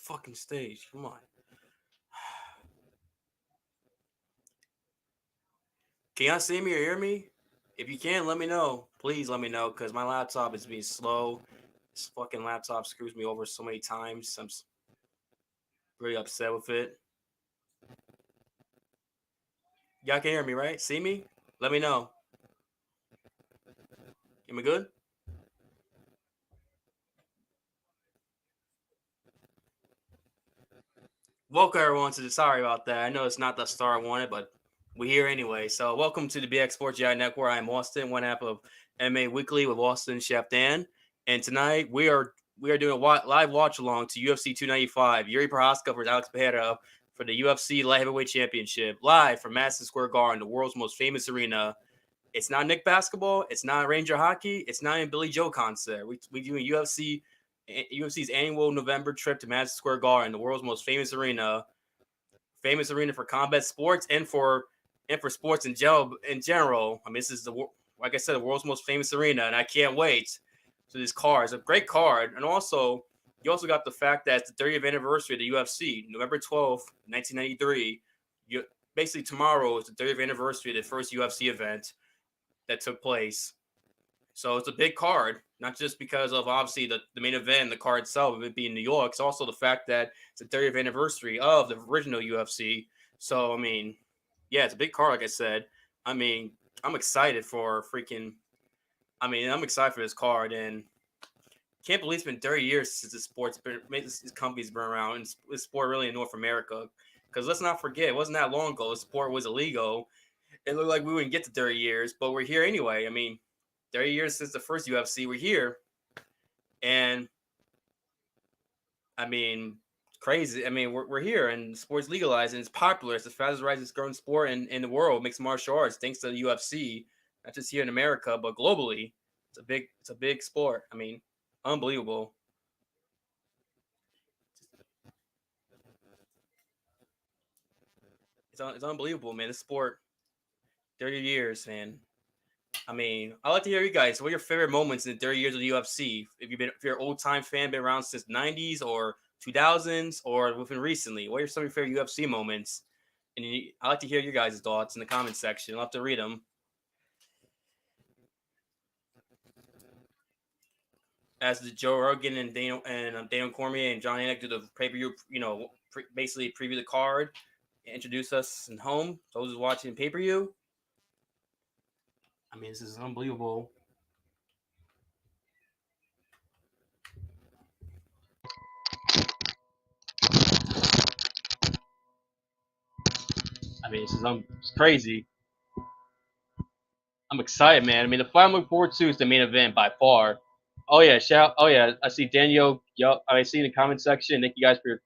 fucking stage. Come on. Can y'all see me or hear me? If you can, let me know. Please let me know because my laptop is being slow. This fucking laptop screws me over so many times. I'm really upset with it. Y'all can hear me, right? See me? Let me know. Am I good? Welcome everyone to the. Sorry about that. I know it's not the star I wanted, but we're here anyway. So welcome to the BX Sports GI Network. I'm Austin, one half of MMA Weekly with Austin Chef Dan, and tonight we are doing a live watch along to UFC 295. Jiri Prochazka versus Alex Pereira for the UFC Light Heavyweight Championship, live from Madison Square Garden, the world's most famous arena. It's not Nick basketball. It's not Ranger hockey. It's not even Billy Joe concert. We doing UFC's annual November trip to Madison Square Garden, the world's most famous arena for combat sports and for sports in general. I mean, this is like I said, the world's most famous arena, and I can't wait. So this card is a great card, and also you also got the fact that it's the 30th anniversary of the UFC, November 12th, 1993. You basically tomorrow is the 30th anniversary of the first UFC event that took place. So it's a big card, not just because of obviously the main event, the card itself, of it being New York. It's also the fact that it's the 30th anniversary of the original UFC. So, I mean, yeah, it's a big card, like I said. I mean, I'm excited for freaking. I'm excited for this card, and can't believe it's been 30 years since this company's been around, and this sport really in North America. Because let's not forget, it wasn't that long ago. The sport was illegal. It looked like we wouldn't get to 30 years, but we're here anyway. I mean, 30 years since the first UFC, we're here. And I mean, crazy. I mean, we're here and sports legalized and it's popular. It's the fastest rising growing sport in the world, mixed martial arts, thanks to the UFC, not just here in America, but globally. It's a big sport. I mean, unbelievable. It's unbelievable, man. This sport, 30 years, man. I mean, I'd like to hear you guys. What are your favorite moments in the 30 years of the UFC? If you're an old time fan, been around since '90s or 2000s or within recently, what are some of your favorite UFC moments? And I'd like to hear your guys' thoughts in the comment section. I'll have to read them. As the Joe Rogan and Daniel Cormier and John Anik do the pay per view, basically preview the card, introduce us in home. Those who's watching pay per view. I mean, this is unbelievable. I mean, it's crazy. I'm excited, man. I mean, the fight I'm looking forward to is the main event by far. Oh yeah, shout! Oh yeah, I see Daniel. Yo, I see in the comment section. Thank you guys for your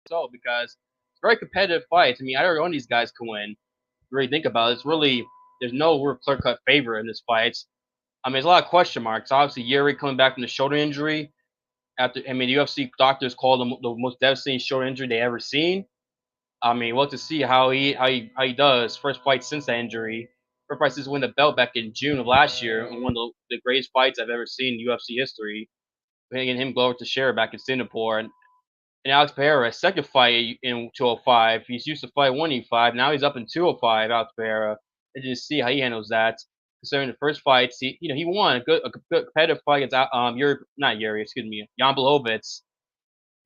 so because it's very competitive fights. I mean, either one of these guys can win. Really think about it. It's really there's no real clear cut favorite in this fight. I mean, there's a lot of question marks. Obviously, Yuri coming back from the shoulder injury. I mean, the UFC doctors called him the most devastating shoulder injury they ever seen. I mean, we'll have to see how he does. First fight since that injury. First fight since win the belt back in June of last year, and one of the greatest fights I've ever seen in UFC history. Hitting him go over to share back in Singapore, and Alex Pereira, second fight in 205. He's used to fight 185. Now he's up in 205. Alex Pereira, and just see how he handles that. Considering the first fights, he won a good competitive fight against Yuri, not Yuri, excuse me, Jan Blachowicz,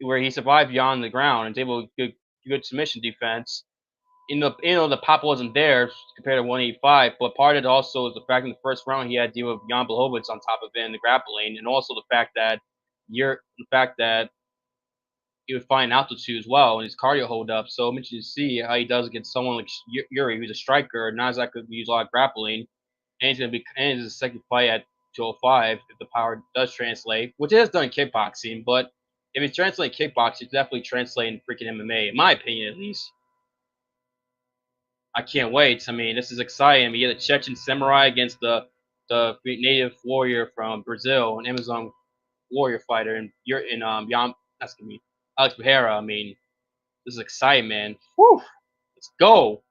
where he survived Jan on the ground and was able to good submission defense. The pop wasn't there compared to 185, but part of it also is the fact in the first round he had to deal with Jan Blachowicz on top of it in the grappling, and also the fact that he would find altitude as well and his cardio hold up. So I'm interested to see how he does against someone like Yuri, who's a striker, not exactly use a lot of grappling, and it's a second fight at 205 if the power does translate, which it has done in kickboxing, but if it's translating kickboxing, it's definitely translating freaking MMA, in my opinion at least. I can't wait. I mean, this is exciting. I mean, you get a Chechen samurai against the native warrior from Brazil, an Amazon warrior fighter, and you're in Yam. That's gonna be Alex Pereira. I mean, This is exciting, man. Whew. Let's go.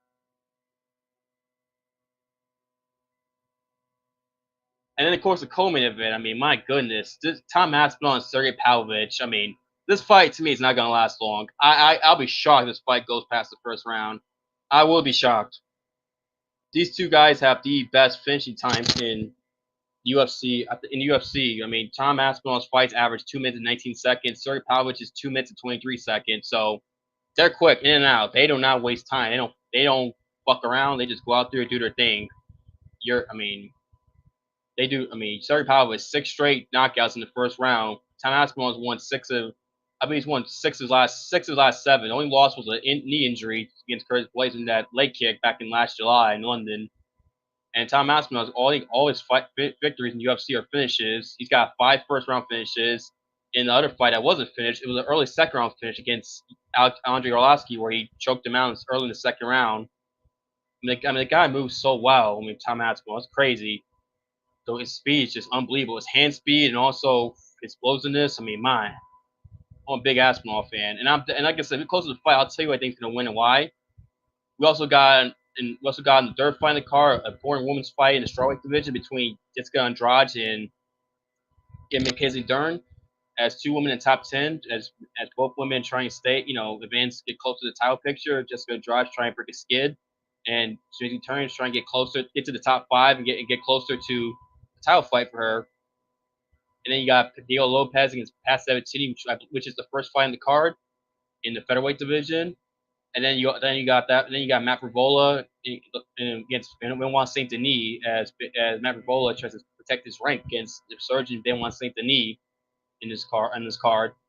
And then, of course, the co-main event. I mean, my goodness, this Tom Aspinall and Sergei Pavlovich. I mean, this fight to me is not going to last long. I'll be shocked if this fight goes past the first round. I will be shocked. These two guys have the best finishing times in UFC. In UFC, I mean, Tom Aspinall's fights average 2 minutes and 19 seconds. Sergei Pavlovich is 2 minutes and 23 seconds. So they're quick in and out. They do not waste time. They don't fuck around. They just go out there and do their thing. I mean, they do. I mean, Sergey Pavlovich 6 straight knockouts in the first round. Tom Aspinall has won six of. I mean, he's won six of his last seven. The only loss was a knee injury against Curtis Blades in that leg kick back in last July in London. And Tom Aspinall's all his victories in UFC are finishes. He's got 5 first-round finishes. In the other fight that wasn't finished, it was an early second-round finish against Andrade where he choked him out early in the second round. The guy moves so well. I mean, Tom Aspinall, it's crazy. So his speed is just unbelievable. His hand speed and also his explosiveness. I mean, I'm a big Aspinall fan, and like I said, close to the fight, I'll tell you who I think is gonna win and why. We also got in the third fight in the card, a foreign women's fight in the strawweight division between Jessica Andrade and Mackenzie Dern, as two women in top 10, as both women trying to stay, advance, get close to the title picture. Jessica Andrade trying to break a skid, and Mackenzie Dern is trying to get to the top 5 and get closer to the title fight for her. And then you got Diego Lopes against Sabatini, which is the first fight in the card in the featherweight division. And then you got Matt Frevola against Benoit Saint-Denis as Matt Frevola tries to protect his rank against the surgeon Benoit Saint-Denis in this card. I'm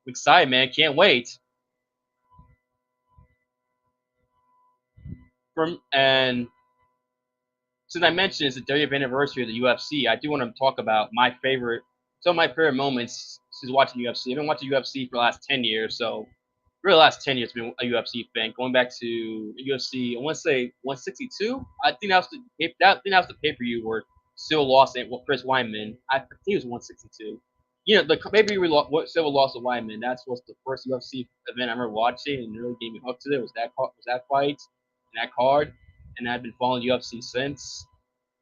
excited, man. Can't wait. And since I mentioned it's the 30th anniversary of the UFC, I do want to talk about some of my favorite moments since watching UFC. I've been watching UFC for the last 10 years, so really the last 10 years I've been a UFC fan. Going back to UFC, I want to say 162. I think that was the pay-per-view where Silva lost it. Well, Chris Weidman. I think it was 162. The pay-per-view Silva lost to Weidman. That was the first UFC event I remember watching, and really gave me hooked to it. Was that fight and that card, and I've been following UFC since.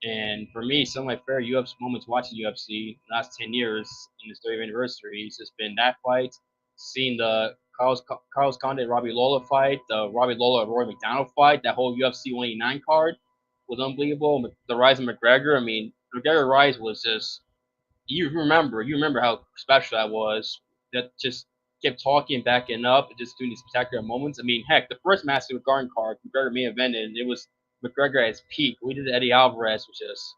And for me, some of my favorite UFC moments watching UFC in the last 10 years in this 30th anniversary has just been that fight, seeing the Carlos Condit Robbie Lawler fight, the Robbie Lawler Roy McDonald fight, that whole UFC 189 card was unbelievable. The rise of McGregor, I mean, McGregor rise was just, you remember how special that was. That just kept talking, backing up, and just doing these spectacular moments. I mean, heck, the first Madison Square Garden card, McGregor main evented, and it was McGregor at his peak. We did Eddie Alvarez, which is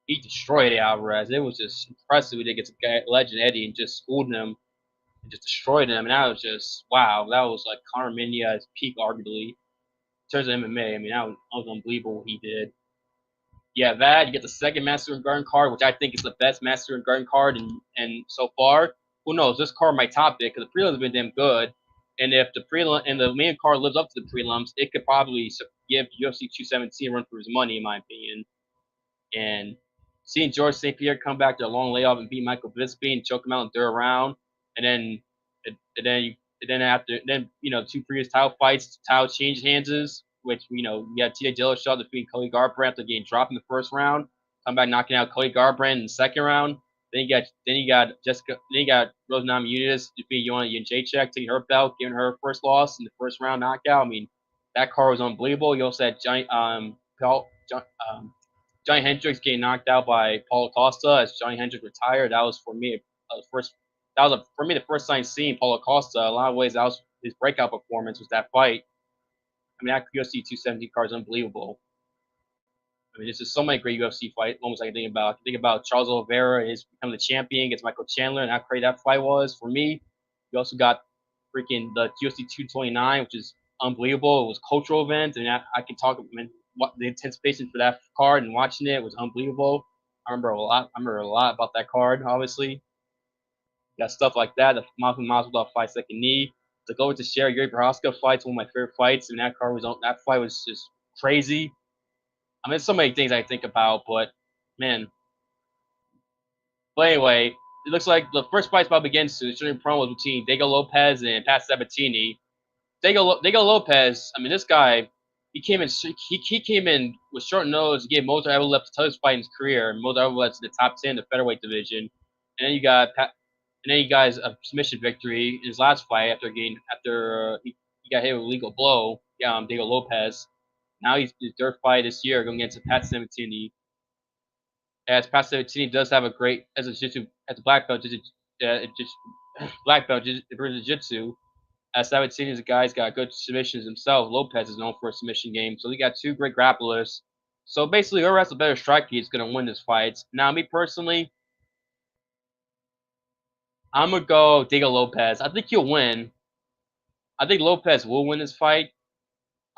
he destroyed Eddie Alvarez. It was just impressive. We did get to legend Eddie and just schooled him and just destroyed him. And that was just wow. That was like Conor Mania at his peak, arguably. In terms of MMA, I mean, that was unbelievable what he did. Yeah, that you get the second Master and Garden card, which I think is the best Master and Garden card, and so far, who knows? This card might top it because the prelims have been damn good. And if the prelim and the main card lives up to the prelims, it could probably give UFC 217 a run for his money, in my opinion. And seeing George St. Pierre come back to a long layoff and beat Michael Bisping and choke him out in the third round, and then 2 previous title fights, title change hands, which you had T.J. Dillashaw defeating Cody Garbrandt after getting dropped in the first round, come back knocking out Cody Garbrandt in the second round. Then you got Rose Namajunas defeating Joanna Jędrzejczyk, taking her belt, giving her first loss in the first round knockout. I mean, that card was unbelievable. You also had Johnny Hendricks getting knocked out by Paulo Costa as Johnny Hendricks retired. That was for me the first time seeing Paulo Costa. A lot of ways that was his breakout performance was that fight. I mean, that UFC 270 card is unbelievable. I mean, there's just so many great UFC fight moments I can think about. I can think about Charles Oliveira is becoming the champion against Michael Chandler and how great that fight was for me. You also got freaking the UFC 229, which is unbelievable. It was a cultural event, and I can talk. I mean, the anticipation for that card and watching it was unbelievable. I remember a lot about that card. Obviously, you got stuff like that. The Masvidal fight second knee. To go with the Jiri Prochazka fights, one of my favorite fights, and that fight was just crazy. I mean, there's so many things I think about, but man. But anyway, it looks like the first fight's about to begin soon. The promo was between Diego Lopes and Pat Sabatini. Diego Lopes. I mean, this guy, he came in with short nose. He gave Mozart Evloev the toughest fight in his career. Mozart Evloev's the top 10 in the featherweight division, and then you guys a submission victory in his last fight after he got hit with a legal blow. Diego Lopes. Now his third fight this year going against Pat Sabatini. As Pat Sabatini does have a great as a black belt black belt jiu-jitsu. Sabatini is a guy who's got good submissions himself. Lopes is known for a submission game, so we got two great grapplers. So basically, whoever has the better striking is going to win this fight. Now, me personally, I'm gonna go Diego Lopes. I think he'll win. I think Lopes will win this fight.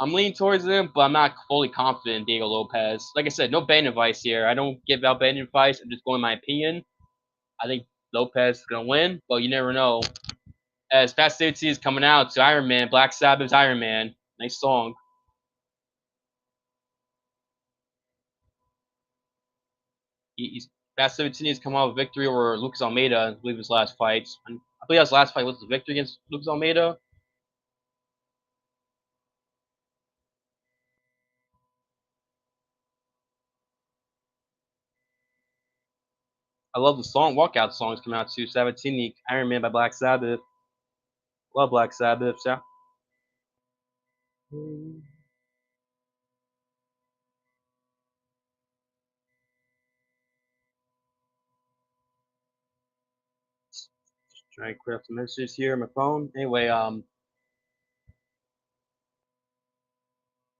I'm leaning towards him, but I'm not fully confident in Diego Lopes. Like I said, no betting advice here. I don't give out betting advice. I'm just going my opinion. I think Lopes is gonna win, but you never know. As Fast City is coming out to Iron Man, Black Sabbath's Iron Man. Nice song. Fast 17 has come out with victory over Lucas Almeida, I believe his last fight. I believe his last fight was the victory against Lucas Almeida. I love the song, walkout songs coming out too. 17, Iron Man by Black Sabbath. Love Black Sabbath. Yeah. Trying to clear up some messages here on my phone. Anyway,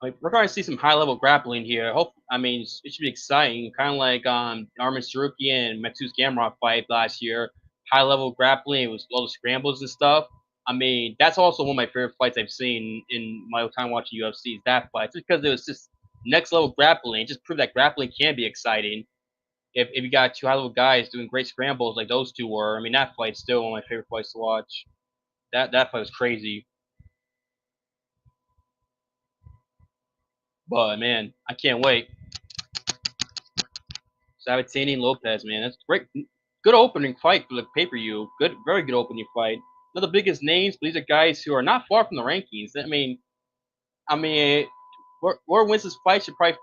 like we're going to see some high level grappling here. I mean it should be exciting, kind of like Armin Saruki and Matsus Gamrot fight last year. High level grappling with all the scrambles and stuff. I mean that's also one of my favorite fights I've seen in my time watching UFC. Is that fight just because it was just next level grappling. It just proved that grappling can be exciting. If you got two high level guys doing great scrambles like those two were, I mean that fight's still one of my favorite fights to watch. That fight was crazy. But man, I can't wait. Sabatini and Lopes, man. That's great. Good opening fight for the pay per view. Good, very good opening fight. Not the biggest names, but these are guys who are not far from the rankings. I mean, whoever wins this fight should probably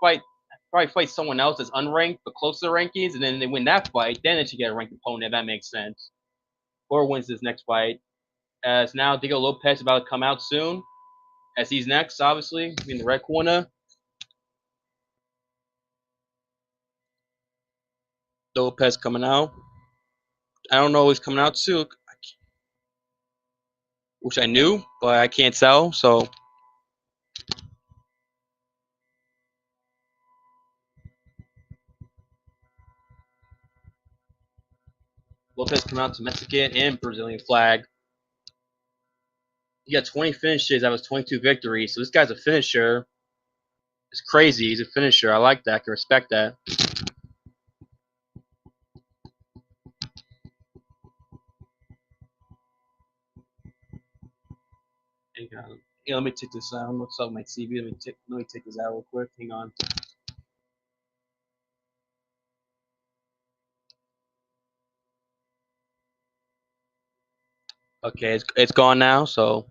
fight someone else that's unranked but close to the rankings, and then they win that fight. Then they should get a ranked opponent. If that makes sense. Whoever wins this next fight, as now Diego Lopes about to come out soon, as he's next, obviously in the red corner. Lopes coming out. I don't know who's coming out soon, which I knew, but I can't tell. So Lopes coming out to Mexican and Brazilian flag. He got 20 finishes. That was 22 victories. So this guy's a finisher. It's crazy. He's a finisher. I like that. I can respect that. Let me take this out. What's up, my TV? Let me take this out real quick. Hang on. Okay, it's gone now. So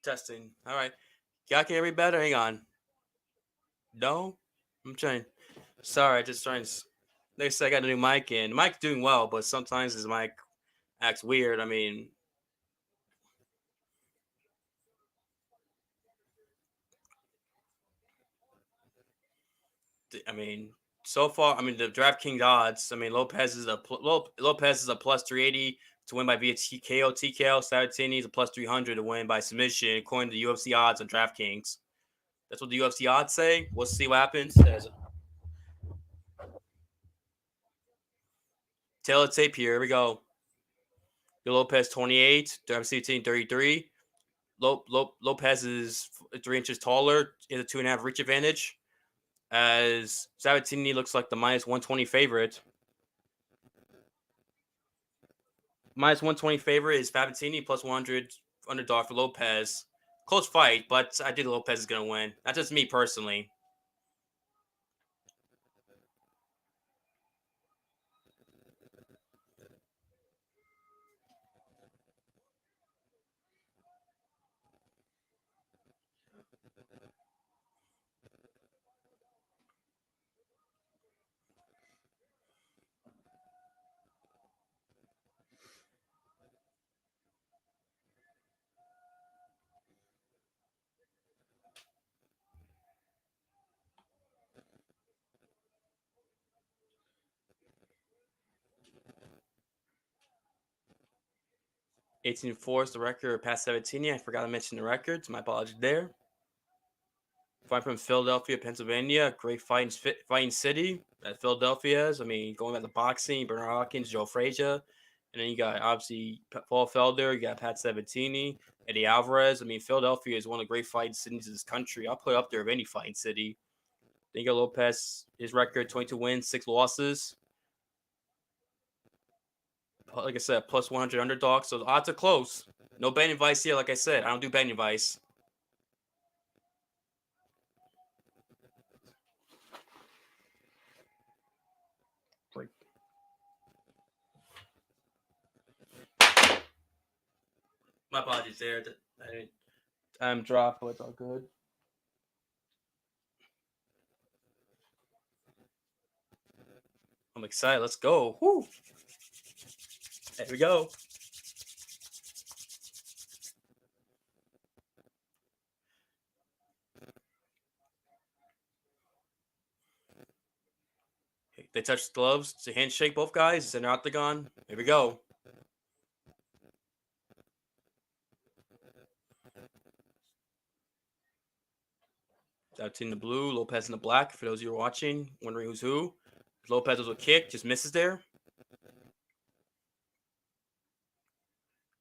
Testing. All right. Y'all can hear me better? Hang on. No? I'm trying. Sorry, I just trying. They say I got a new mic in. The mic's doing well, but sometimes his mic acts weird. I mean, so far, the DraftKings odds. Lopes is a plus 380 to win by via TKO. TKO. Sabatini is a plus 300 to win by submission, according to the UFC odds on DraftKings. That's what the UFC odds say. We'll see what happens. Tail of tape here. Here we go. Lopes 28, Sabatini 33. Lopes is 3 inches taller. He has a 2.5 reach advantage. As Sabatini looks like the minus 120 favorite. Minus 120 favorite is Sabatini, plus 100 underdog for Lopes. Close fight, but I think Lopes is going to win. That's just me personally. $18.4 is the record past Sabatini. I forgot to mention the records. My apologies there. Fight from Philadelphia, Pennsylvania. Great fighting city that Philadelphia is. I mean, going back to boxing, Bernard Hopkins, Joe Frazier. And then you got, obviously, Paul Felder. You got Pat Sabatini, Eddie Alvarez. I mean, Philadelphia is one of the great fighting cities in this country. I'll put it up there of any fighting city. Then you got Lopes. His record, 22 wins, 6 losses. Like I said, plus 100 underdog. So the odds are close. No betting advice here. Like I said, I don't do betting advice. My apologies there. I'm dropped, but it's all good. I'm excited. Let's go. Woo. There we go. They touch gloves. It's a handshake, both guys. It's an octagon. Here we go. Sabatini in the blue, Lopes in the black. For those of you who are watching, wondering who's who. Lopes was a kick, just misses there.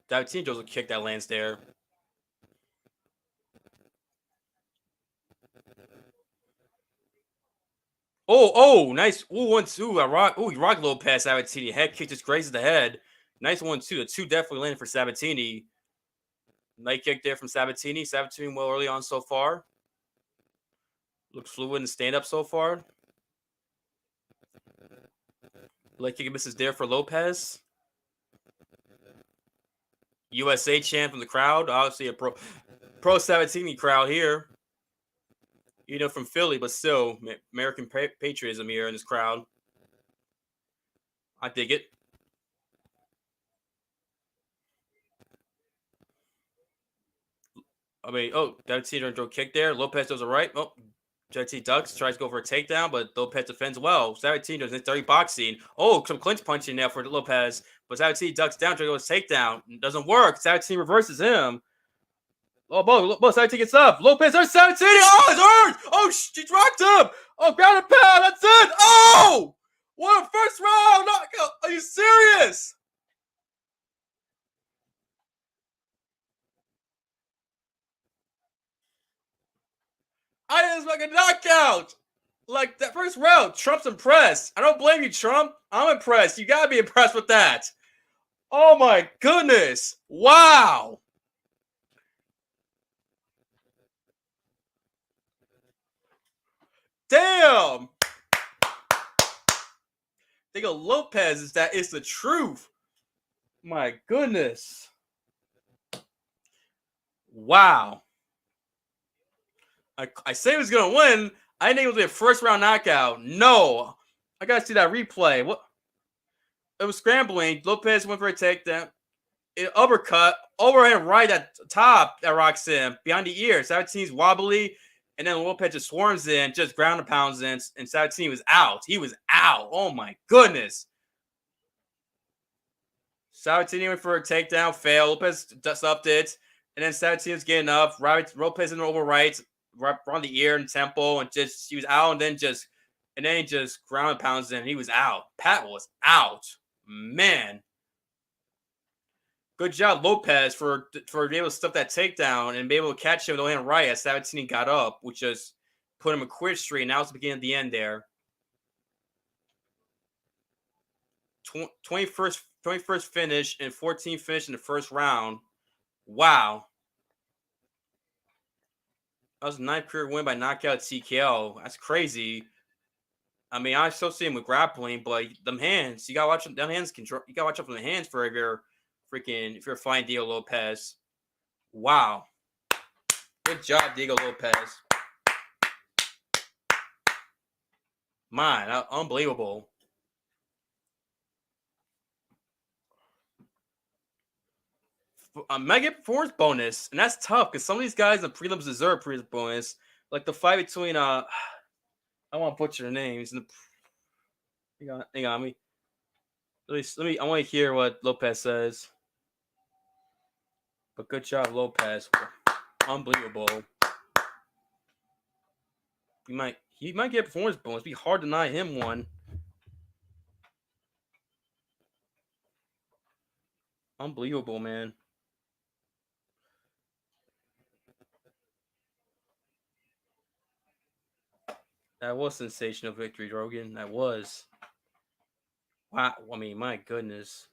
Sabatini does a kick that lands there. Oh, nice. Ooh, 1-2. He rocked Lopes. Sabatini. Head kick just grazes the head. Nice 1-2. The 2 definitely landed for Sabatini. Nice kick there from Sabatini. Sabatini well early on so far. Looks fluid and stand up so far. Leg kick misses there for Lopes. USA chant from the crowd. Obviously a pro Sabatini crowd here. You know, from Philly, but still American patriotism here in this crowd. I dig it. I mean, Sabatini throw kick there. Lopes does it right. Oh, JT ducks, tries to go for a takedown, but Lopes defends well. Sabatini does dirty boxing. Oh, some clinch punching now for Lopes, but Sabatini ducks down, tries to go for a takedown. It doesn't work. Sabatini reverses him. Oh, Sabatini gets up. Lopes, there's Sabatini. Oh, it's hurt. Oh, she dropped him. Oh, ground and pound. That's it. Oh, what a first round knockout. Are you serious? I just like a knockout. Like that first round, Trump's impressed. I don't blame you, Trump. I'm impressed. You gotta be impressed with that. Oh my goodness. Wow. Damn. Think of Lopes is that it's the truth. My goodness. Wow. I say he was gonna win. I didn't think it was a first round knockout. No. I gotta see that replay. What? It was scrambling. Lopes went for a takedown. Uppercut, overhand right at top that rocks him behind the ear. Sabatini's wobbly, and then Lopes just swarms in, just ground and pounds in, and Sabatini was out. He was out. Oh my goodness. Sabatini went for a takedown, failed. Lopes stuffed it, and then Sabatini was getting up. Lopes in over right on the ear and temple, and just he was out, and then he just ground and pounds in. He was out. Pat was out. Man. Good job, Lopes, for being able to stuff that takedown and be able to catch him with the hand right as Sabatini got up, which just put him a quick streak. Now it's the beginning of the end there. 21st finish and 14th finish in the first round. Wow. That was a 9th-period win by knockout TKO. That's crazy. I mean, I still see him with grappling, but them hands, you gotta watch them. Them hands control. You gotta watch out for the hands for if you're fighting Diego Lopes. Wow, good job, Diego Lopes. Man, unbelievable. Might get performance bonus, and that's tough because some of these guys in prelims deserve prelims bonus. Like the fight between I want to butcher the names. Hang on, let me. I want to hear what Lopes says. But good job, Lopes. Unbelievable. He might get performance bonus. It'd be hard to deny him one. Unbelievable, man. That was sensational victory, Rogan. That was. Wow. I mean, my goodness.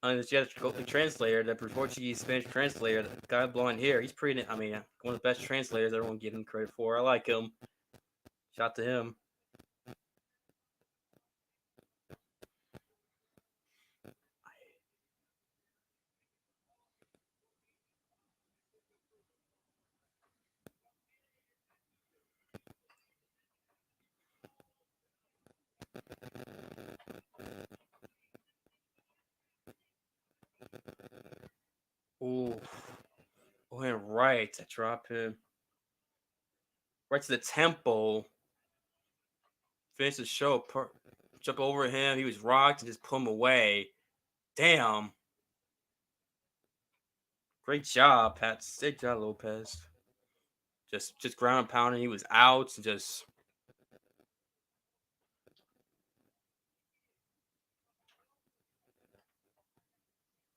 And the translator, the Portuguese Spanish translator, the guy blowing here, he's pretty. I mean, one of the best translators everyone give him credit for. I like him. Shout to him. Ooh. Went right to drop him. Right to the temple. Finish the show. Jump over him. He was rocked and just pull him away. Damn. Great job, Pat. Good job, Lopes. Just ground and pounding. He was out and just.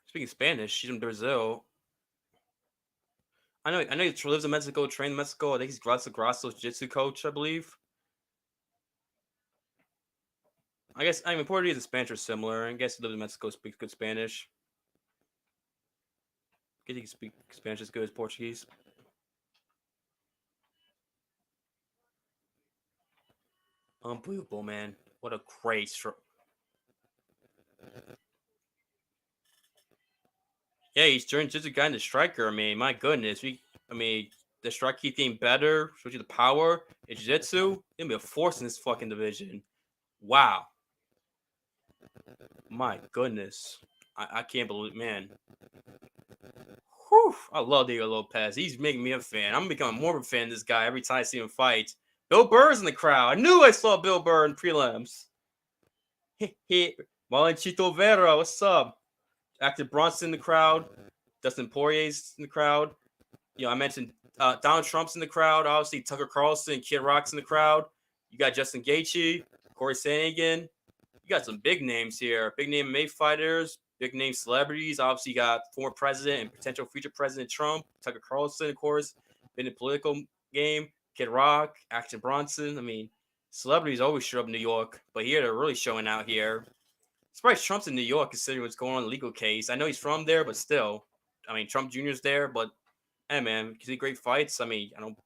Speaking Spanish, she's from Brazil. I know he lives in Mexico, trained in Mexico. I think he's Grasso's jiu-jitsu coach, I believe. I mean Portuguese and Spanish are similar. I guess he lives in Mexico, speaks good Spanish. I guess he can speak Spanish as good as Portuguese. Unbelievable, man. What a great Yeah, he's turned just a guy into striker. I mean, my goodness. The strike keep getting better, especially the power, and jiu-jitsu. He'll be a force in this fucking division. Wow. My goodness. I can't believe, man. Whew, I love Diego Lopes. He's making me a fan. I'm becoming more of a fan of this guy every time I see him fight. Bill Burr's in the crowd. I knew I saw Bill Burr in prelims. Valenchito Vera, what's up? Actor Bronson in the crowd. Dustin Poirier's in the crowd. I mentioned Donald Trump's in the crowd. Obviously, Tucker Carlson, Kid Rock's in the crowd. You got Justin Gaethje, Corey Sandhagen. You got some big names here. Big name MMA fighters, big name celebrities. Obviously, you got former president and potential future president Trump, Tucker Carlson, of course, been in the political game. Kid Rock, Action Bronson. I mean, celebrities always show up in New York, but here they're really showing out here. Surprised Trump's in New York considering what's going on in the legal case. I know he's from there, but still. I mean, Trump Jr.'s there, but hey, man, you see great fights. I mean, I don't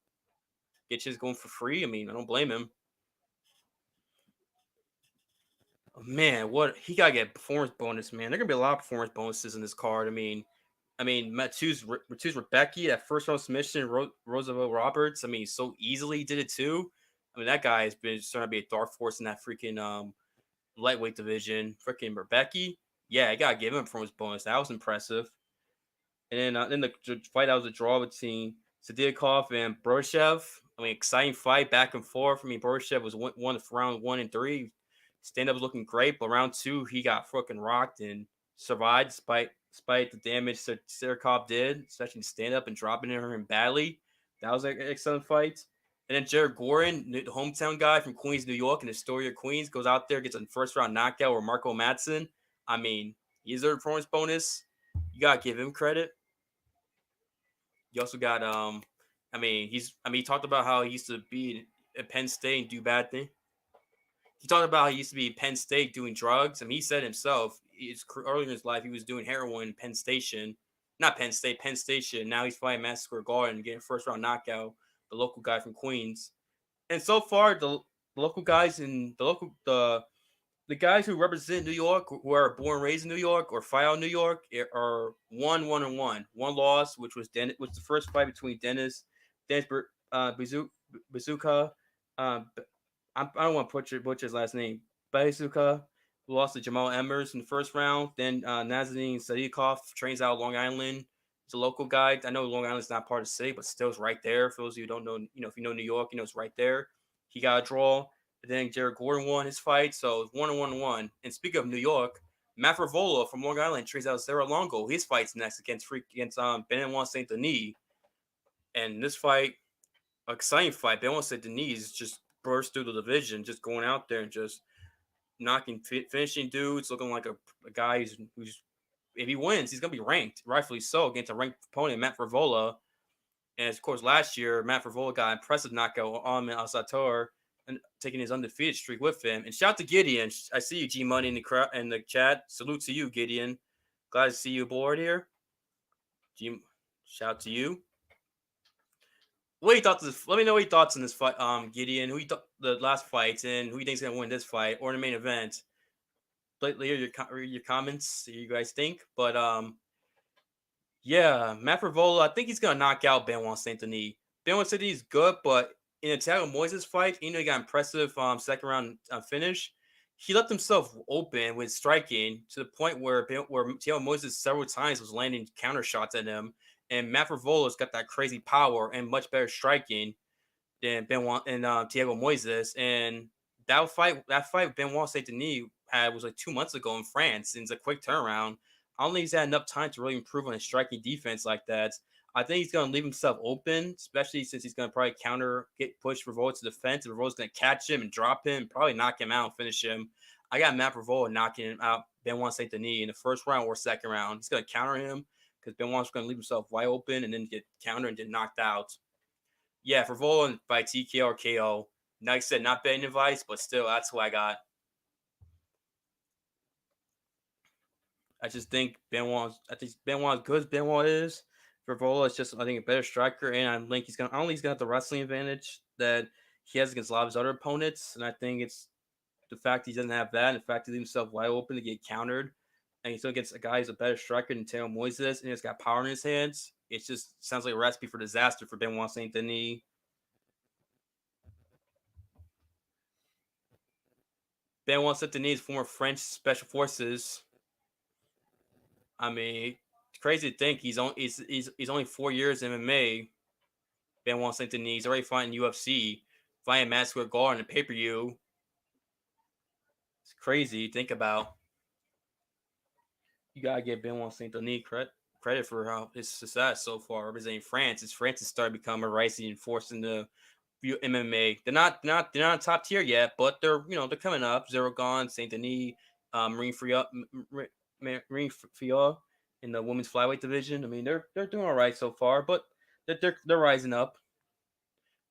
get his going for free. I mean, I don't blame him. Oh, man, what he gotta get performance bonus, man. There gonna be a lot of performance bonuses in this card. I mean, Matu's Rebecca, that first round submission, Roosevelt Roberts. I mean, so easily did it too. I mean, that guy has been starting to be a dark force in that freaking lightweight division. Freaking Rebecca, yeah, I gotta give him performance bonus. That was impressive. And then the fight that was a draw between Sadiakov and Boroshev. I mean, exciting fight back and forth. I mean, Boroshev was one round 1 and 3. Stand up was looking great, but round 2 he got fucking rocked and survived despite the damage Sirkov did, especially stand up and dropping him badly. That was an excellent fight. And then Jared Gorin, the hometown guy from Queens, New York, in the story of Queens, goes out there, gets a first round knockout with Marco Madsen. I mean, he's a performance bonus. You gotta give him credit. You also got he talked about how he used to be at Penn State and do bad things. He talked about how he used to be at Penn State doing drugs. I mean, he said himself, earlier in his life, he was doing heroin in Penn Station. Not Penn State, Penn Station. Now he's fighting Madison Square Garden and getting first round knockout, the local guy from Queens. And so far, the local guys in the guys who represent New York, who are born and raised in New York or fight out in New York, are 1-1-1. One loss, which was the first fight between Dennis Bazooka. Um, I don't want to butcher his last name. Bazooka lost to Jamal Emmers in the first round. Then Nazanin Sadikov trains out of Long Island. He's a local guy. I know Long Island's not part of the city, but still it's right there. For those of you who don't know, if you know New York, it's right there. He got a draw. And then Jared Gordon won his fight, so it's 1-1-1. And speaking of New York, Matt Frevola from Long Island trains out Sarah Longo. His fight's next against Benoit Saint-Denis. And this fight, exciting fight. Benoit Saint-Denis just burst through the division, just going out there and just finishing dudes, looking like a guy who's if he wins, he's gonna be ranked, rightfully so, against a ranked opponent, Matt Frevola. And of course, last year, Matt Frevola got an impressive knockout on Al-Sator and taking his undefeated streak with him. And shout out to Gideon. I see you, G Money, in the chat. Salute to you, Gideon. Glad to see you aboard here. Shout out to you. What you thought? Let me know what your thoughts on this fight, Gideon. Who you thought the last fight and who you think's gonna win this fight or the main event? Later, your comments. See you guys think. But yeah, Matt Frevola, I think he's gonna knock out Benoit Saint-Denis. Benoit Saint-Denis is good, but in the Thiago Moises fight, he got impressive second round finish. He left himself open with striking to the point where Thiago Moises several times was landing counter shots at him, and Matt Frevola's got that crazy power and much better striking than Benoit and Thiago Moises. And that fight Benoit Saint-Denis had was like 2 months ago in France, and it's a quick turnaround. I don't think he's had enough time to really improve on his striking defense like that. I think he's going to leave himself open, especially since he's going to probably get pushed Frevola to defense. Frevola's going to catch him and drop him, probably knock him out and finish him. I got Matt Frevola knocking him out, Benoit Saint-Denis, in the first round or second round. He's going to counter him because Benoit's going to leave himself wide open and then get countered and get knocked out. Yeah, Frevola by TKO or KO. Like I said, not betting advice, but still, that's who I got. I just think Benoit's good as Benoit is. Frevola is just, I think, a better striker, and I don't think he's gonna have the wrestling advantage that he has against a lot of his other opponents. And I think it's the fact he doesn't have that, and the fact he leaves himself wide open to get countered. And he's against a guy who's a better striker than Teo Moises, and he's got power in his hands. It just sounds like a recipe for disaster for Benoit Saint Denis. Benoit Saint Denis, former French Special Forces. I mean, it's crazy to think he's only 4 years in MMA. Benoit Saint Denis, he's already fighting UFC, fighting Madison Square Garden and pay per view. It's crazy to think about. You gotta give Benoit Saint Denis credit for his success so far representing France. As France has started becoming a rising force in the MMA. They're not top tier yet, but they're coming up. Zero Gone, Saint Denis, Marine Fior in the women's flyweight division. I mean, they're doing all right so far, but they're rising up.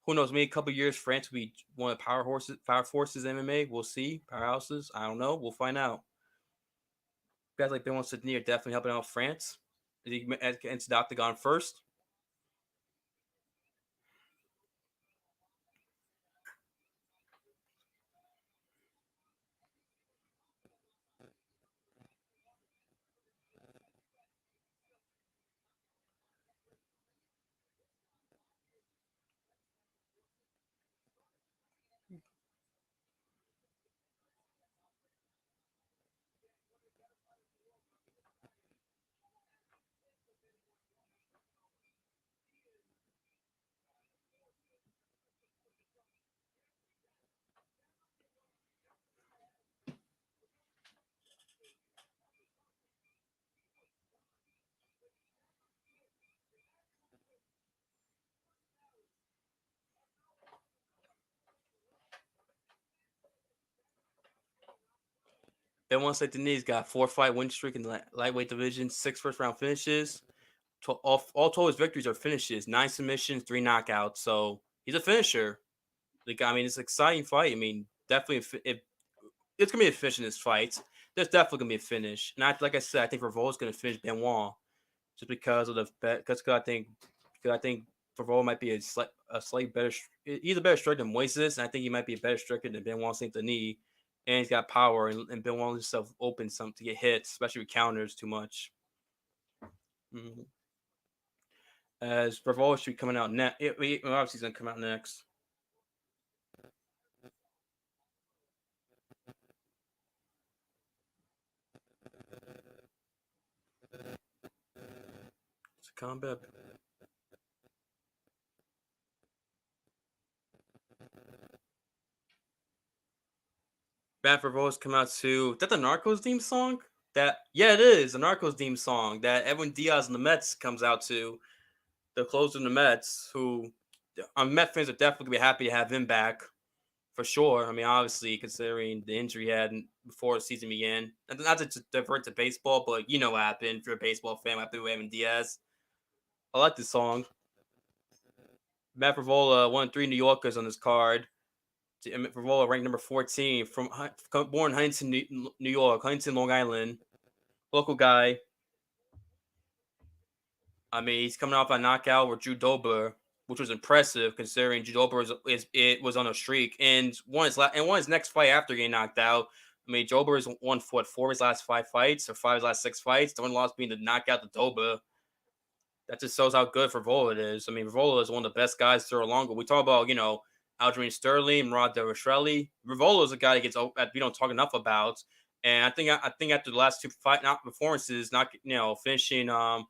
Who knows? Maybe a couple years, France will be one of the power forces in MMA. We'll see. Powerhouses. I don't know. We'll find out. Guys like Benoit Sydney are definitely helping out France. He against the octagon first. Benoit Saint-Denis got 4-fight win streak in the lightweight division, 6 first-round finishes. All told, his victories are finishes, 9 submissions, 3 knockouts. So he's a finisher. Like, I mean, it's an exciting fight. I mean, definitely, it's gonna be a finish in this fight. There's definitely gonna be a finish. And like I said, I think Revola's gonna finish Benoit just because of the because I think Frevola might be a slight better. He's a better striker than Moises, and I think he might be a better striker than Benoit Saint Denis. And he's got power, and Benoit himself open some to get hits, especially with counters too much. Mhm. As Frevola should be coming out next. Obviously, he's gonna come out next. It's a combat. Bad for Rose come out too. Is that the Narcos theme song? That Yeah, it is the Narcos theme song that Edwin Diaz and the Mets comes out to. The closer in the Mets, who Met fans are definitely gonna be happy to have him back for sure. I mean, obviously considering the injury he had before the season began, and not to just divert to baseball, but you know what happened if you're a baseball fan. What happened with Edwin Diaz? I like this song. Matt Frevola, one of 3 New Yorkers on this card. Frevola ranked number 14 born in Huntington, New York, Huntington, Long Island. Local guy. I mean, he's coming off a knockout with Drew Dober, which was impressive considering Drew Dober was on a streak and won his next fight after getting knocked out. I mean, Dober has won 4 of his last 5 fights or 5 of his last 6 fights. The one loss being the knockout to Dober. That just shows how good Frevola is. I mean, Frevola is one of the best guys through a longer. We talk about Aljamain Sterling, Murad Dervishelli. Frevola is a guy that we don't talk enough about. And I think after the last 2 performances, not finishing Amin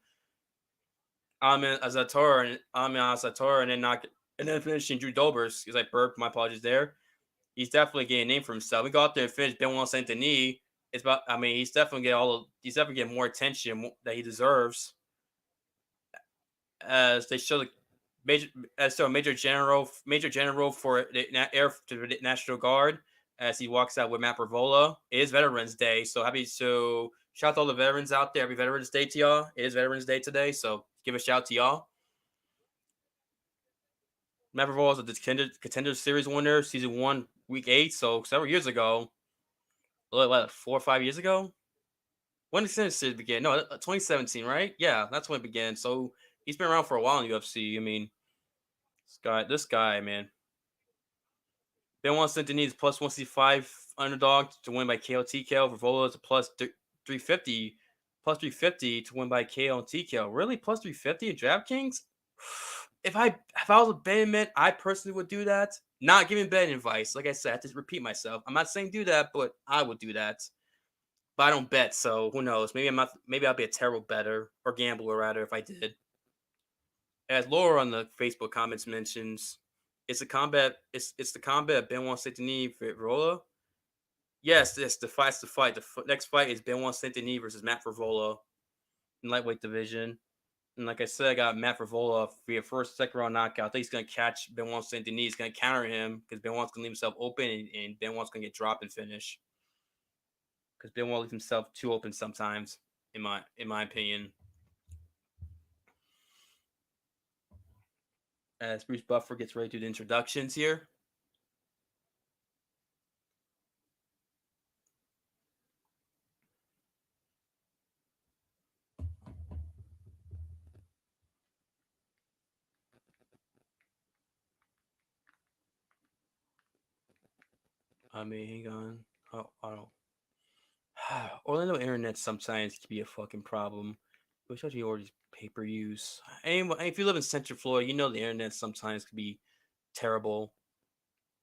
Azator, and then finishing Drew Dobers because I burped. My apologies there. He's definitely getting a name for himself. We go out there and finish Benoit Saint Denis. It's about. I mean, he's definitely getting more attention that he deserves. As they show the major as so major general for the National Guard as he walks out with Matt Pervola. It is Veterans Day, so shout out to all the veterans out there. Happy Veterans Day to y'all. It is Veterans Day today, so give a shout to y'all. Matt Pervola is a contender series winner, season 1, week 8, so several years ago. What, 4 or 5 years ago? When did the series begin? No, 2017, right? Yeah, that's when it began. So he's been around for a while in UFC. I mean, this guy, man. Benoit Saint-Denis plus 165 underdog to win by KO TKO. Frevola is a plus 350, plus 350 to win by KO and TKO. Really, plus 350 at DraftKings? If I was a betting man, I personally would do that. Not giving betting advice. Like I said, I have to repeat myself. I'm not saying do that, but I would do that. But I don't bet, so who knows? Maybe I'm not. Maybe I'll be a terrible bettor or gambler rather if I did. As Laura on the Facebook comments mentions, it's the combat Benoit Saint-Denis for Frevola. Yes, this the fight's the fight. The next fight is Benoit Saint-Denis versus Matt Frevola in lightweight division. And like I said, I got Matt Frevola for your first second round knockout. I think he's gonna catch Benoit Saint-Denis. He's gonna counter him because Benoit's gonna leave himself open, and Benoit's gonna get dropped and finish because Benoit leaves himself too open sometimes. In my opinion, as Bruce Buffer gets ready to do the introductions here. I mean, hang on. Oh, I don't. Orlando internet sometimes can be a fucking problem. Especially all these pay-per-views. And if you live in Central Florida, you know the internet sometimes can be terrible.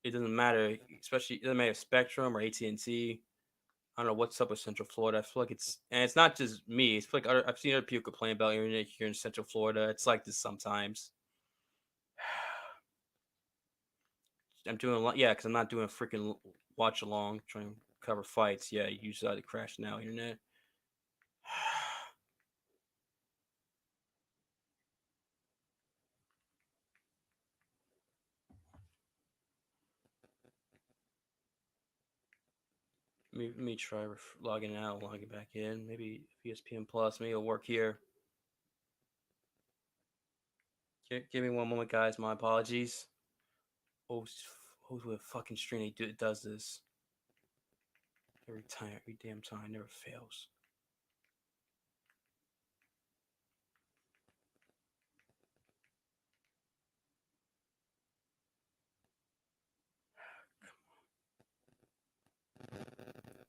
It doesn't matter, especially it doesn't matter if Spectrum or AT&T. I don't know what's up with Central Florida. I feel like it's not just me. It's like I've seen other people complain about internet here in Central Florida. It's like this sometimes. I'm doing a lot, yeah, because I'm not doing a freaking watch along trying to cover fights. Yeah, you usually to crash now internet. Let me try logging out, logging back in. Maybe ESPN Plus. Maybe it'll work here. Give me one moment, guys. My apologies. Oh, with fucking stream it does this every time, every damn time. Never fails.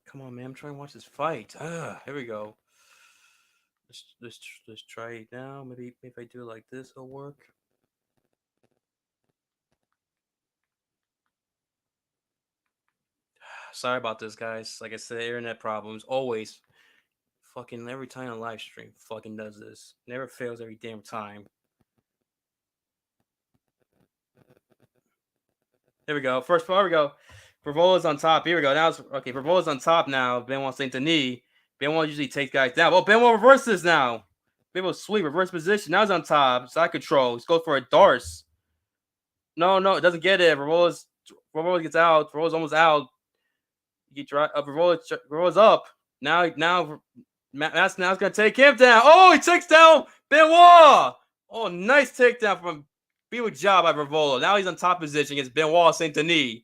Come on, man. I'm trying to watch this fight. Here we go. Let's try it now. Maybe if I do it like this, it'll work. Sorry about this, guys. Like I said, internet problems always. Fucking every time on live stream, fucking does this. Never fails every damn time. Here we go. Here we go. Frevola's on top. Here we go. Now it's okay. Frevola's on top now. Benoit Saint-Denis. Benoit usually takes guys down. Oh, Benoit reverses now. Benoit sweep, reverse position. Now he's on top. Side control. He's going for a Darce. No, it doesn't get it. Frevola gets out. Frevola's almost out. He try Frevola's up. Now Massenow's gonna take him down. Oh, he takes down Benoit. Oh, nice takedown from Good job by Frevola. Now he's on top position against Benoit Saint-Denis.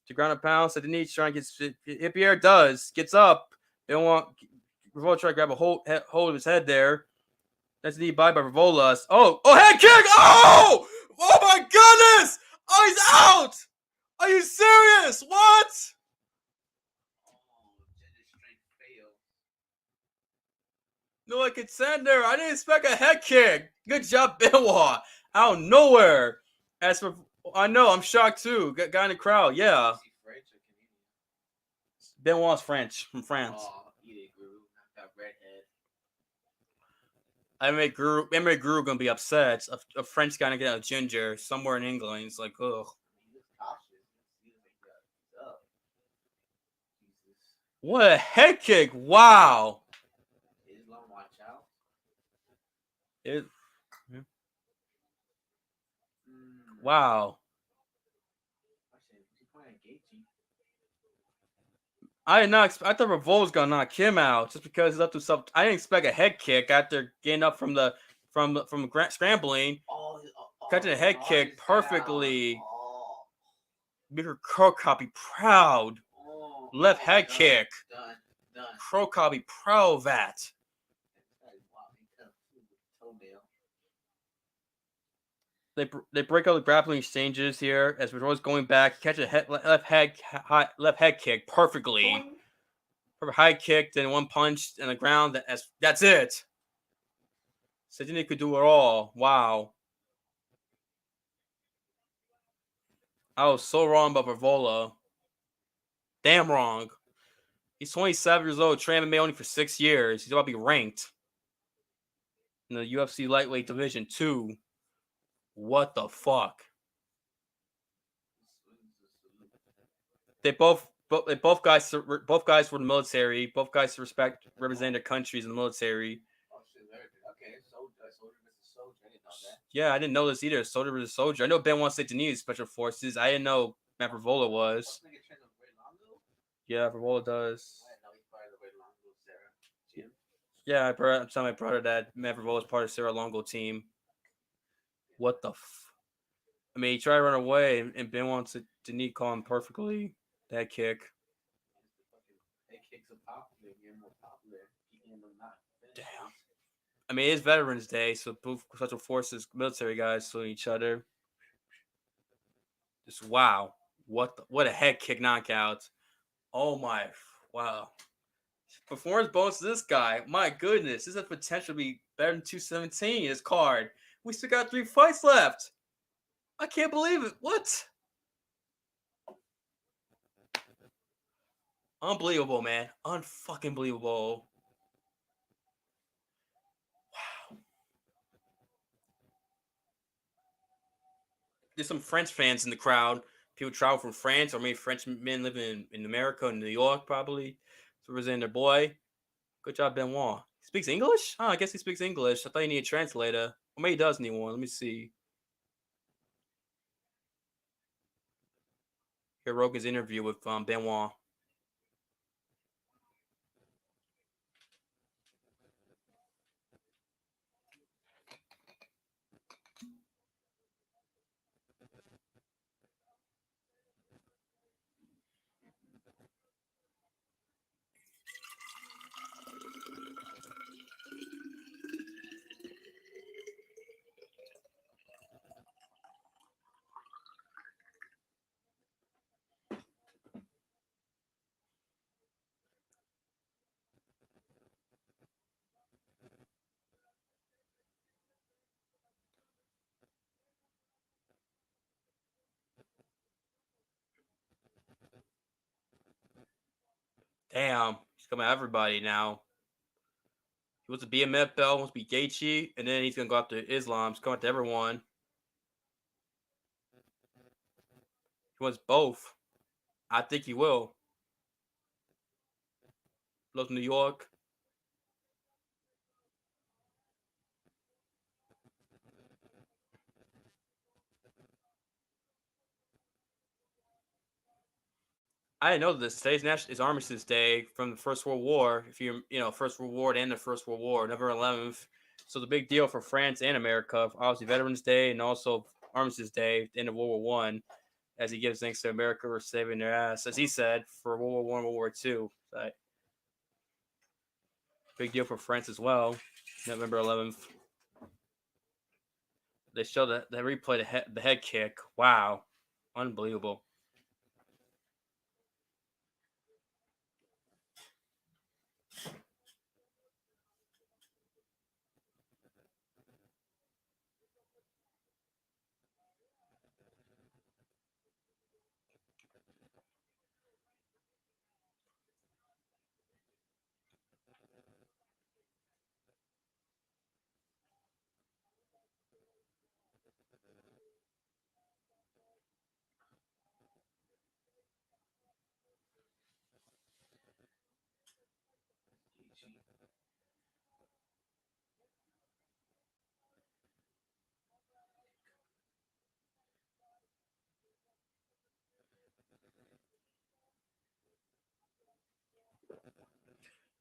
To ground and pound, Saint-Denis trying to get Hippier does. Gets up. Frevola try to grab a hold of his head there. That's the by Frevola. Oh, head kick! Oh my goodness! Oh, he's out! Are you serious? What? No, I could send there. I didn't expect a head kick. Good job, Benoit. Out of nowhere. As for, I know, I'm shocked too. Guy in the crowd, yeah. Benoit's French, from France. I made Guru gonna be upset. A French guy to get out of ginger somewhere in England. It's like, ugh. What a head kick! Wow. Wow. I did not. I thought Revolt was gonna knock him out just because he's up to something. I didn't expect a head kick after getting up from scrambling. Catching a head kick perfectly. Bigger Krokop be proud. Left head kick. Krokop be proud of that. They break up the grappling exchanges here as Revolt going back. Catch a left head kick perfectly. Perfect high kick, then one punch in the ground. That's it. Sabatini could do it all. Wow. I was so wrong about Frevola. Damn wrong. He's 27 years old, trained MMA only for 6 years. He's about to be ranked in the UFC lightweight division too. What the fuck? They both guys were in the military. Both guys represent their countries in the military. Yeah, I didn't know this either. Soldier versus soldier. I know Benoit Saint-Denis Special Forces. I didn't know Matt Frevola was. Yeah, Frevola does. Yeah, I'm telling my brother that Matt Frevola is part of Sarah Longo team. What the I mean, he tried to run away, and Benoit Saint-Denis caught him perfectly. That kick. Damn. I mean, it's Veterans Day, so both Special Forces military guys saw each other. Just wow. What a head kick knockout. Oh my, wow. Performance bonus to this guy. My goodness, this has potential to be better than 217 his card. We still got 3 fights left. I can't believe it. What? Unbelievable, man. Unfucking believable. Wow. There's some French fans in the crowd. People travel from France, or maybe French men living in America and New York, probably. So representing their boy. Good job, Benoit. He speaks English? Oh, I guess he speaks English. I thought he needed a translator. Or maybe he does need one. Let me see. Here, Rogan's interview with Benoit. Damn, he's coming at everybody now. He wants to be a Met Bell, wants to be Gaethje, and then he's gonna go after Islam. He's coming after everyone. He wants both. I think he will. Loves New York. I didn't know this. Today's national is Armistice Day from the First World War. If First World War and the First World War, November 11th. So the big deal for France and America. Obviously, Veterans Day and also Armistice Day, the end of World War One, as he gives thanks to America for saving their ass, as he said, for World War One, World War Two. Big deal for France as well. November 11th. They show that they replay the head kick. Wow, unbelievable.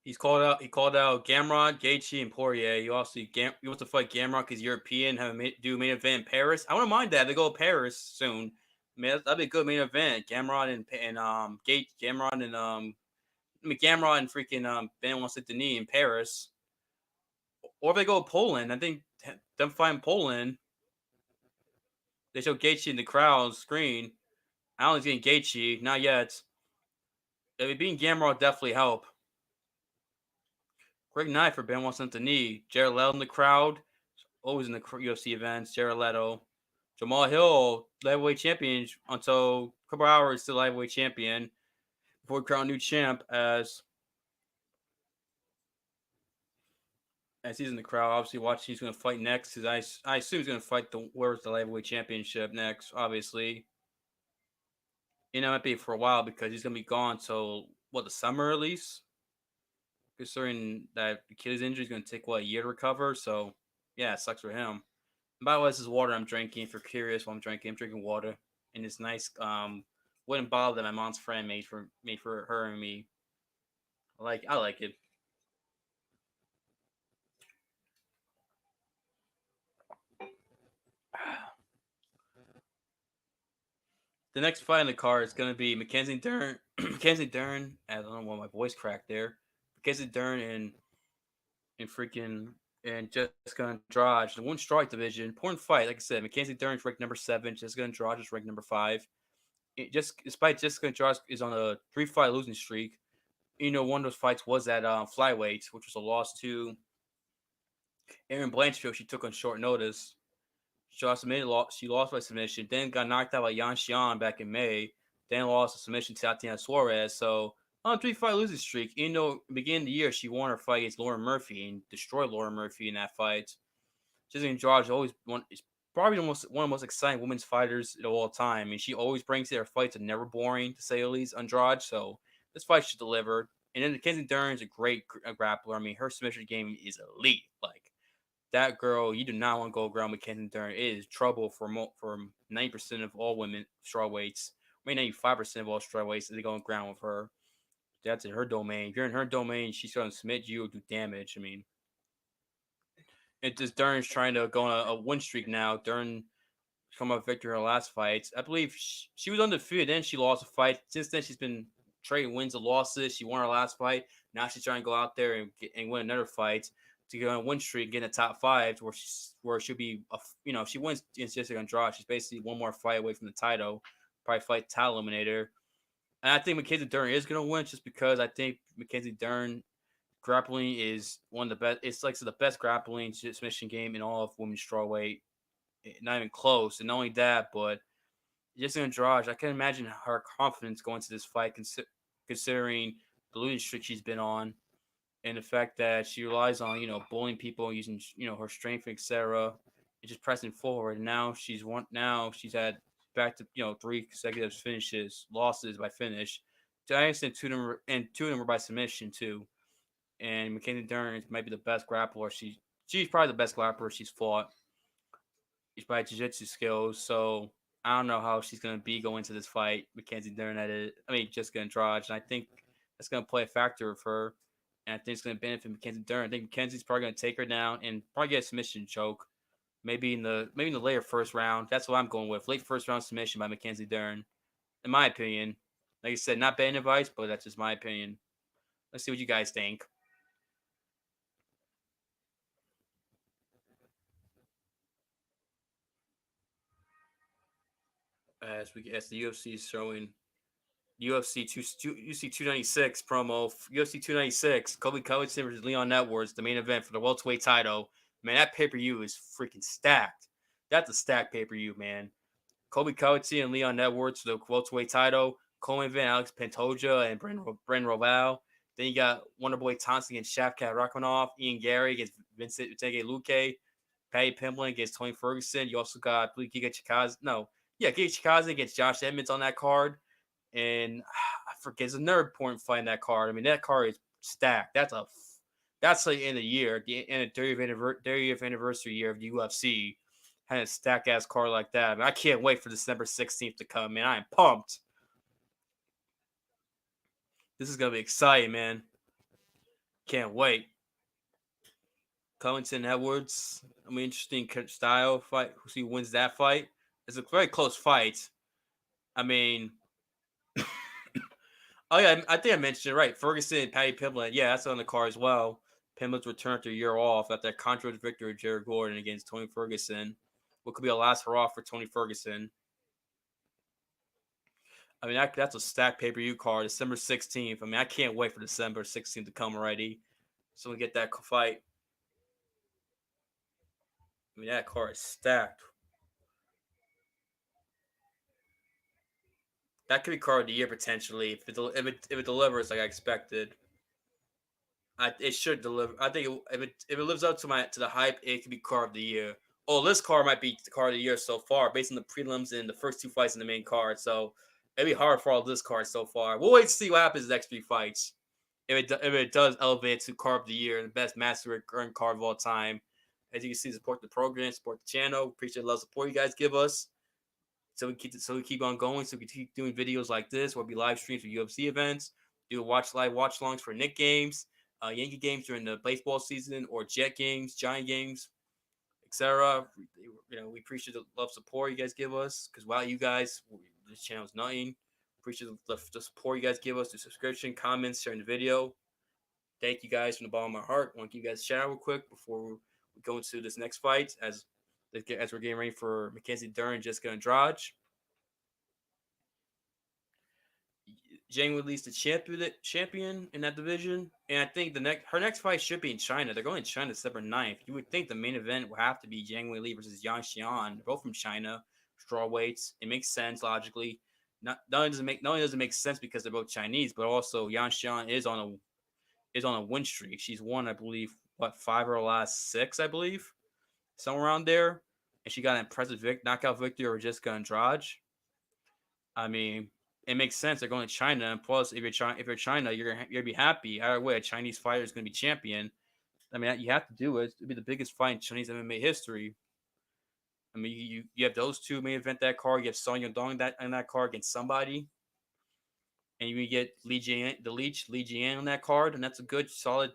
He's called out. He called out Gamrot, Gaethje, and Poirier. He wants to fight Gamrot because European. Do main event in Paris. I wouldn't mind that. They go to Paris soon. Man, that'd be a good main event. Gamrot and Gamrot and Gamrot and freaking Benoit Saint-Denis in Paris. Or if they go to Poland, I think them fighting Poland. They show Gaethje in the crowd screen. I don't think he's getting Gaethje, not yet. Being Gamrot definitely help. Great night for Benoit Saint-Denis. Jared Leto in the crowd. Always in the UFC events. Jared Leto. Jamal Hill, lightweight champion until a couple hours, still lightweight champion. Before we crown new champ as he's in the crowd, obviously watching he's going to fight next. I assume he's going to fight where's the lightweight championship next, obviously. It might be for a while because he's going to be gone till, the summer at least? Considering that Achilles injury is going to take, a year to recover. So, yeah, it sucks for him. And by the way, this is water I'm drinking. If you're curious what I'm drinking water. And it's nice wooden bottle that my mom's friend made for her and me. I like it. The next fight in the card is gonna be Mackenzie Dern. Mackenzie Dern. I don't know why my voice cracked there. Mackenzie Dern and freaking and Jessica Andrade, the one strike division. Important fight, like I said. Mackenzie Dern's ranked number 7. Jessica Andrade is ranked number 5. Despite Jessica Andrade is on a 3-fight losing streak. One of those fights was at flyweight, which was a loss to Erin Blanchfield. She took on short notice. She lost by submission, then got knocked out by Yan Xian back in May, then lost a submission to Tatiana Suarez. So on a 3-fight losing streak, beginning of the year she won her fight against Lauren Murphy and destroyed Lauren Murphy in that fight. Jessica Andrade is probably one of the most exciting women's fighters of all time. I mean, she always brings her fights are never boring to say the least. Andrade, so this fight should deliver. And then Kenzie Dern is a great grappler. I mean, her submission game is elite. Like that girl, you do not want to go around with Mackenzie Dern. It is trouble for 90% of all women strawweights. Maybe 95% of all strawweights. They go on ground with her. That's in her domain. If you're in her domain, she's going to submit you or do damage. I mean, it's just Dern's trying to go on a win streak now. Dern come up victory in her last fight. I believe she was undefeated. Then she lost a fight. Since then, she's been trading wins and losses. She won her last fight. Now she's trying to go out there and win another fight to get on a win streak, get in the top 5, where she'll be, if she wins against Jessica Andrade, she's basically one more fight away from the title. Probably fight title eliminator. And I think Mackenzie Dern is going to win just because I think Mackenzie Dern grappling is one of the best. It's like the best grappling submission game in all of women's strawweight. Not even close. And not only that, but Jessica Andrade, I can imagine her confidence going to this fight, considering the losing streak she's been on, and the fact that she relies on bullying people, using her strength, etc., and just pressing forward. And now she's won. Now she's had back to three consecutive finishes, losses by finish. To I understand two of them were by submission too. And Mackenzie Dern might be the best grappler. She's probably the best grappler she's fought. She's by jiu-jitsu skills, so I don't know how she's gonna be going into this fight. Mackenzie Dern at it. I mean, Jessica Andrade, and I think that's gonna play a factor of her, and I think it's gonna benefit Mackenzie Dern. I think Mackenzie's probably gonna take her down and probably get a submission choke, maybe in the later first round. That's what I'm going with. Late first round submission by Mackenzie Dern, in my opinion. Like I said, not bad advice, but that's just my opinion. Let's see what you guys think. As the UFC is showing UFC 296 promo, UFC 296, Kobe Covington versus Leon Edwards, the main event for the welterweight title. Man, that pay per view is freaking stacked. That's a stacked pay per view, man. Kobe Covington and Leon Edwards for the welterweight title. Co-main event Alex Pantoja and Bren Roval. Then you got Wonderboy Thompson against Shavkat Rakhmonov. Ian Gary against Vincent Utege Luque. Patty Pimblin against Tony Ferguson. You also got Giga Chikadze. No, yeah, Giga Chikadze against Josh Edmonds on that card. And I forget there's another important fight in that card. I mean, that card is stacked. That's like in the year, in the 30th anniversary year of the UFC, had a stack ass card like that. I mean, I can't wait for December 16th to come, man. I am pumped. This is gonna be exciting, man. Can't wait. Covington Edwards. I mean, interesting style fight. Who wins that fight? It's a very close fight. I mean, oh yeah, I think I mentioned it right. Ferguson and Patty Pimblett. Yeah, that's on the card as well. Pimblett's returned after a year off after that controversial victory of Jared Gordon against Tony Ferguson. What could be a last hurrah for Tony Ferguson? I mean, that's a stacked pay per view card, December 16th. I mean, I can't wait for December 16th to come already. So we get that fight. I mean, that card is stacked. That could be card of the year potentially if it delivers like I expected. It should deliver. I think if it lives up to the hype, it could be card of the year. Oh, this card might be the card of the year so far, based on the prelims and the first two fights in the main card. So it'd be hard for all this card so far. We'll wait to see what happens in the next three fights. If it does elevate to card of the year, the best master earned card of all time. As you can see, support the program, support the channel. Appreciate the love support you guys give us. So we keep on going. So we can keep doing videos like this. We'll be live streams for UFC events. Do watch alongs for Knick games, Yankee games during the baseball season, or Jet games, Giant games, etc. We appreciate the love support you guys give us because without you guys, this channel is nothing. Appreciate the support you guys give us, the subscription, comments, sharing the video. Thank you guys from the bottom of my heart. I want to give you guys a shout out real quick before we go into this next fight as we're getting ready for Mackenzie Dern and Jessica Andrade. Jane released the champion in that division, and I think her next fight should be in China. They're going to China December 9th. You would think the main event will have to be Zhang Weili versus Yang Xian. They're both from China, straw weights. It makes sense logically. Not only does it make sense because they're both Chinese, but also Yang Xian is on a win streak. She's won, I believe, 5 of her last 6, I believe, somewhere around there, and she got an impressive knockout victory over Jessica Andrade. I mean, it makes sense. They're going to China, and plus, if you're China, you're gonna be happy. Either way, a Chinese fighter is going to be champion. I mean, you have to do it. It'll be the biggest fight in Chinese MMA history. I mean, you have those two main event that card. You have Song Yadong in that card against somebody, and you get Li Jian on that card, and that's a good solid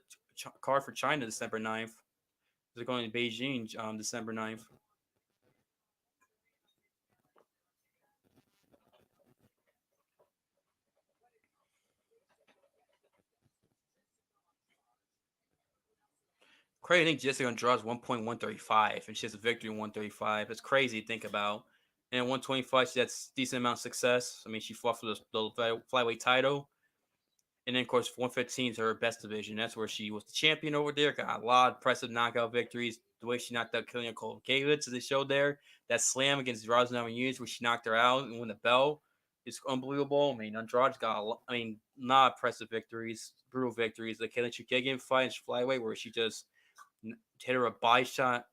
card for China December 9th. They're going to Beijing December 9th. Crazy, I think Jessica Andrade is 1.135, and she has a victory in 135. It's crazy to think about. And at 125, she had decent amount of success. I mean, she fought for the flyweight title. And then, of course, 115 is her best division. That's where she was the champion over there. Got a lot of impressive knockout victories. The way she knocked out Killian Kolakevich, as they showed there. That slam against Rosanna Namajunas, where she knocked her out and won the belt. is unbelievable. I mean, Andrade's got not impressive victories, brutal victories. The Kaylin Chukagian fight in flyweight where she just hit her a body shot,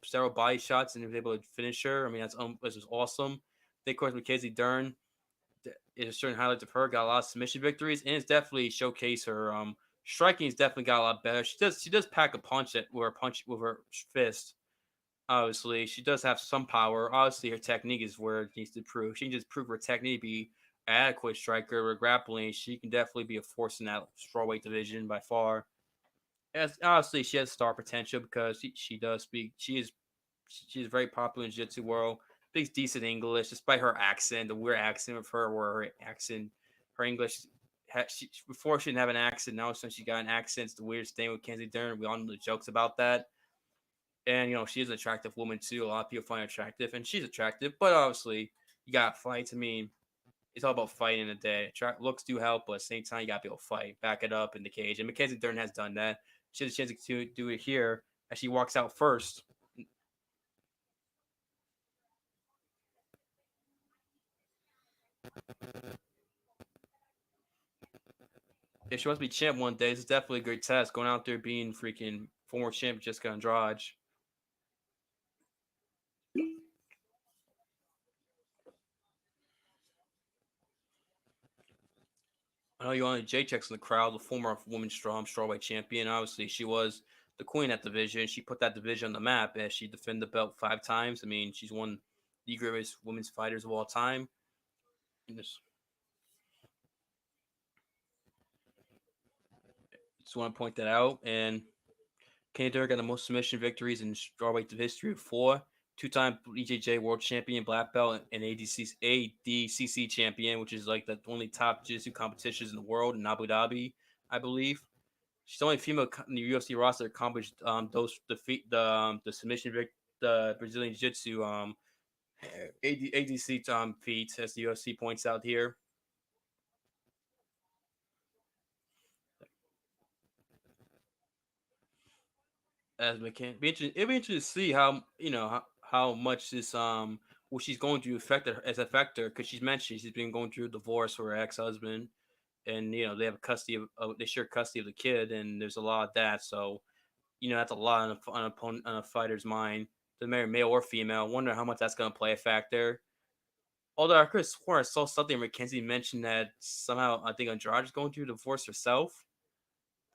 several body shots, and was able to finish her. I mean, that's just awesome. Then, of course, Mackenzie Dern is certain highlights of her. Got a lot of submission victories, and it's definitely showcased her striking. Has definitely got a lot better. She does pack a punch with her fist. Obviously, she does have some power. Obviously, her technique is where it needs to prove. She can just prove her technique to be an adequate striker. With grappling, she can definitely be a force in that strawweight division by far. As honestly, she has star potential because she does speak. She is very popular in jiu-jitsu world. Speaks decent English, despite her accent, the weird accent of her, where her English, before she didn't have an accent. Now since she got an accent, it's the weirdest thing with Kenzie Dern. We all know the jokes about that. And she is an attractive woman too. A lot of people find her attractive, and she's attractive. But obviously, you got fights. I mean, it's all about fighting in the day. Looks do help, but at the same time, you got to be able to fight, back it up in the cage. And Mackenzie Dern has done that. She has a chance to do it here as she walks out first. If she wants to be champ one day, it's definitely a great test. Going out there being freaking former champ Jessica Andrade. I know you wanted J Checks in the crowd, the former women's strawweight champion. Obviously, she was the queen at division. She put that division on the map as she defended the belt 5 times. I mean, she's one of the greatest women's fighters of all time. And just want to point that out. And Canada got the most submission victories in strawweight history of 4. Two-time BJJ world champion, black belt, and ADCC champion, which is like the only top jiu-jitsu competitions in the world in Abu Dhabi, I believe. She's the only female in the UFC roster that accomplished those defeat the submission the Brazilian Jiu-Jitsu ADC feats, as the UFC points out here. As McCann, it'd be interesting to see how how much this what she's going through affect her because she's mentioned she's been going through a divorce with her ex husband, and they have custody they share custody of the kid, and there's a lot of that. So that's a lot on a fighter's mind to marry male or female. I wonder how much that's going to play a factor. Although I could have sworn I saw something Mackenzie mentioned that somehow I think Andrade is going through a divorce herself.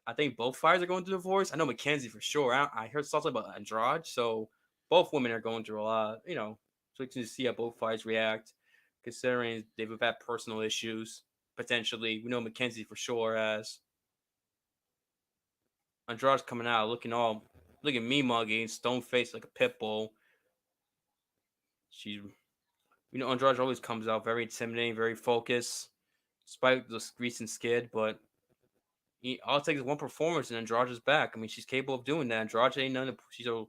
I think both fighters are going through divorce. I know Mackenzie for sure. I heard something about Andrade, so both women are going through a lot. So we can see how both fighters react, considering they've had personal issues potentially. We know Mackenzie for sure has. Andrade's coming out looking me mugging, stone faced like a pit bull. She's Andrade always comes out very intimidating, very focused, despite the recent skid. But all it takes is one performance and Andrade is back. I mean, she's capable of doing that. Andrade ain't none of she's a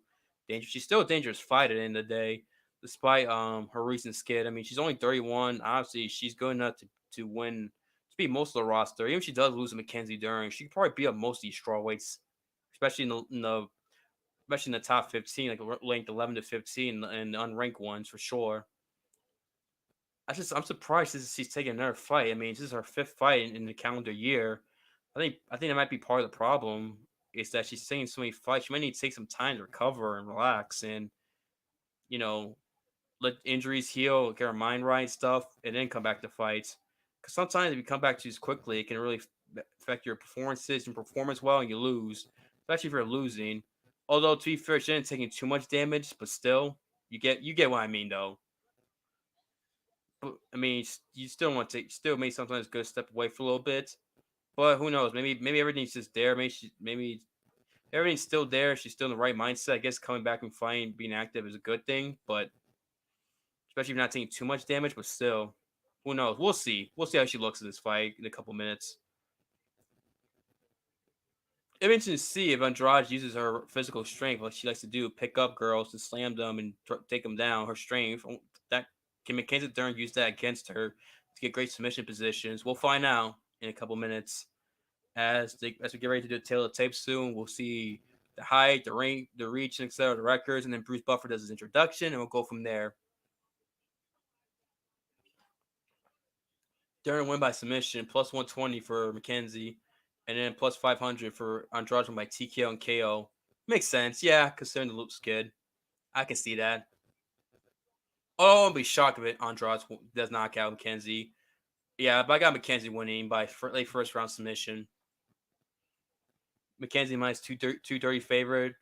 dangerous. She's still a dangerous fighter at the end of the day, despite her recent skid. I mean, she's only 31. Obviously, she's good enough to win to beat most of the roster. Even if she does lose to Mackenzie Dern, she could probably beat up most of these strawweights, especially especially in the top 15, like ranked 11 to 15, and unranked ones for sure. I'm surprised she's taking another fight. I mean, this is her 5th fight in the calendar year. I think that might be part of the problem is that she's taking so many fights. She might need to take some time to recover and relax, and you know let injuries heal, get her mind right, and stuff, and then come back to fights. Because sometimes if you come back too quickly, it can really affect your performances and performance well, and you lose, especially if you're losing. Although to be fair, she didn't taking too much damage, but still, you get what I mean though. But I mean, you still want to still may sometimes go step away for a little bit. But who knows? Maybe everything's just there. Maybe everything's still there. She's still in the right mindset. I guess coming back and fighting, being active is a good thing. But especially if you're not taking too much damage. But still, who knows? We'll see. We'll see how she looks in this fight in a couple minutes. It'll be interesting to see if Andrade uses her physical strength like she likes to do, pick up girls and slam them and take them down. Her strength that can Mackenzie Dern use that against her to get great submission positions. We'll find out in a couple minutes. As we get ready to do the tail of the tape soon, we'll see the height, the rank, the reach, and etc. The records, and then Bruce Buffer does his introduction, and we'll go from there. Dern win by submission, plus 120 for Mackenzie, and then plus 500 for Andrade by TKO and KO. Makes sense, yeah, considering the Lopes kid. I can see that. Oh, I'll be shocked if Andrade does knock out Mackenzie. Yeah, but I got Mackenzie winning by late first round submission. Mackenzie minus 230 favorite.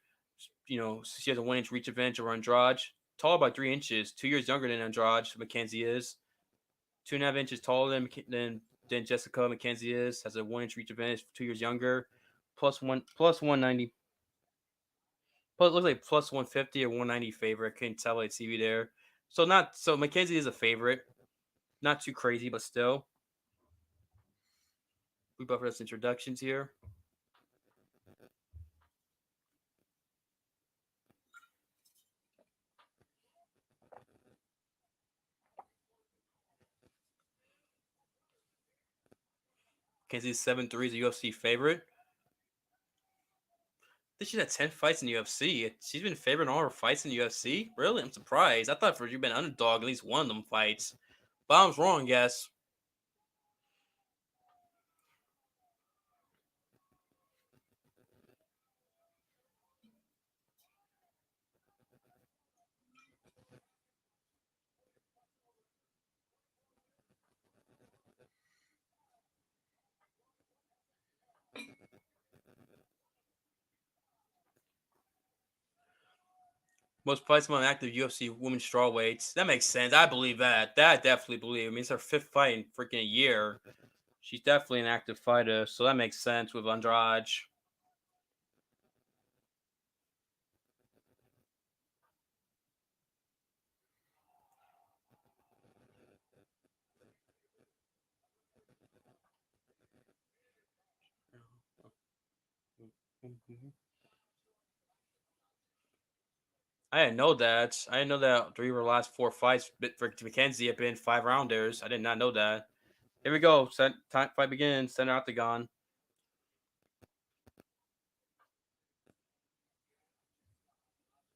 She has a 1 inch reach advantage over Andrade. Taller by 3 inches. 2 years younger than Andrade. Mackenzie is 2.5 inches taller than Jessica. Mackenzie has a 1 inch reach advantage. 2 years younger. Plus 190. Plus it looks like plus 150 or 190 favorite. Couldn't tell by TV there. So Mackenzie is a favorite. Not too crazy, but still. We buffer us introductions here. Mackenzie's 7-3 is a UFC favorite. This she's had 10 fights in the UFC. She's been favored in all her fights in the UFC. Really, I'm surprised. I thought for you've been underdog at least one of them fights, but I was wrong. Guess. Most fights among active UFC women's strawweights. That makes sense. I believe that. That I definitely believe. I mean, it's her fifth fight in freaking a year. She's definitely an active fighter, so that makes sense with Andrade. I didn't know that. I didn't know that 3 of her last 4 fights for Mackenzie have been 5 rounders. I did not know that. Here we go. Fight begins. Center octagon.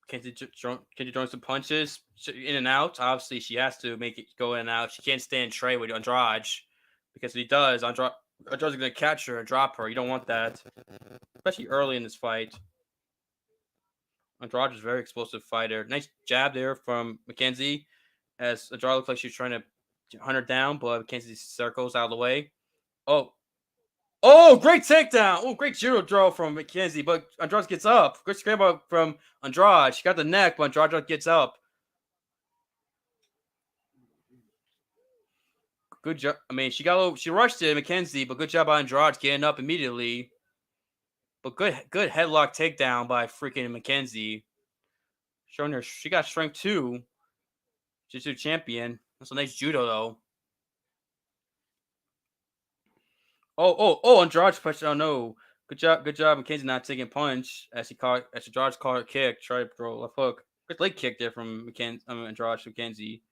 Kenzie throwing some punches in and out. Obviously, she has to make it go in and out. She can't stand Trey with Andrade because if he does, Andrade's going to catch her and drop her. You don't want that, especially early in this fight. Andrade is a very explosive fighter. Nice jab there from Mackenzie as Andrade looks like she's trying to hunt her down, but Mackenzie circles out of the way. Oh, Oh, great takedown. Oh, great judo draw from Mackenzie, but Andrade gets up. Good scramble from Andrade. She got the neck, but Andrade gets up. Good job. I mean, she rushed it, Mackenzie, but good job by Andrade getting up immediately. But good headlock takedown by freaking Mackenzie. Showing her she got strength too. Jiu-Jitsu champion. That's a nice judo though. Andrade pushed. Oh no. Good job, Mackenzie not taking punch as Andrade caught her kick, tried to throw a left hook. Good leg kick there from Andrade to Mackenzie.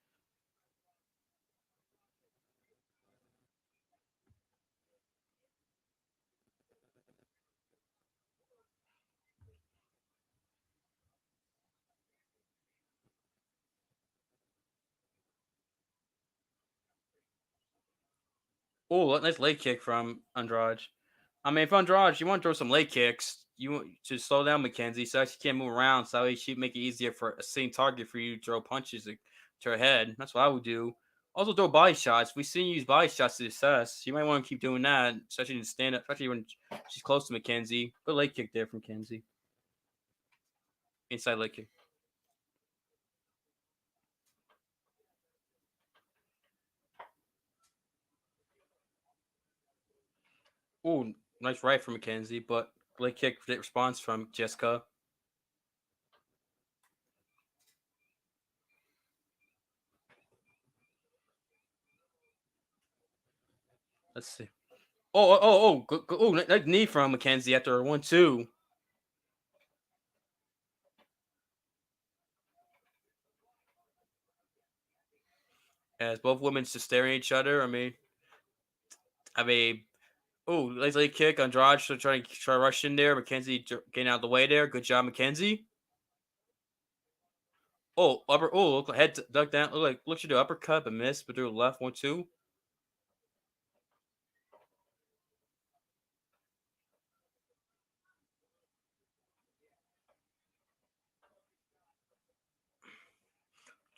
Oh, nice leg kick from Andrade. I mean, if Andrade, you want to throw some leg kicks, you want to slow down Mackenzie so she can't move around. So she make it easier for a same target for you to throw punches to her head. That's what I would do. Also, throw body shots. We've seen you use body shots to success. You might want to keep doing that, especially in stand up, especially when she's close to Mackenzie. Good leg kick there from Mackenzie. Inside leg kick. Oh, nice right from Mackenzie, but leg kick response from Jessica. Let's see. Nice knee from Mackenzie after 1-2. As both women just staring at each other. I mean, nice leg kick. Andrade so try to rush in there. Mackenzie getting out of the way there. Good job, Mackenzie. Look, head duck down. Look, should do uppercut, but missed, but through left 1-2.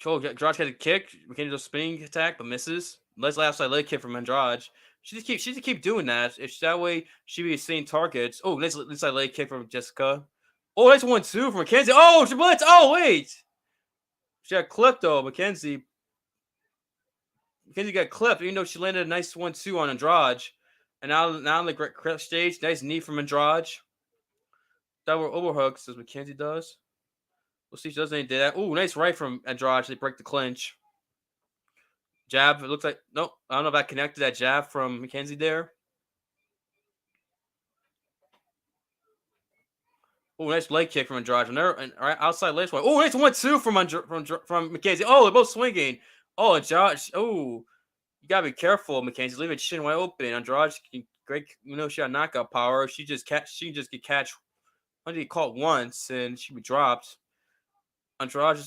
Andrade had a kick. Mackenzie does a spinning attack, but misses. Nice outside leg kick from Andrade. She just keep doing that. If that way she be seeing targets. Oh, nice inside leg kick from Jessica. Oh, nice 1-2 from Mackenzie. Oh, she blitz. Oh, wait. She got clipped though. Mackenzie got clipped, even though she landed a nice 1-2 on Andrade. And now on the correct stage, nice knee from Andrade. That were overhooks as Mackenzie does. We'll see if she does anything to that. Ooh, nice right from Andrade. They break the clinch. Jab. It looks like nope. I don't know if I connected that jab from Mackenzie there. Oh, nice leg kick from Andrade. And right outside leg swipe. Oh, nice 1-2 from Mackenzie. Oh, they're both swinging. Oh, Andrade. Oh, you gotta be careful, Mackenzie. Leave it chin wide open. Andrade, great. She got knockout power. She just get catch. Only get caught once and she be dropped. Andrade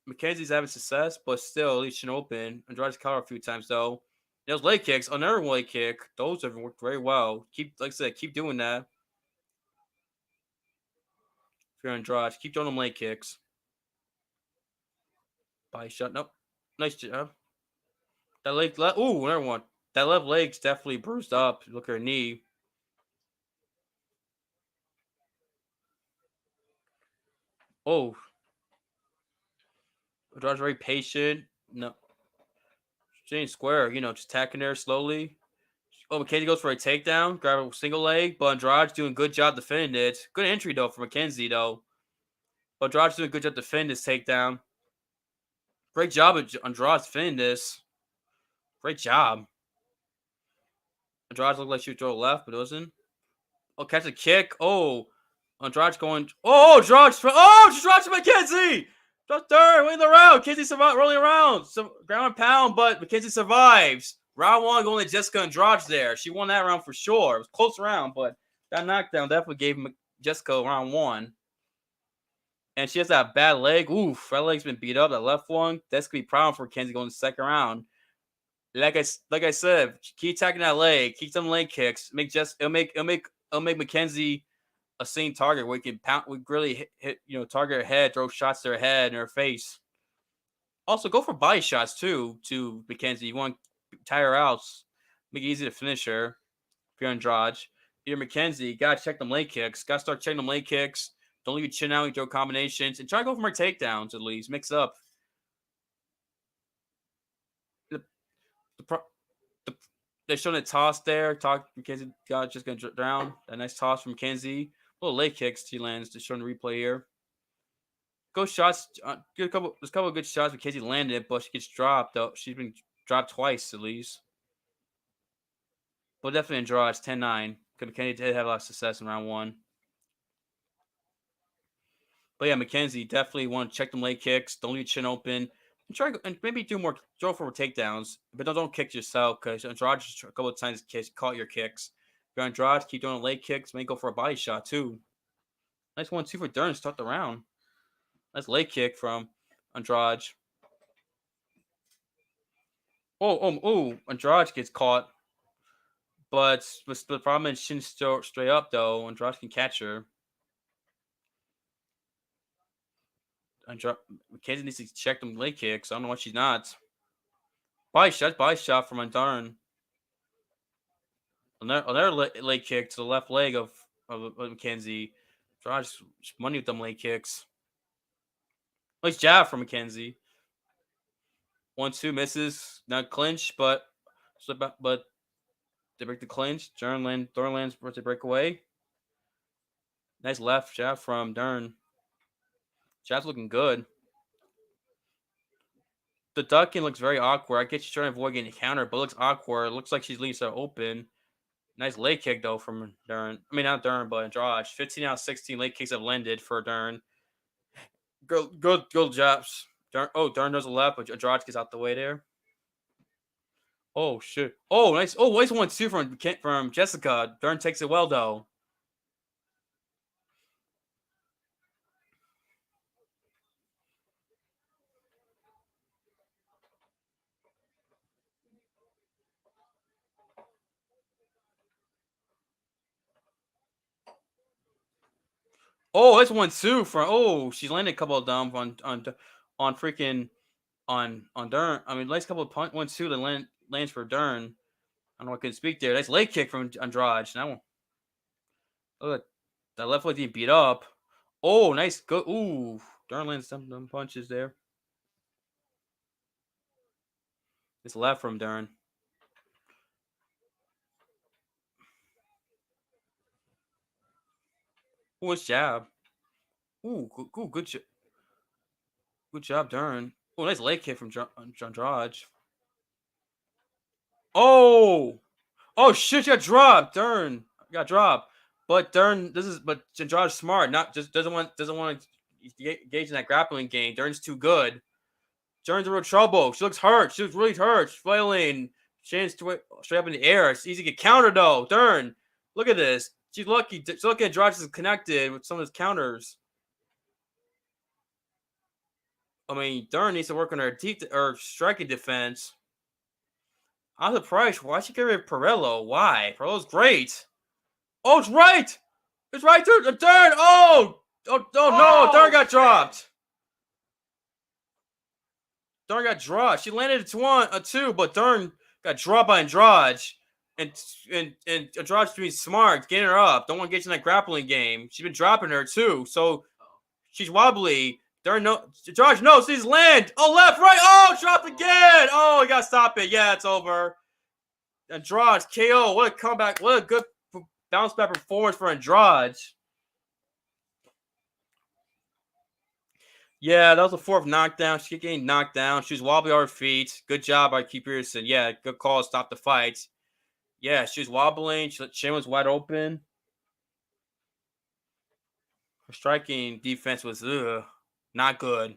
Mackenzie's having success, but still, leave chin open. Andrade's caught her a few times though. Those leg kicks, another leg kick. Those have worked very well. Like I said, keep doing that. If you're Andrade, keep doing them leg kicks. Body shot. Nope. Nice job. That leg. Ooh, another one. That left leg's definitely bruised up. Look at her knee. Oh. Andrade's very patient. No. She ain't square. Just attacking there slowly. Oh, Mackenzie goes for a takedown. Grab a single leg. But Andrade's doing a good job defending it. Good entry, though, for Mackenzie, though. But Andrade's doing a good job defending this takedown. Great job of Andrade defending this. Great job. Andrade looked like she would throw left, but it wasn't. Oh, catch a kick. Oh, Andrade's going. Oh, Andrade. Oh, she drops Mackenzie. Just third, winning the round. Mackenzie survived, rolling around. Some ground and pound, but Mackenzie survives. Round one, going to Jessica Andrade there. She won that round for sure. It was a close round, but that knockdown definitely gave Jessica round one. And she has that bad leg. Oof, that leg's been beat up. That left one. That's gonna be a problem for Mackenzie going to the second round. Like I said, keep attacking that leg. Keep some leg kicks. It'll make Mackenzie a sane target where we can really hit target her head, throw shots to her head and her face. Also, go for body shots too to Mackenzie. You want to tire her out, make it easy to finish her. If you're Andrade, you're Mackenzie, you gotta check them leg kicks. Gotta start checking them leg kicks. Don't leave your chin out. You throw combinations and try to go for more takedowns at least. Mix up. They're showing a toss there. Mackenzie got just gonna drown. A nice toss from Mackenzie. Little leg kicks she lands. Just showing the replay here. Go shots. There's a couple of good shots. Mackenzie landed, but she gets dropped. Though she's been dropped twice at least. But definitely in draw. It's 10-9. Because Mackenzie did have a lot of success in round one. But yeah, Mackenzie definitely want to check them leg kicks. Don't leave your chin open. And maybe do more throw for takedowns, but don't kick yourself because Andrade just a couple of times caught your kicks. If you're Andrade, keep doing leg kicks. Maybe go for a body shot too. Nice 1-2 for Dern to start the round. Nice leg kick from Andrade. Andrade gets caught. But the problem is chin straight up though. Andrade can catch her. Mackenzie needs to check them leg kicks. I don't know why she's not. Body shot from Dern. Another leg kick to the left leg of Mackenzie. Josh money with them leg kicks. Nice jab from Mackenzie. 1-2 misses. Not clinch, but they break the clinch. Dern lands for the breakaway. Nice left jab from Dern. Jab's looking good. The ducking looks very awkward. I guess she's trying to avoid getting countered, but it looks awkward. It looks like she's leaving so open. Nice leg kick, though, from Dern. I mean, not Dern, but Andrade. 15 out of 16 leg kicks have landed for Dern. Good jobs. Dern does a left, but Andrade gets out the way there. Oh, shit. Oh, nice. Oh, nice 1-2 from Jessica. Dern takes it well, though. Oh, that's 1-2 from. Oh, she's landed a couple of them on freaking on Dern. I mean, nice couple of 1-2 that lands for Dern. I don't know. I couldn't speak there. Nice leg kick from Andrade. Now, look, that left leg didn't beat up. Oh, nice go. Ooh, Dern lands some punches there. It's left from Dern. Ooh, it's jab. Ooh, good job, Dern. Oh, nice leg kick from Andrade. Oh, oh shit! Got dropped. Dern got dropped. But Dern, but Andrade's smart. Not just doesn't want to engage in that grappling game. Dern's too good. Dern's in real trouble. She looks hurt. She looks really hurt. She's flailing. Shane's straight up in the air. It's easy to get countered though. Dern, look at this. She's lucky. She's lucky Andrade is connected with some of his counters. I mean, Dern needs to work on her striking defense. I'm surprised. Why she get rid of Perillo? Why? Perillo's great. Oh, it's right. It's right, dude. Dern. Oh no. Dern got dropped. Dern got dropped. She landed a 2, but Dern got dropped by Andrade. And Andrade's being smart, getting her up. Don't want to get in that grappling game. She's been dropping her too, so she's wobbly. Dern no, Andrade knows he's land. Oh, left, right. Oh, dropped again. Oh, you gotta stop it. Yeah, it's over. Andrade KO. What a comeback. What a good bounce back performance for Andrade. Yeah, that was the fourth knockdown. She getting knocked down. She was wobbly on her feet. Good job by Keith Pearson. Yeah, good call to stop the fight. Yeah, she was wobbling. Chin was wide open. Her striking defense was not good.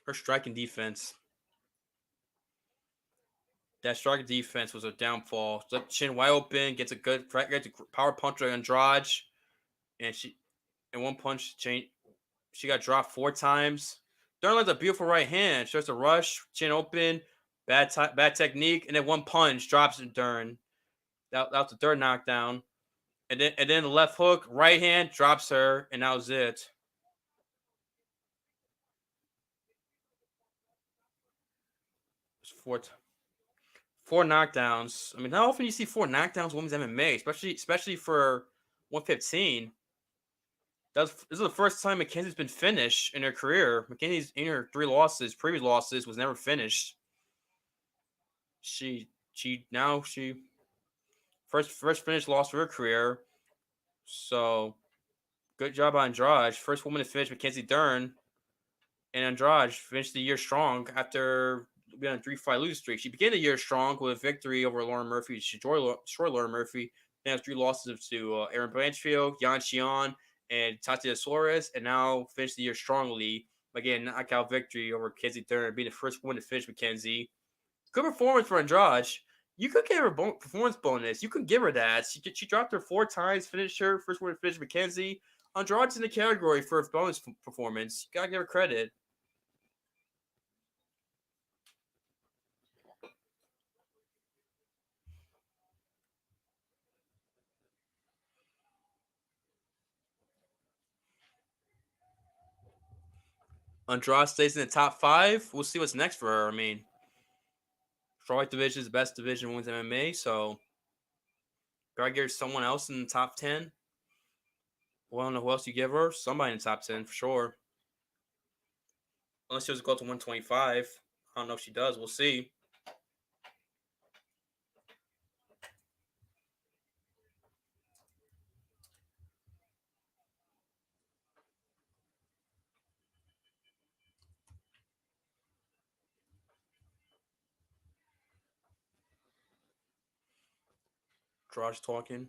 Her striking defense. That striking defense was a downfall. Chin wide open, gets a power punch on Andrade, and in one punch change. She got dropped 4 times. Dern lands a beautiful right hand. Starts to rush, chin open, bad technique, and then one punch drops Dern. That was the third knockdown. And then the left hook, right hand drops her, and that was it. It's four knockdowns. I mean, how often do you see 4 knockdowns in women's MMA, especially for 115? This is the first time Mackenzie's been finished in her career. Mackenzie's in her previous losses, was never finished. She first finish loss of her career. So good job on Andrade. First woman to finish Mackenzie Dern. And Andrade finished the year strong after being on a 3-fight losing streak. She began the year strong with a victory over Lauren Murphy. She destroyed Lauren Murphy. Then has 3 losses to Aaron Blanchfield, Yan Xian, and Tatiana Suarez. And now finished the year strongly by getting a knockout victory over Mackenzie Dern, being the first woman to finish Mackenzie. Good performance for Andrade. You could give her a performance bonus. You could give her that. She dropped her 4 times, finished her first one to finish Mackenzie. Andrade's in the category for a bonus performance. You gotta give her credit. Andrade stays in the top 5. We'll see what's next for her. I mean, strawweight division is the best division in women's MMA, so gotta give her someone else in the top 10. Well, I don't know who else you give her. Somebody in the top 10 for sure. Unless she does go to 125. I don't know if she does. We'll see. Andrade's talking.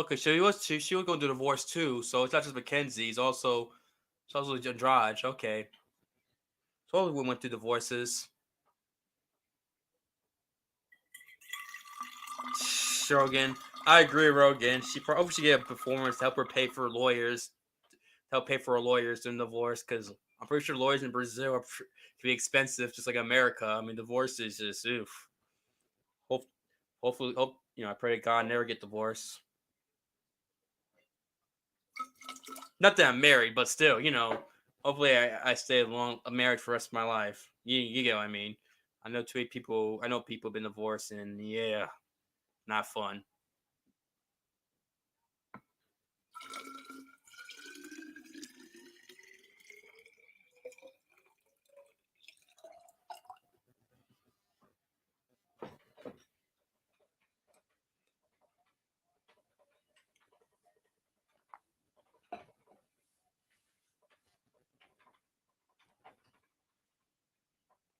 Okay, so she was going to divorce too. So it's not just Mackenzie. It's also Andrade. Okay, so all we went through divorces. Rogan, I agree, Rogan. She probably should get a performance to help her pay for lawyers, help pay for her lawyers during divorce. Because I'm pretty sure lawyers in Brazil can be expensive, just like America. I mean, divorce is just oof. Hope, hopefully, I pray to God I never get divorced. Not that I'm married, but still, hopefully I stay married for the rest of my life. You get what I mean. I know too many people. I know people have been divorced, and yeah, not fun.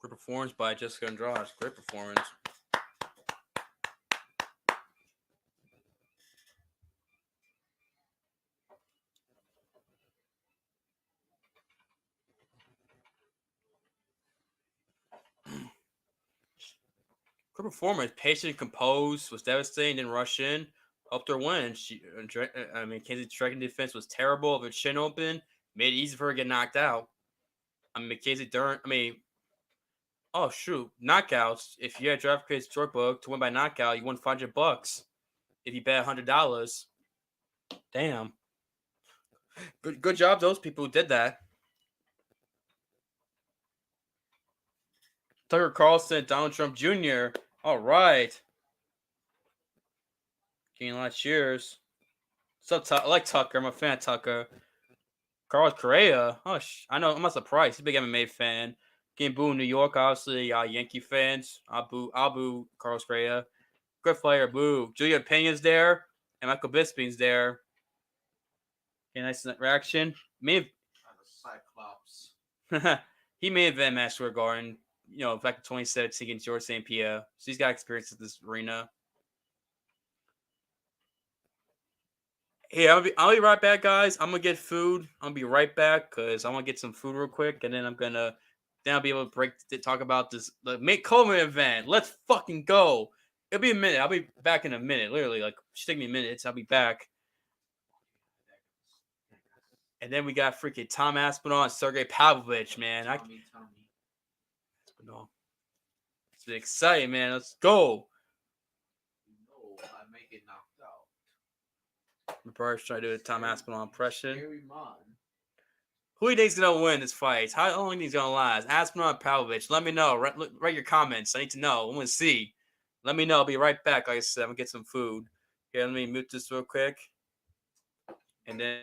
Great performance by Jessica Andrade. Great performance. Great performance. Patient, composed, was devastating, didn't rush in, helped her win. Kansas striking defense was terrible. If it chin open, made it easy for her to get knocked out. Mackenzie Dern. Oh shoot, knockouts. If you had DraftKings Sportbook to win by knockout, you won $500. If you bet $100, damn. Good job, those people who did that. Tucker Carlson, Donald Trump Jr. All right, getting a lot of cheers. What's up, I like Tucker. I'm a fan of Tucker. Carlos Correa. Oh, I know. I'm not surprised. He's a big MMA fan. Game boo in New York, obviously. Yankee fans. I'll boo Carlos Correa. Good player, boo. Julia Pena's there, and Michael Bisping's there. Okay, nice reaction. Cyclops. He may have been Madison Square Garden, back in 2017 against George St. Pierre. So he's got experience at this arena. Hey, I'll be right back, guys. I'm gonna get food. I'll be right back because I want to get some food real quick, and then I'll be able to talk about the Make Coleman event. Let's fucking go. It'll be a minute. I'll be back in a minute. Literally, like, just take me minutes. I'll be back. And then we got freaking Tom Aspinall and Sergei Pavlovich, man. Tommy. Aspinall. It's been exciting, man. Let's go. I may get knocked out. I'm probably trying to do a Tom Aspinall impression. Scary man. Who do you think's gonna win this fight? How long do you think's gonna last? Aspinall and Pavlovich. Let me know. Write your comments. I need to know. I want to see. Let me know. I'll be right back. Like I said, I'm gonna get some food. Okay, let me mute this real quick. And then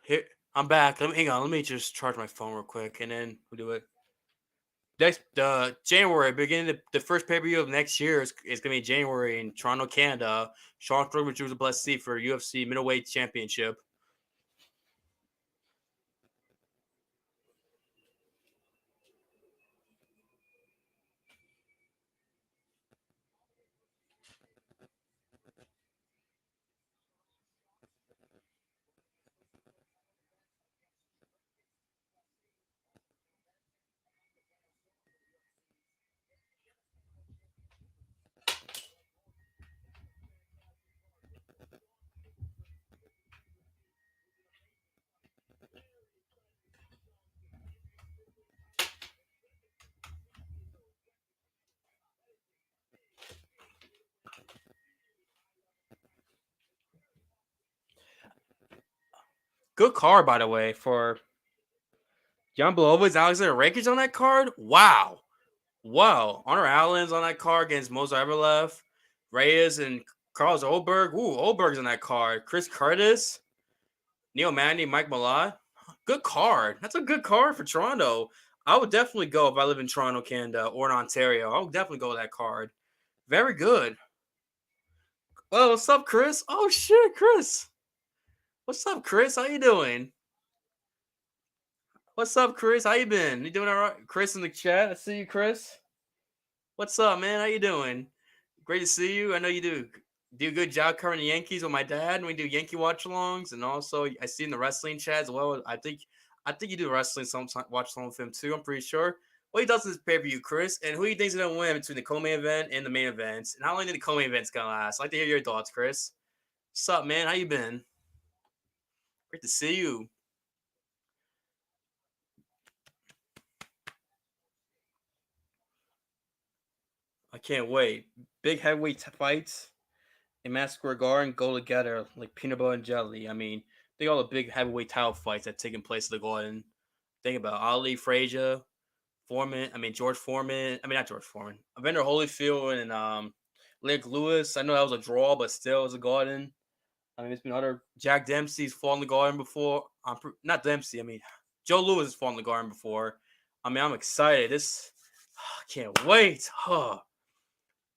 here I'm back. Hang on. Let me just charge my phone real quick, and then we'll do it. Next January, beginning the first pay per view of next year is gonna be January in Toronto, Canada. Sean Strickland was a blessed seat for UFC middleweight championship. Good card, by the way, for Jan Blachowicz, Alexander Rakic on that card. Wow. Wow. Honor Allen's on that card against Mozar Everlev, Reyes, and Carlos Oberg. Ooh, Oberg's on that card. Chris Curtis, Neil Manny, Mike Malott. Good card. That's a good card for Toronto. I would definitely go if I live in Toronto, Canada, or in Ontario. I would definitely go with that card. Very good. Well, what's up, Chris? Oh shit, Chris. What's up, Chris? How you doing? What's up, Chris? How you been? You doing all right? Chris in the chat. I see you, Chris. What's up, man? How you doing? Great to see you. I know you do a good job covering the Yankees with my dad, and we do Yankee watch-alongs, and also I see in the wrestling chat as well. I think you do wrestling sometimes watch-along with him too. I'm pretty sure. What he does is pay-per-view, Chris, and who do you think's gonna win between the co-main event and the main event? And how long did the co-main event's gonna last? I'd like to hear your thoughts, Chris. What's up, man? How you been? Great to see you. I can't wait. Big heavyweight fights in Madison Square Garden go together like peanut butter and jelly. I mean, think all the big heavyweight title fights that taking place at the Garden. Think about Ali, Frazier, Foreman. I mean George Foreman. I mean not George Foreman. Evander Holyfield and Nick Lewis. I know that was a draw, but still it was a Garden. I mean, it's been other Jack Dempsey's fought in the Garden before. Not Dempsey. I mean, Joe Louis has fought in the Garden before. I mean, I'm excited. I can't wait. I'm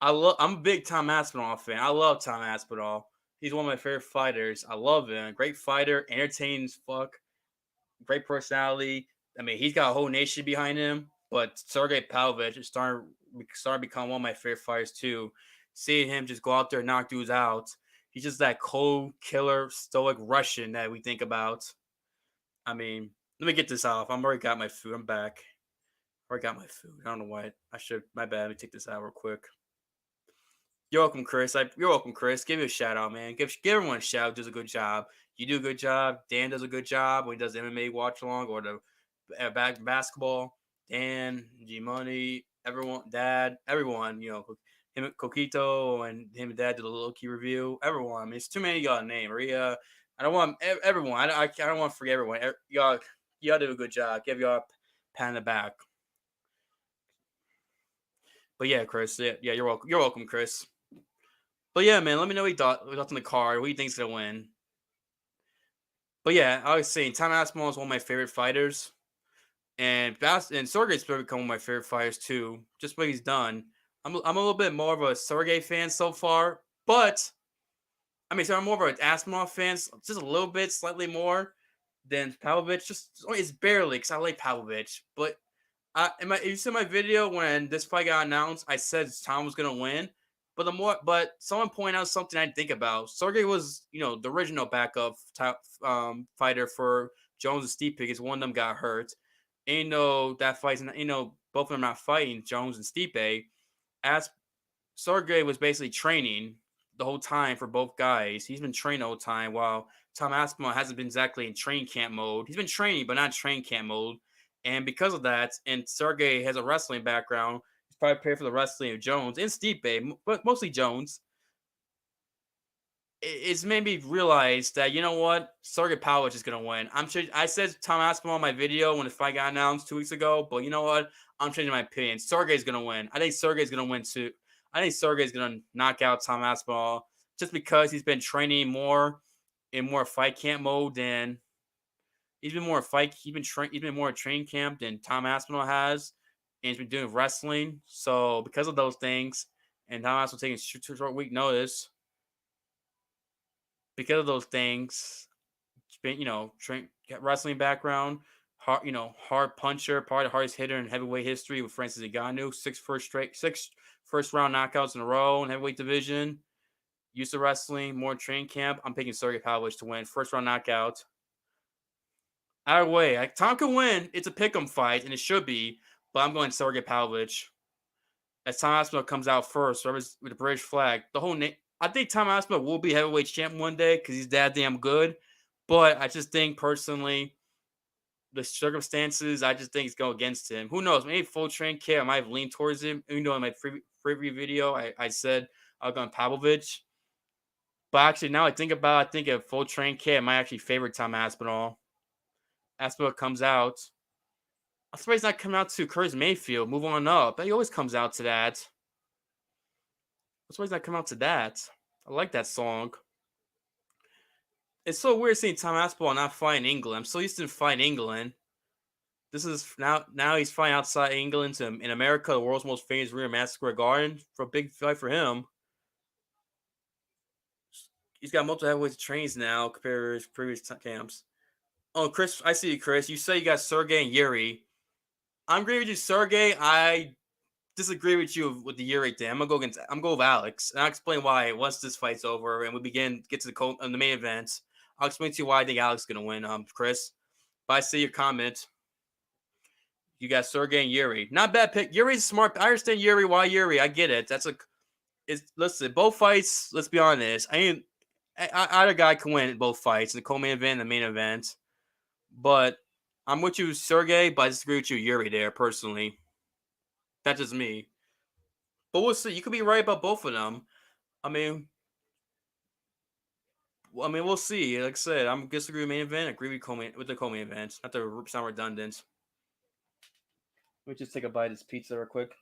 a big Tom Aspinall fan. I love Tom Aspinall. He's one of my favorite fighters. I love him. Great fighter, entertaining as fuck, great personality. I mean, he's got a whole nation behind him. But Sergei Pavlovich is starting to become one of my favorite fighters too. Seeing him just go out there and knock dudes out. He's just that cold, killer, stoic Russian that we think about. I mean, let me get this off. I'm already got my food. I'm back. Already got my food. I don't know why. My bad. Let me take this out real quick. You're welcome, Chris. You're welcome, Chris. Give you a shout out, man. Give everyone a shout. Does a good job. You do a good job. Dan does a good job when he does MMA watch along or the basketball. Dan, G Money, everyone, Dad, everyone. You know, him, Coquito, and him and Dad did a little key review. Everyone. I mean, it's too many. Y'all name Maria. I don't want everyone. I don't want to forget everyone. Y'all do a good job. Give y'all a pat on the back. But yeah, Chris. Yeah, you're welcome. You're welcome, Chris. But yeah, man, let me know what you thought on the card. What do you think's gonna win? But yeah, I was saying Tom Aspinall is one of my favorite fighters, and Sergei's become one of my favorite fighters too. Just what he's done. I'm a little bit more of a Sergei fan so far, but I mean, so I'm more of an Aspinall fan, just a little bit, slightly more than Pavlovich. It's barely because I like Pavlovich, but you saw my video when this fight got announced, I said Tom was gonna win. But someone pointed out something I didn't think about. Sergey was, the original backup fighter for Jones and Stipe because one of them got hurt. And that fight's, both of them not fighting, Jones and Stipe. As Sergey was basically training the whole time for both guys. He's been training the whole time while Tom Aspinall hasn't been exactly in train camp mode. He's been training, but not train camp mode. And because of that, and Sergey has a wrestling background, he's probably prepared for the wrestling of Jones and Stipe, but mostly Jones. It's made me realize that, you know what? Sergey Pavlovich is going to win. I'm sure I said Tom Aspinall in my video when the fight got announced 2 weeks ago, but you know what? I'm changing my opinion. Sergey's going to win. I think Sergey's going to win too. I think Sergey's going to knock out Tom Aspinall just because he's been training more in more fight camp mode than he's been more more train camp than Tom Aspinall has, and he's been doing wrestling. So because of those things, and Tom Aspinall taking short week notice, because of those things, wrestling background, hard puncher, probably the hardest hitter in heavyweight history with Francis Ngannou, six first round knockouts in a row in heavyweight division. Used to wrestling, more train camp. I'm picking Sergey Pavlovich to win. First round knockout. Either way, Tom can win. It's a pick'em fight, and it should be, but I'm going Sergey Pavlovich. As Tom Aspinall comes out first, with the British flag, I think Tom Aspinall will be heavyweight champ one day because he's that damn good. But I just think personally, the circumstances, I just think it's going against him. Who knows? Maybe full train camp, I might have leaned towards him. In my preview video, I said I was going Pavlovich. But actually, now I think about it, I think a full train kit, my actually favorite Tom Aspinall. Aspinall comes out. I'm surprised he's not coming out to Curtis Mayfield. Move on up. He always comes out to that. I'm surprised he's not coming out to that. I like that song. It's so weird seeing Tom Aspinall not flying England. I'm so used to flying England. This is now he's flying outside England to in America, the world's most famous arena, Madison Square Garden, for a big fight for him. He's got multiple heavyweight trains now compared to his previous camps. Oh, Chris, I see you, Chris. You say you got Sergei and Yuri. I'm agree with you, Sergei. I disagree with you with the Yuri thing. I'm gonna go with Alex, and I'll explain why once this fight's over and we get to the main event. I'll explain to you why I think Alex is gonna win. Chris, but I see your comment. You got Sergey and Yuri. Not bad pick. Yuri's smart. I understand Yuri. Why Yuri? I get it. Listen, both fights. Let's be honest. Either guy can win both fights, the co-main event and the main event. But I'm with you, Sergey. But I disagree with you, Yuri. There personally. That's just me. But we'll see. You could be right about both of them. I mean, we'll see. Like I said, I'm disagree with main event. Agree with the co-main event. Not to sound redundant. Let me just take a bite of this pizza real quick.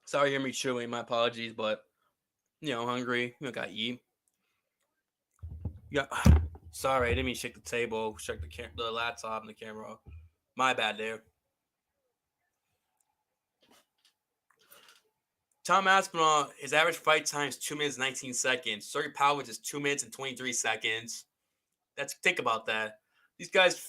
Sorry, hear me chewing. My apologies, but I'm hungry. Got to eat. Yeah. Sorry, I didn't mean to shake the table, shake the laptop and the camera. My bad there. Tom Aspinall, his average fight time is 2 minutes 19 seconds. Sergei Pavlovich is 2 minutes and 23 seconds. Think about that. These guys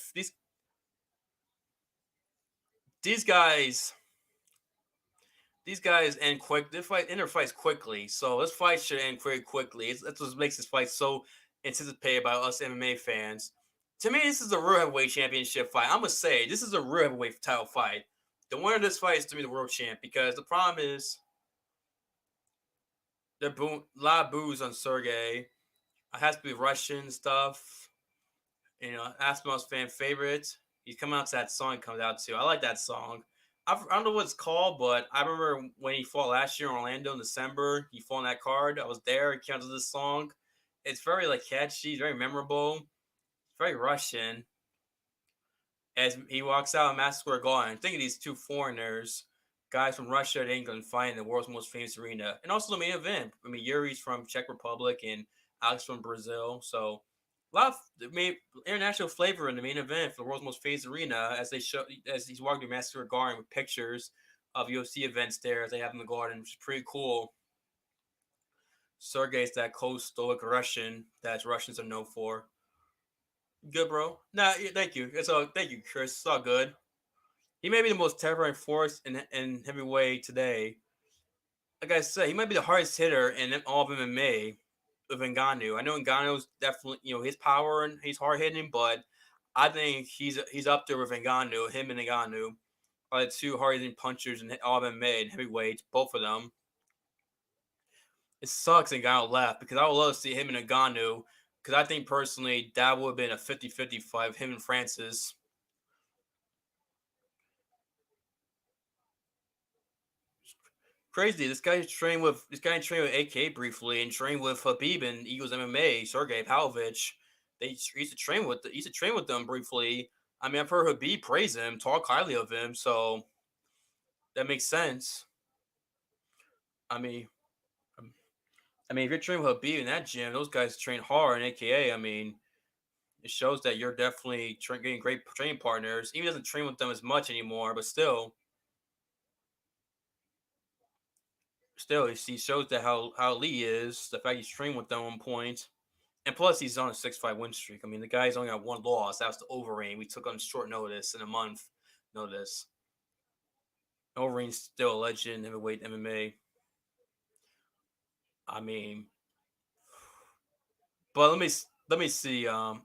end quick. Their fights quickly, so this fight should end very quickly. That's what makes this fight so anticipated by us MMA fans. To me, this is a real heavyweight championship fight. I'm gonna say this is a real heavyweight title fight. The winner of this fight is to be the world champ because the problem is there's a lot of boos on Sergey. It has to be Russian stuff. Aspinall's fan favorite. He's coming out to that song he comes out to. I like that song. I don't know what it's called, but I remember when he fought last year in Orlando in December. He fought on that card. I was there. He came out to this song. It's very catchy, very memorable. It's very Russian. As he walks out of Madison Square Garden, think of these two foreigners, guys from Russia and England, fighting the world's most famous arena, and also the main event. I mean, Yuri's from Czech Republic and Alex from Brazil, so a lot of international flavor in the main event for the world's most famous arena as he's walking through Madison Square Garden with pictures of UFC events there as they have in the garden, which is pretty cool. Sergey's that cold, stoic Russian that Russians are known for. Good, bro. Nah, thank you. Thank you, Chris. It's all good. He may be the most terrifying force in heavyweight today. Like I said, he might be the hardest hitter in all of MMA with Ngannou. I know Ngannou's definitely, his power and he's hard hitting, but I think he's up there with Ngannou. Him and Ngannou are the two hard hitting punchers in all of MMA and heavyweights, both of them. It sucks Ngannou left because I would love to see him and Ngannou because I think personally that would have been a 50-50 fight with him and Francis. Crazy. This guy trained with AK briefly and trained with Habib and Eagles MMA. Sergei Pavlovich. He used to train with them briefly. I mean, I've heard Habib praise him, talk highly of him, so that makes sense. I mean, if you're training with Habib in that gym, those guys train hard in AKA. I mean, it shows that you're definitely getting great training partners. He doesn't train with them as much anymore, but still. He shows that how Lee is. The fact he's trained with them at one point. And plus, he's on a 6-5 win streak. I mean, the guy's only got one loss. That was the Overeem. We took on short notice in a month notice. Overeem's still a legend heavyweight MMA. I mean, but let me see. But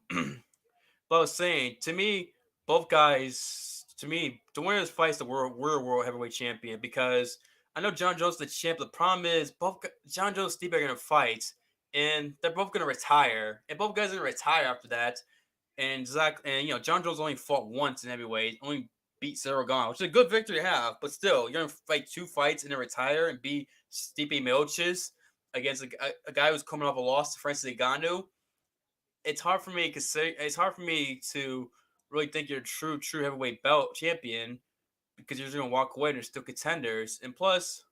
I was saying, to me, both guys, the winner of this fight is the world heavyweight champion because I know John Jones is the champ. The problem is both John Jones and Steve are going to fight, and they're both going to retire, and both guys are going to retire after that. And John Jones only fought once in heavyweight, only beat Cyril Gane, which is a good victory to have. But still, you're gonna fight 2 fights and then retire and beat Stipe Miocic against a guy who's coming off a loss to Francis Ngannou. It's hard for me to really think you're a true heavyweight belt champion because you're just gonna walk away and they're still contenders. And plus,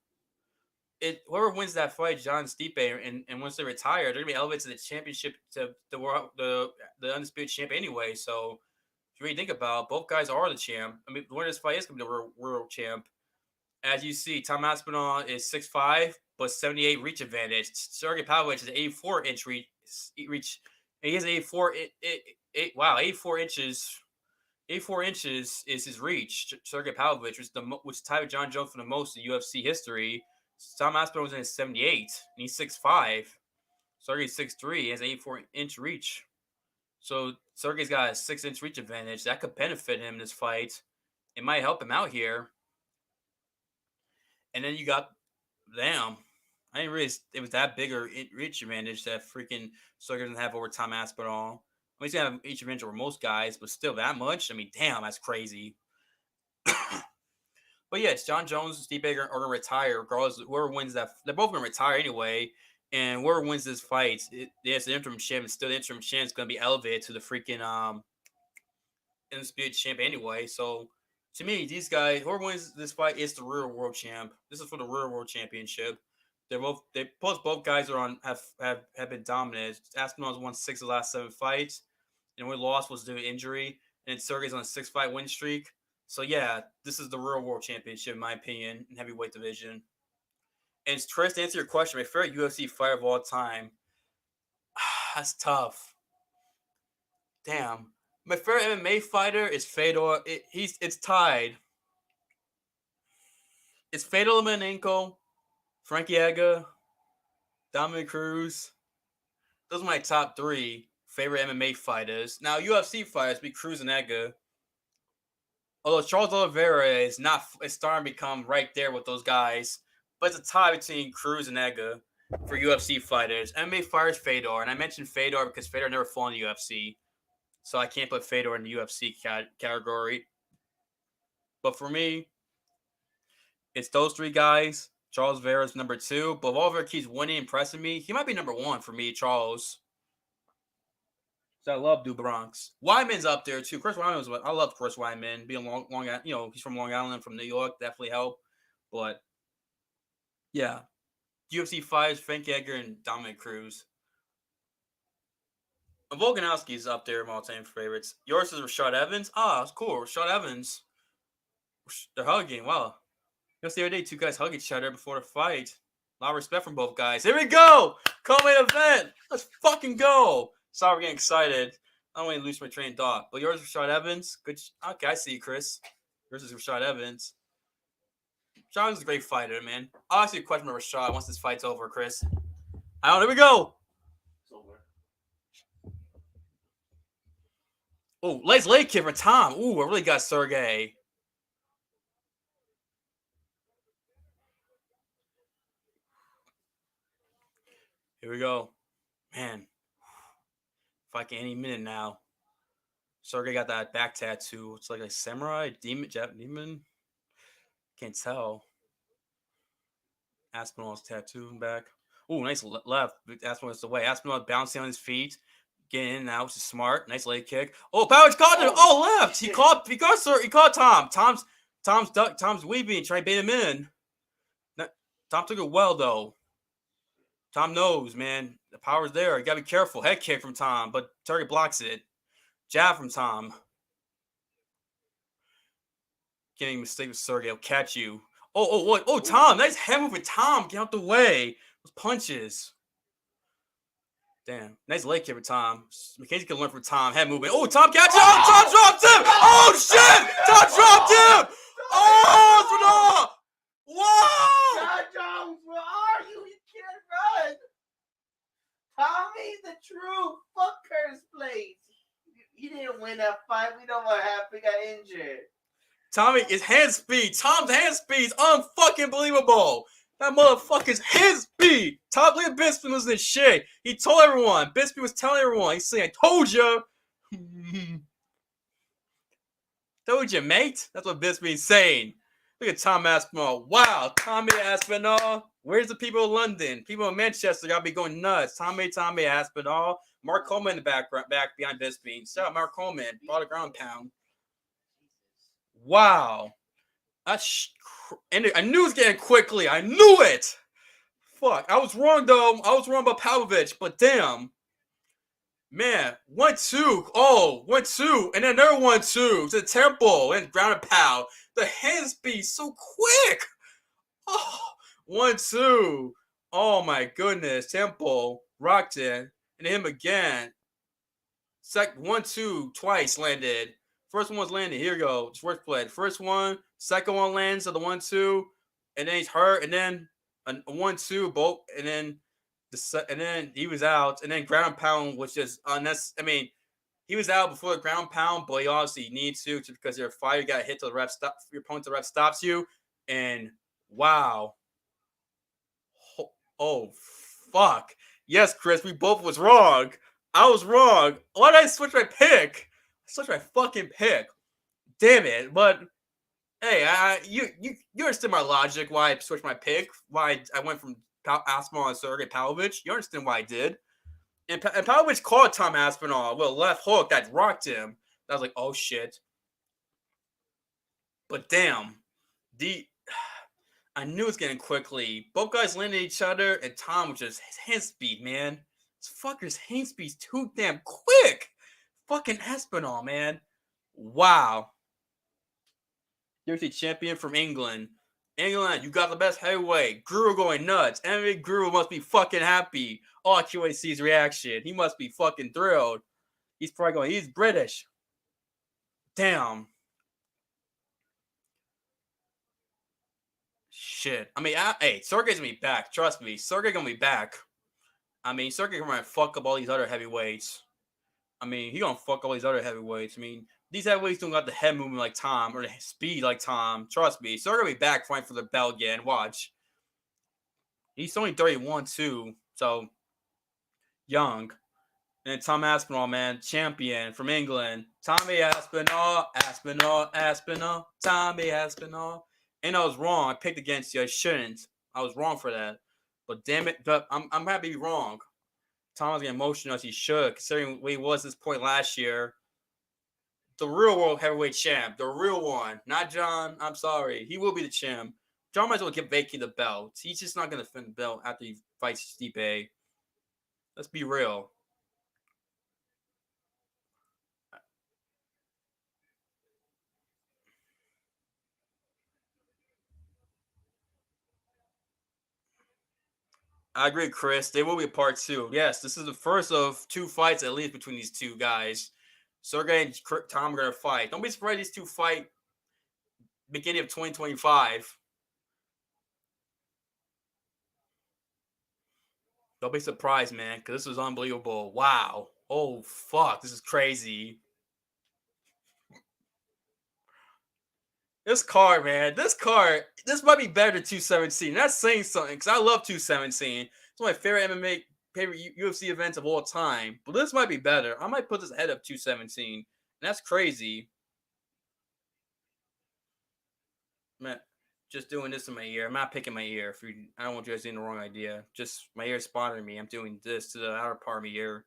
whoever wins that fight, John Stipe, and once they retire, they're gonna be elevated to the championship to the undisputed champ anyway. So if you really think about it, both guys are the champ. I mean, the winner of this fight is gonna be the world champ. As you see, Tom Aspinall is 6'5", but 78 reach advantage. Sergei Pavlovich is 84-inch reach. He has 84 inches. 84 inches is his reach. Sergei Pavlovich, which tied with John Jones for the most in UFC history. Tom Aspinall was in his 78, and he's 6'5". Sergei's 6'3", he has 84-inch reach. So Sergei's got a 6-inch reach advantage. That could benefit him in this fight. It might help him out here. And then you got, damn, I didn't realize it was that bigger reach advantage that freaking Sergei doesn't have over Tom Aspinall. I mean, he's going to have reach advantage over most guys, but still that much? I mean, damn, that's crazy. But yeah, it's John Jones and Steve Baker are going to retire regardless. Whoever wins that, they're both going to retire anyway. And whoever wins this fight, it's the interim champ. And still the interim champ is going to be elevated to the freaking undisputed champ anyway. So to me, these guys, whoever wins this fight is the real world champ. This is for the real world championship. Both guys are on have been dominant. Aspinall's won 6 of the last 7 fights, and we lost was due to injury. And Sergei's on a 6-fight win streak. So yeah, this is the real world championship, in my opinion, in heavyweight division. And Chris, to answer your question, my favorite UFC fighter of all time, that's tough. Damn, my favorite MMA fighter is Fedor. It's tied. It's Fedor Emelianenko, Frankie Edgar, Dominic Cruz. Those are my top 3 favorite MMA fighters. Now UFC fighters be Cruz and Edgar. Although Charles Oliveira is starting to become right there with those guys. But it's a tie between Cruz and Edgar for UFC fighters. MMA fighters, Fedor. And I mentioned Fedor because Fedor never fought in the UFC. So I can't put Fedor in the UFC category. But for me, it's those 3 guys. Charles Oliveira's number 2. But if Oliveira keeps winning, impressing me, he might be number 1 for me, Charles. So I love Du Bronx. Wyman's up there too. I love Chris Wyman. Being he's from Long Island, from New York, definitely help. But yeah, UFC fights, Frank Edgar and Dominic Cruz. Volkanovski's up there, my all-time favorites. Yours is Rashad Evans. It's cool. Rashad Evans. They're hugging. Wow. Just the other day, 2 guys hug each other before the fight. A lot of respect from both guys. Here we go. Co-main event. Let's fucking go. Sorry, we're getting excited. I don't want to lose my train of thought. But yours is Rashad Evans. Good. Okay, I see you, Chris. Yours is Rashad Evans. Rashad Evans is a great fighter, man. I'll ask you a question about Rashad once this fight's over, Chris. Here we go. It's over. Oh, nice leg kick for Tom. Ooh, I really got Sergei. Here we go. Man. Fight any minute now. Sergei got that back tattoo. It's like a samurai, demon. Can't tell. Aspinall's tattoo in back. Oh, nice left. Aspinall's away. Aspinall bouncing on his feet. Getting in and out, which is smart. Nice leg kick. Oh, Pavlovich caught him. Oh, left. He caught Tom. Tom's weaving, trying to bait him in. Tom took it well, though. Tom knows, man. The power's there. You got to be careful. Head kick from Tom, but Sergei blocks it. Jab from Tom. Getting a mistake with Sergei. He'll catch you. Oh, Tom. Nice head move with Tom. Get out the way. Those punches. Damn. Nice leg kick for Tom. Mackenzie can learn from Tom. Head movement. Oh, Tom catches him. Oh, Tom dropped him. Oh, shit. Tom dropped him. Oh, it's off. Whoa. John Jones, where are you? You can't run. Tommy, the true fuck Curtis Blades. He didn't win that fight. We know what happened. He got injured. Tommy is hand speed. Tom's hand speed is unfucking believable. That motherfucker's hand speed. Tom Lee Bisping was this shit. He told everyone. Bisping was telling everyone. He's saying, I told you. Told you, mate. That's what Bisping's saying. Look at Tom Aspinall. Wow, Tommy Aspinall. Where's the people of London? People in Manchester gotta be going nuts. Tommy Aspinall. Mark Coleman in the back behind Bisping. Shout out Mark Coleman. Bought a ground pound. Wow. And I knew it was getting quickly. I knew it. Fuck. I was wrong though. I was wrong about Pavlovich, but damn. Man, 1-2. Oh, 1-2. And then another 1-2 to the temple and ground and pound. The hand speed so quick. Oh, 1-2. Oh my goodness. Temple rocked it. And him again. 1-2 twice landed. First one was landed. Here you go. First play. First one. Second one lands on the 1-2. And then he's hurt. And then a 1-2 both. And then he was out. And then ground pound was just unnecessary. I mean, he was out before the ground pound, but he obviously needs to just because you're a fighter. You got to hit till the ref stop. Your opponent, the ref stops you. And wow. Oh, fuck. Yes, Chris, we both was wrong. I was wrong. Why did I switch my pick? I switched my fucking pick. Damn it. But hey, you understand my logic why I switched my pick, why I went from Aspinall and Sergei Pavlovich. You understand why I did. And Pavlovich caught Tom Aspinall with a left hook that rocked him. I was like, oh shit. But damn, I knew it was getting quickly. Both guys landed each other, and Tom was just his hand speed, man. This fucker's hand speed's too damn quick. Fucking Aspinall, man. Wow. There's a champion from England. England, you got the best heavyweight. Guru going nuts. MMA Guru must be fucking happy. Oh, QAC's reaction. He must be fucking thrilled. He's probably going, he's British. Damn. Shit. I mean, hey, Sergei's gonna be back. Trust me. Sergei's gonna be back. I mean, Sergei's gonna fuck up all these other heavyweights. I mean, he gonna fuck all these other heavyweights. I mean, these heavyweights don't got the head movement like Tom or the speed like Tom. Trust me. Sergei will be back fighting for the belt again. Watch. He's only 31 too, so young. And Tom Aspinall, man, champion from England. Tommy Aspinall, Tommy Aspinall. And I was wrong. I picked against you. I shouldn't. I was wrong for that. But damn it, but I'm happy to be wrong. Tom was getting emotional as he should, considering what he was this point last year. The real world heavyweight champ, the real one, not John. I'm sorry, he will be the champ. John might as well give vacate the belt. He's just not going to defend the belt after he fights Stipe. Let's be real. I agree, Chris. They will be a part two. Yes, this is the first of two fights at least between these two guys. Sergei and Tom are going to fight. Don't be surprised these two fight beginning of 2025. Don't be surprised, man, because this was unbelievable. Wow. Oh, fuck. This is crazy. This card, man. This might be better than 217. That's saying something, because I love 217. It's my favorite MMA, favorite UFC events of all time. But this might be better. I might put this ahead of 217. And that's crazy. Man, just doing this in my ear. I'm not picking my ear. I don't want you guys getting the wrong idea. Just my ear is bothering me. I'm doing this to the outer part of my ear.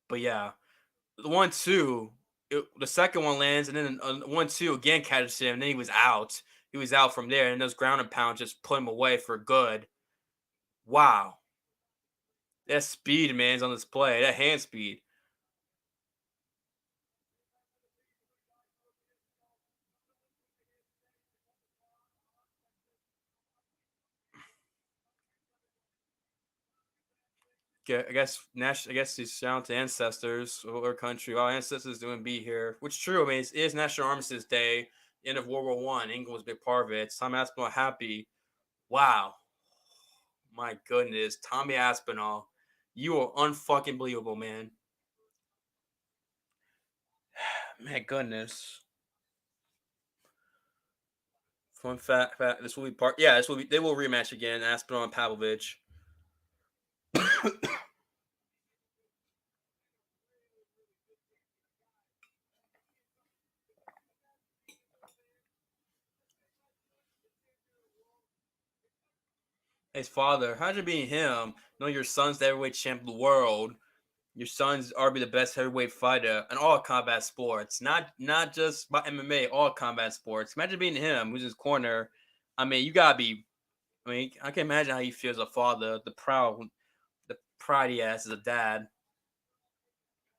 But yeah, the 1-2, the second one lands, and then 1-2 again catches him, and then he was out. He was out from there, and those ground and pound just put him away for good. Wow. That speed, man, is on display. That hand speed. I guess he's shout out to ancestors of our country. Our ancestors doing be here, which is true. I mean, it is National Armistice Day, end of World War I. England was a big part of it. Tom Aspinall happy. Wow, my goodness, Tommy Aspinall, you are unfucking believable, man. Man, goodness. Fun fact, this will be part. Yeah, this will be. They will rematch again. Aspinall and Pavlovich. His father. Imagine being him, knowing your son's the heavyweight champ of the world. Your son's arguably the best heavyweight fighter in all combat sports, not just by MMA, all combat sports. Imagine being him, who's his corner. I mean, you gotta be. I mean, I can imagine how he feels as a father, the pride he has as a dad.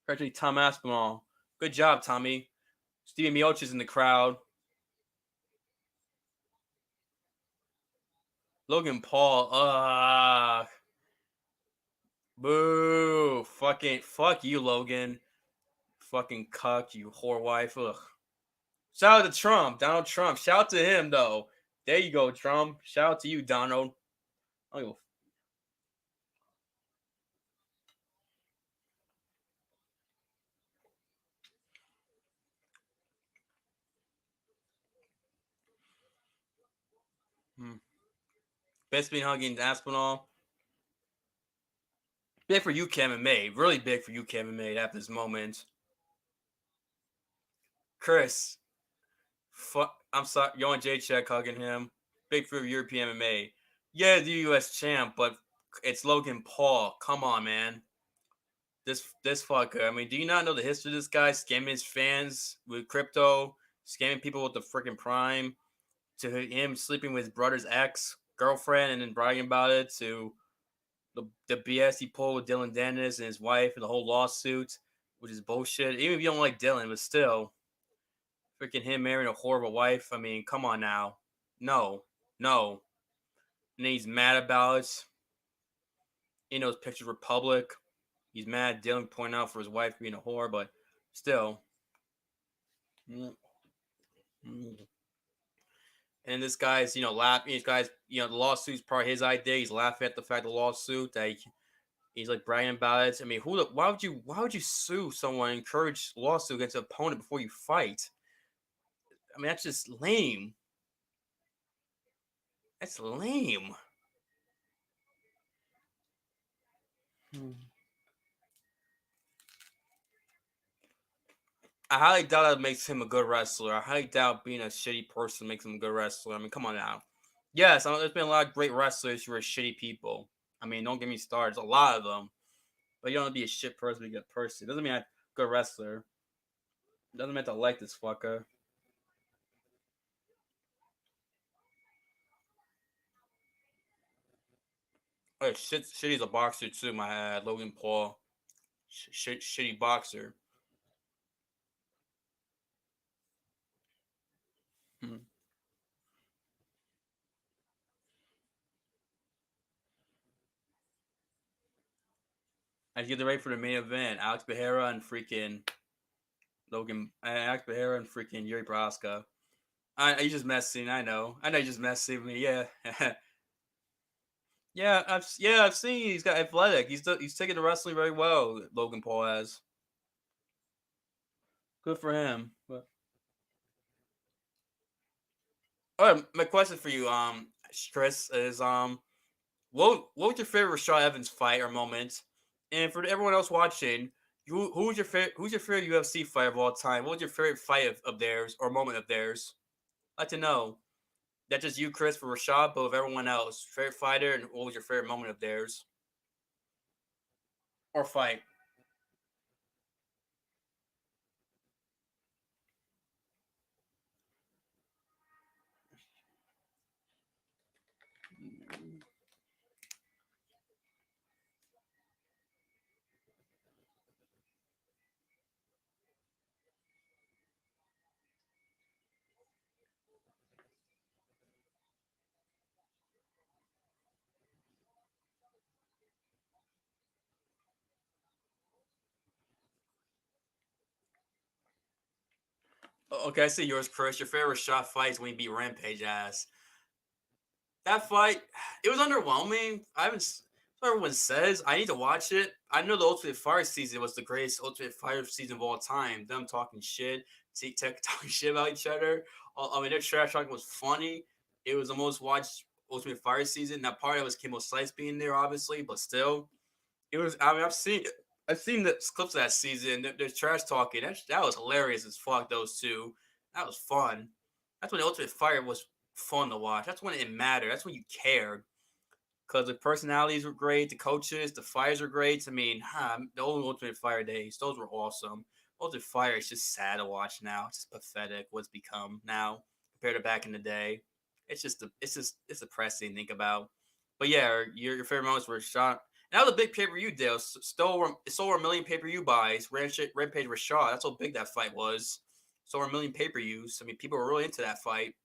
Especially Tom Aspinall. Good job, Tommy. Stephen Miocci's in the crowd. Logan Paul. Boo. Fucking fuck you, Logan. Fucking cuck, you whore wife. Ugh. Shout out to Trump, Donald Trump. Shout out to him though. There you go, Trump. Shout out to you, Donald. Oh, hmm. Best being hugging Aspinall. Big for UK MMA. Really big for UK MMA at this moment. Chris. I'm sorry. Yo and J Check hugging him. Big for European MMA. Yeah, the US champ, but it's Logan Paul. Come on, man. This fucker. I mean, do you not know the history of this guy? Scamming his fans with crypto, scamming people with the freaking prime, to him sleeping with his brother's ex girlfriend and then bragging about it, to the BS he pulled with Dylan Dennis and his wife and the whole lawsuit, which is bullshit. Even if you don't like Dylan, but still, freaking him marrying a horrible wife. I mean, come on now. No, no. And then he's mad about it. You know, his pictures were public. He's mad Dylan pointing out for his wife being a whore, but still. And this guy's, laughing. This guy's, the lawsuit's part of his idea. He's laughing at the fact of the lawsuit. That he's like bragging about it. I mean, why would you sue someone, encourage lawsuit against an opponent before you fight? I mean, that's just lame. That's lame. I highly doubt that makes him a good wrestler. I highly doubt being a shitty person makes him a good wrestler. I mean, come on now. Yes, there's been a lot of great wrestlers who are shitty people. I mean, don't get me started. There's a lot of them. But you don't have to be a shit person to be a good person. It doesn't mean I'm a good wrestler. It doesn't mean I like this fucker. Oh, shitty's a boxer too, my Logan Paul. Shitty boxer. Hmm. As you get ready for the main event, Alex Pereira and freaking Alex Pereira and freaking Jiri Prochazka. He's just messing. I know. He's just messing with me. Yeah. I've seen he's got athletic. He's taking the wrestling very well. Logan Paul has. Good for him. But my question for you, Chris, is what was your favorite Rashad Evans fight or moment? And for everyone else watching, who's your favorite UFC fight of all time? What was your favorite fight of theirs or moment of theirs? I'd like to know. Not just you, Chris, for Rashad, but of everyone else. Favorite fighter, and what was your favorite moment of theirs or fight? Okay, I see yours, Chris. Your favorite Rashad fight is when he beat Rampage ass. That fight, it was underwhelming. I haven't. So everyone says I need to watch it. I know the Ultimate Fire season was the greatest Ultimate Fire season of all time. Them talking shit, Tech talking shit about each other. I mean, their trash talking was funny. It was the most watched Ultimate Fire season. Now, part of it was Kimbo Slice being there, obviously, but still, it was. I mean, I've seen the clips of that season. There's trash talking. That was hilarious as fuck. Those two, that was fun. That's when the Ultimate Fire was fun to watch. That's when it mattered. That's when you cared. because the personalities were great, the coaches, the fires were great. I mean, the old Ultimate Fire days, those were awesome. Ultimate Fire is just sad to watch now. It's just pathetic what's become now compared to back in the day. It's depressing to think about. But yeah, your favorite moments were shot. And that was a big pay per view deal. Sold over a million pay per view buys. Rampage was shot. That's how big that fight was. Sold over a million pay per views. I mean, people were really into that fight.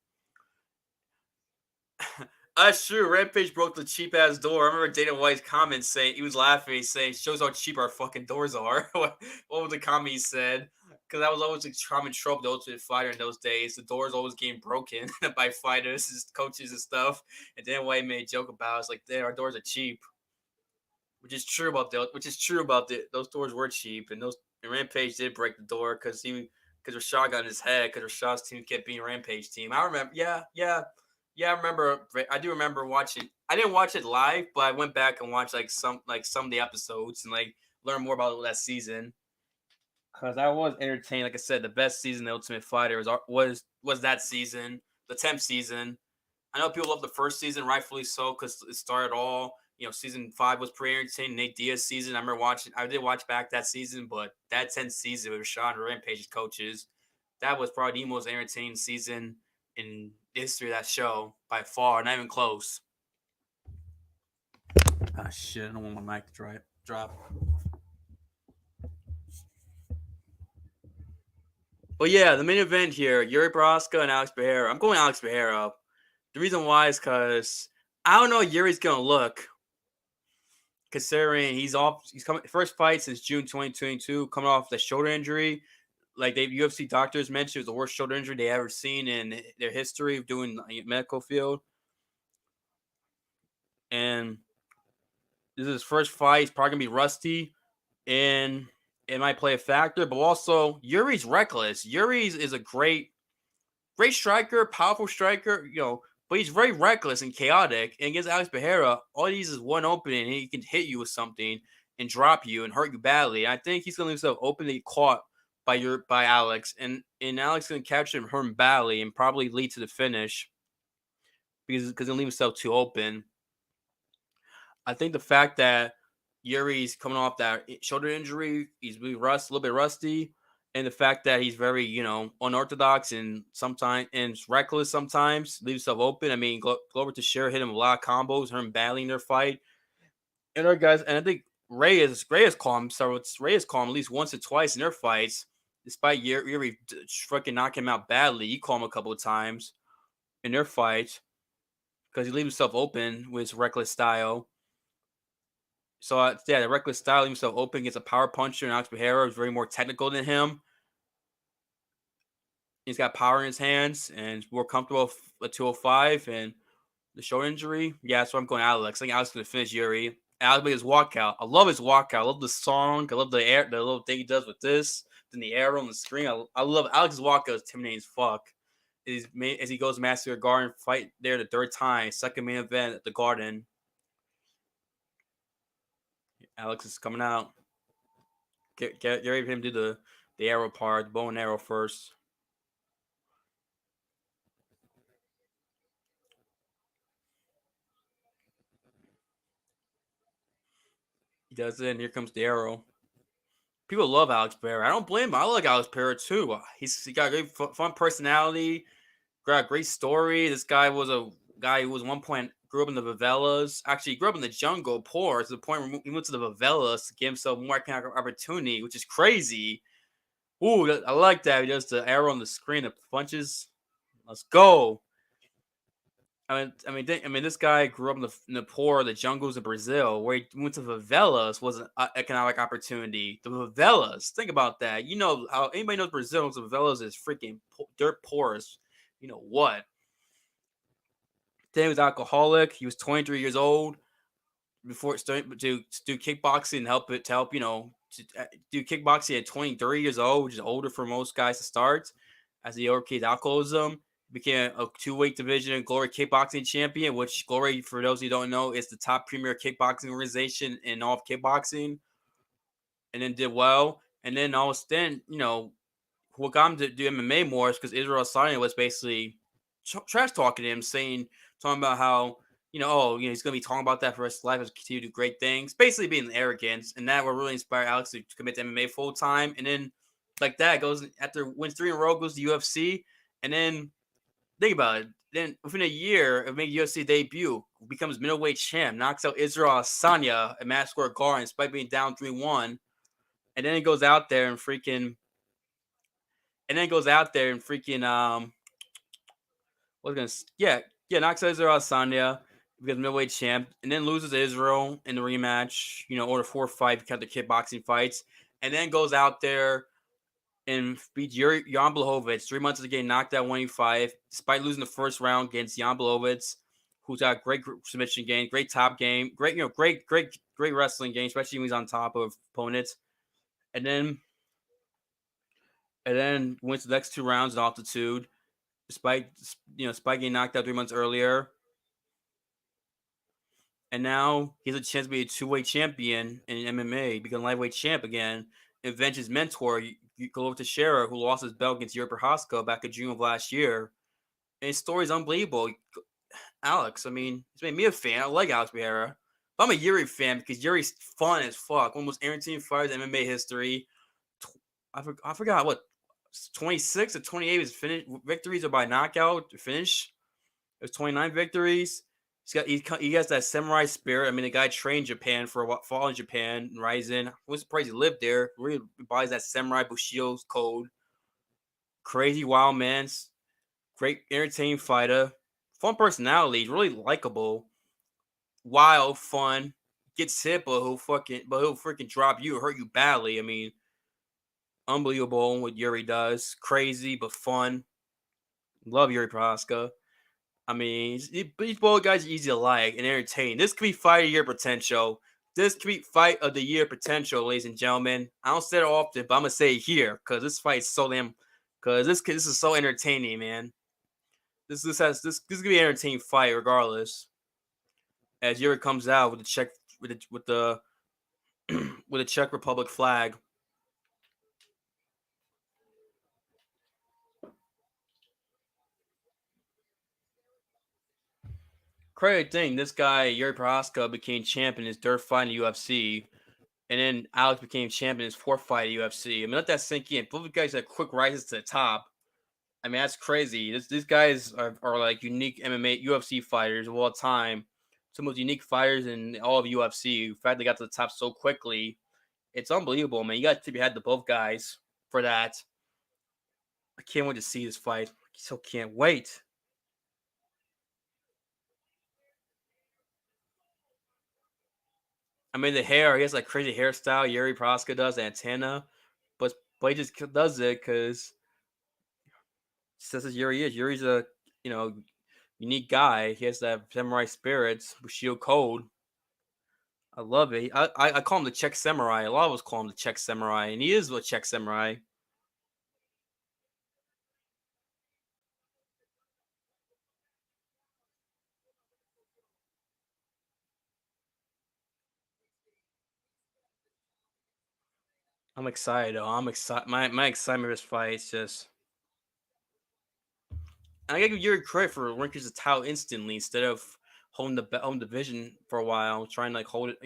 That's true. Rampage broke the cheap ass door. I remember Dana White's comments saying he was laughing. He's saying, "Shows how cheap our fucking doors are." What was the comment he said? Because that was always a common trope. The Ultimate Fighter in those days, the doors always getting broken by fighters, and coaches, and stuff. And Dana White made a joke about it. It's like, "Our doors are cheap," which is true about those doors were cheap, and Rampage did break the door because Rashad got in his head because Rashad's team kept being Rampage team. I remember, yeah. I remember. I do remember watching. I didn't watch it live, but I went back and watched some of the episodes and learn more about that season. Because I was entertained. Like I said, the best season of Ultimate Fighter was that season, the 10th season. I know people love the first season, rightfully so, because it started all. Season 5 was pretty entertaining. Nate Diaz season. I remember watching. I did watch back that season, but that 10th season with Rashad and Rampage's coaches, that was probably the most entertaining season in the history of that show by far, not even close. Ah, shit! I don't want my mic to drop. But yeah, the main event here: Jiri Prochazka and Alex Pereira. I'm going Alex Pereira. The reason why is because I don't know how Yuri's gonna look. Considering he's coming first fight since June 2022, coming off the shoulder injury. Like UFC doctors mentioned, it was the worst shoulder injury they ever seen in their history of doing medical field. And this is his first fight. He's probably gonna be rusty, and it might play a factor. But also, Yuri's reckless. Yuri's is a great striker, powerful striker. But he's very reckless and chaotic. And against Alex Pereira, all he needs is one opening, and he can hit you with something and drop you and hurt you badly. And I think he's gonna leave himself open to get caught by Alex, and Alex is gonna capture him, hurt him badly, and probably lead to the finish because he'll leave himself too open. I think the fact that Yuri's coming off that shoulder injury, he's really a little bit rusty, and the fact that he's very, unorthodox and reckless sometimes, leaves himself open. I mean, Glover Teixeira hit him a lot of combos, hurt him badly in their fight. And our guys, and I think Ray has calmed him. Ray has calmed him at least once or twice in their fights, despite Yuri fucking knocking him out badly. He calmed him a couple of times in their fight because he leaves himself open with his reckless style. So the reckless style leaves himself open against a power puncher, and Alex Pereira is very more technical than him. He's got power in his hands and more comfortable at 205 and the shoulder injury. Yeah, that's why I'm going Alex. I think Alex is going to finish Yuri. Alex with his walkout. I love his walkout. I love the song. I love the little thing he does with this. Then the arrow on the screen. I love Alex's walkout. Is intimidating as fuck. As he goes to Madison Square Garden, fight there the third time. Second main event at the Garden. Alex is coming out. Get ready for him to do the arrow part, the bow and arrow first. He does it, and here comes the arrow. People love Alex Pereira. I don't blame him. I like Alex Pereira too. He got a great fun personality, got a great story. This guy was a guy who was at one point grew up in the favelas. Actually, he grew up in the jungle, poor, to the point where he went to the favelas to give himself more economic opportunity, which is crazy. Ooh, I like that. He does the arrow on the screen, the punches. Let's go. I mean, this guy grew up in the poor, the jungles of Brazil, where he went to favelas was an economic opportunity. The favelas, think about that. You know how anybody knows Brazil, the favelas is freaking dirt poor as you know what. Then he was alcoholic. He was 23 years old before starting to do kickboxing and help do kickboxing at 23 years old, which is older for most guys to start. As he overcame alcoholism, became a 2-weight division Glory Kickboxing champion, which Glory, for those who don't know, is the top premier kickboxing organization in all of kickboxing. And then did well. And then what got him to do MMA more is because Israel Adesanya was basically trash talking him, talking about how he's gonna be talking about that for the rest of his life and continue to do great things. Basically being arrogance, and that will really inspire Alex to commit to MMA full time. And then like that goes after wins 3 in a row, goes to UFC, and then think about it. Then within a year of making UFC debut, becomes middleweight champ, knocks out Israel Asanya at Madison Square Garden despite being down 3-1. And then he goes out there and freaking was gonna knocks out Israel Asanya, becomes middleweight champ, and then loses to Israel in the rematch, order 4-5 count the kickboxing fights, and then goes out there and beat Jan Blachowicz 3 months ago, getting knocked out 185, despite losing the first round against Jan Blachowicz, who's got great submission game, great top game, great wrestling game, especially when he's on top of opponents. And then wins the next 2 rounds in altitude, despite getting knocked out 3 months earlier. And now he has a chance to be a 2-weight champion in MMA, become lightweight champ again, and avenge his mentor, Glover Teixeira, who lost his belt against Jiri Prochazka back in June of last year. And his story is unbelievable. Alex, I mean, he's made me a fan. I like Alex Pereira. But I'm a Jiri fan because Jiri's fun as fuck. One of the most entertaining fighters in MMA history. I forgot what 26 or 28 his victories are by knockout to finish. There's 29 victories. He has that samurai spirit. I mean, the guy trained Japan for a while, fought in Japan, Ryzen. I was surprised he lived there. Really buys that samurai Bushido's code. Crazy wild man. Great entertaining fighter. Fun personality. Really likable. Wild, fun. Gets hit, but he'll freaking drop you or hurt you badly. I mean, unbelievable what Jiri does. Crazy but fun. Love Jiri Prochazka. I mean, these both guys are easy to like and entertain. This could be fight of the year potential. This could be fight of the year potential, ladies and gentlemen. I don't say it often, but I'm gonna say it here because this fight is so damn. Because this is so entertaining, man. This could be an entertaining fight regardless. As Jiri comes out with the Czech with the with the Czech Republic flag. Crazy thing, this guy Jiri Prochazka became champion in his third fight in the UFC, and then Alex became champion in his fourth fight in the UFC. I mean, let that sink in. Both guys had quick rises to the top. I mean, that's crazy. These guys are like unique MMA UFC fighters of all time. Some of the most unique fighters in all of UFC. The fact they got to the top so quickly, it's unbelievable, man. You got to tip your hat to both guys for that. I can't wait to see this fight. I so can't wait. I mean, the hair, he has like crazy hairstyle. Jiri Prochazka does, antenna, but he just does it because this is Jiri is. Jiri's a unique guy. He has that samurai spirit, Bushido code. I love it. I call him the Czech samurai. A lot of us call him the Czech samurai, and he is a Czech samurai. I'm excited. Though. I'm excited. My excitement for this fight is just. I gotta give Yuri credit for ranking the title instantly instead of holding the home division for a while, trying to like hold it,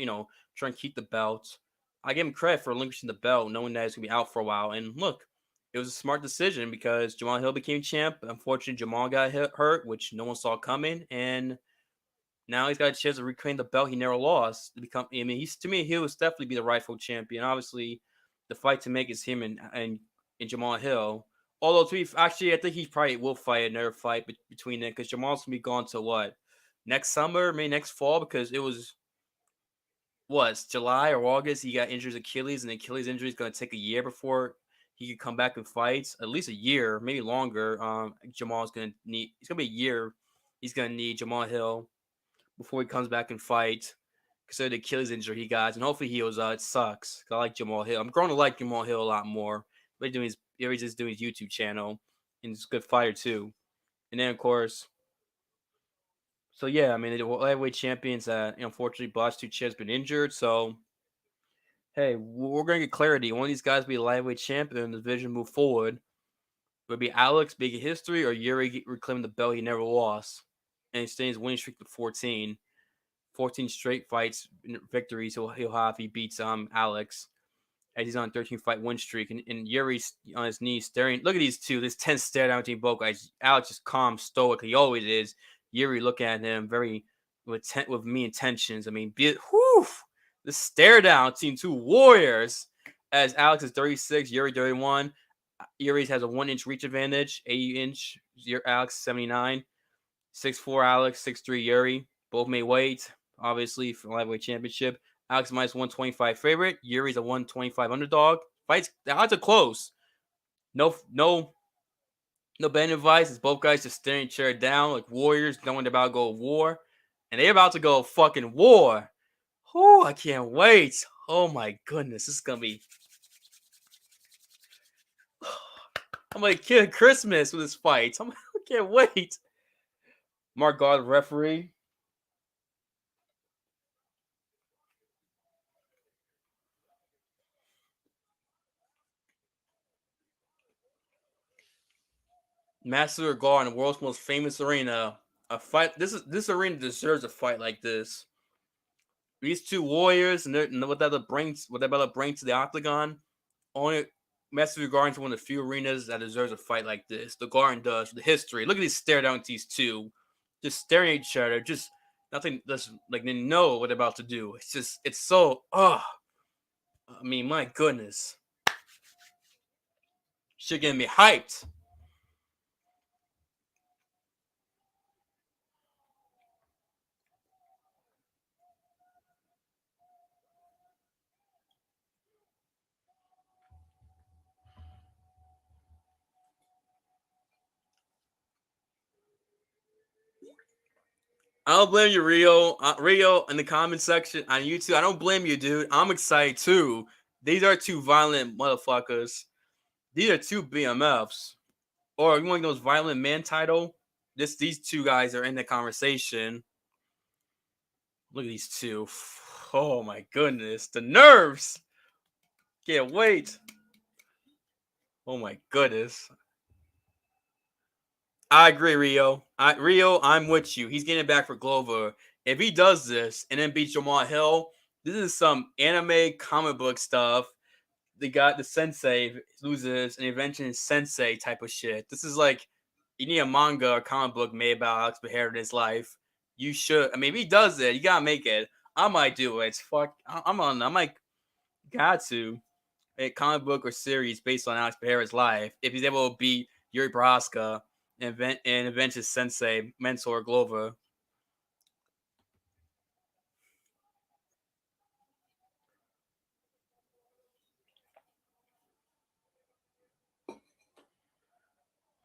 try and keep the belt. I give him credit for relinquishing the belt, knowing that it's gonna be out for a while. And look, it was a smart decision because Jamal Hill became champ. Unfortunately, Jamal got hurt, which no one saw coming, and now he's got a chance to reclaim the belt he never lost. To become, I mean, he's to me, he was definitely be the rightful champion. Obviously, the fight to make is him and Jamal Hill. Although to be actually, I think he probably will fight another fight between them because Jamal's gonna be gone to what next summer, maybe next fall because it was July or August. He got injured Achilles, and the Achilles injury is gonna take a year before he could come back and fight. At least a year, maybe longer. Jamal's gonna need. It's gonna be a year. He's gonna need Jamal Hill before he comes back and fight. Consider the Achilles injury he got, and hopefully he heals out. It sucks. I like Jamal Hill. I'm growing to like Jamal Hill a lot more. But he's just doing his YouTube channel, and he's a good fighter too. And then of course, so yeah, I mean the lightweight champions that unfortunately Boss has been injured. So hey, we're gonna get clarity. One of these guys be a lightweight champion in the division move forward. Would it be Alex making history or Yuri reclaiming the belt he never lost? and extends his winning streak to 14. 14 straight fights victories he'll have if he beats Alex, as he's on a 13-fight win streak. And Yuri's on his knees staring. Look at these two. This tense stare down between both guys. Alex is calm, stoic. He always is. Yuri looking at him very with me intentions. I mean, this stare down between two warriors. As Alex is 36, Yuri 31. Yuri has a 1-inch reach advantage. 80-inch. Alex 79. 6'4" Alex, 6'3" Yuri. Both made weight, obviously, for the lightweight championship. Alex minus 125 favorite. Yuri's a 125 underdog. Fights, the odds are close. No betting advice. It's both guys just staring each other down like warriors knowing they're about to go to war. And they're about to go fucking war. Oh, I can't wait. Oh my goodness. This is going to be... I'm like Kid Christmas with this fight. I can't wait. Mark Gard, referee. Madison Square Garden, the world's most famous arena. A fight. This arena deserves a fight like this. These two warriors and what that brings to the octagon. Only Madison Square Garden is one of the few arenas that deserves a fight like this. The Garden does. The history. Look at these stare down at these two, just staring at each other. Just nothing. Just like they know what they're about to do. It's so. I mean, my goodness. Shit getting me hyped. I don't blame you, Rio. Rio in the comment section on YouTube. I don't blame you, dude. I'm excited too. These are two violent motherfuckers. These are two BMFs. Or you want those violent man title? These two guys are in the conversation. Look at these two. Oh my goodness. The nerves. Can't wait. Oh my goodness. I agree, Rio. Rio, I'm with you. He's getting back for Glover. If he does this and then beats Jamal Hill, this is some anime comic book stuff. They got the sensei loses and eventually sensei type of shit. This is like you need a manga or comic book made about Alex Pereira in his life. You should. I mean, if he does it, you gotta make it. I might do it. Fuck. I might got to a comic book or series based on Alex Pereira's life. If he's able to beat Jiri Prochazka and avenge his sensei, mentor Glover.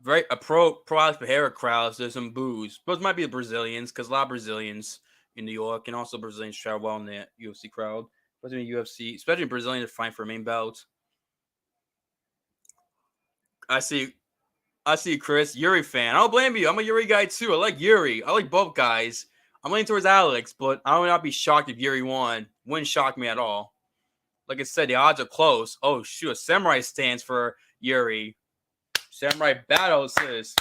Very a pro Alex Pereira crowds. There's some boos. Those might be the Brazilians because a lot of Brazilians in New York and also Brazilians travel well in the UFC crowd. Especially in UFC, especially Brazilians fighting for a main belt. I see, Chris, Yuri fan. I don't blame you. I'm a Yuri guy too. I like Yuri. I like both guys. I'm leaning towards Alex, but I would not be shocked if Yuri won. Wouldn't shock me at all. Like I said, the odds are close. Oh shoot, a samurai stance for Yuri. Samurai battles this.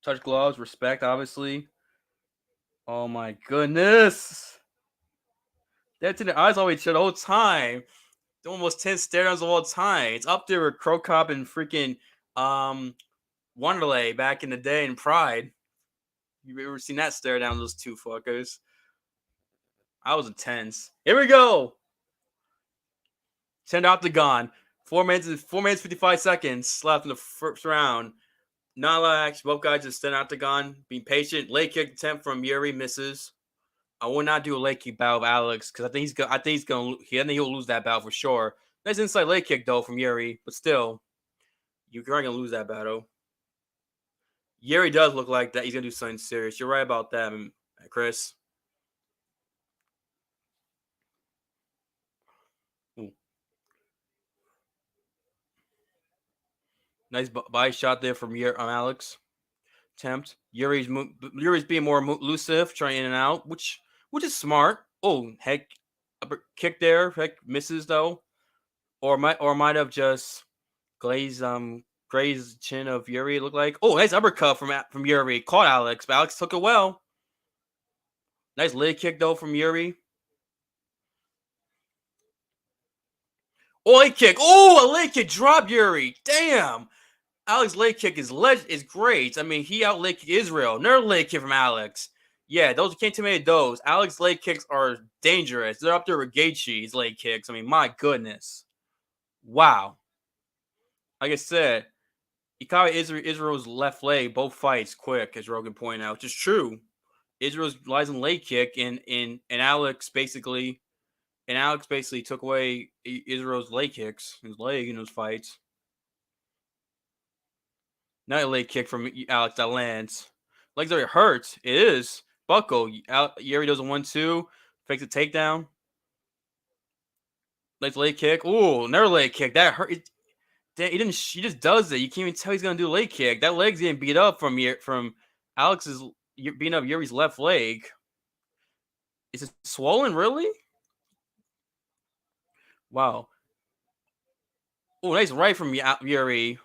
Touch gloves, respect, obviously. Oh my goodness. That's in the eyes always shut the whole time. The almost 10 stare downs of all time. It's up there with Crow Cop and freaking Wonderlay back in the day in Pride. You ever seen that stare down those two fuckers? I was intense. Here we go. 10 octagon. 4 minutes 55 seconds left in the first round. Not a lot of action. Both guys just stand octagon, being patient. Leg kick attempt from Yuri misses. I will not do a leg kick battle of Alex because I think he'll lose that battle for sure. Nice inside leg kick though from Yuri, but still, you're gonna lose that battle. Yuri does look like that he's gonna do something serious. You're right about that, Chris. Ooh. Nice body shot there from Alex. Attempt. Yuri's being more elusive, trying in and out, which is smart. Oh, heck, kick there. Heck, misses though. might have just glazed chin of Yuri. It looked like nice uppercut from Yuri. Caught Alex, but Alex took it well. Nice leg kick though from Yuri. Leg kick. A leg kick drop Yuri. Damn. Alex leg kick is great. I mean, he out leg kick Israel. Another leg kick from Alex. Yeah, those can't intimidate those. Alex leg kicks are dangerous. They're up there with Gaethje's leg kicks. I mean, my goodness. Wow. Like I said, he caught Israel's left leg both fights quick, as Rogan pointed out, which is true. Israel's lies in leg kick, and Alex basically took away Israel's leg kicks, his leg in those fights. Not a leg kick from Alex that lands. Legs already hurt. It is. Buckle. Yuri does a 1-2. Fakes a takedown. Nice leg kick. Another leg kick. That hurt. He just does it. You can't even tell he's gonna do a leg kick. That leg's getting beat up from Alex's beating up Yuri's left leg. Is it swollen? Really? Wow. Nice right from Yuri.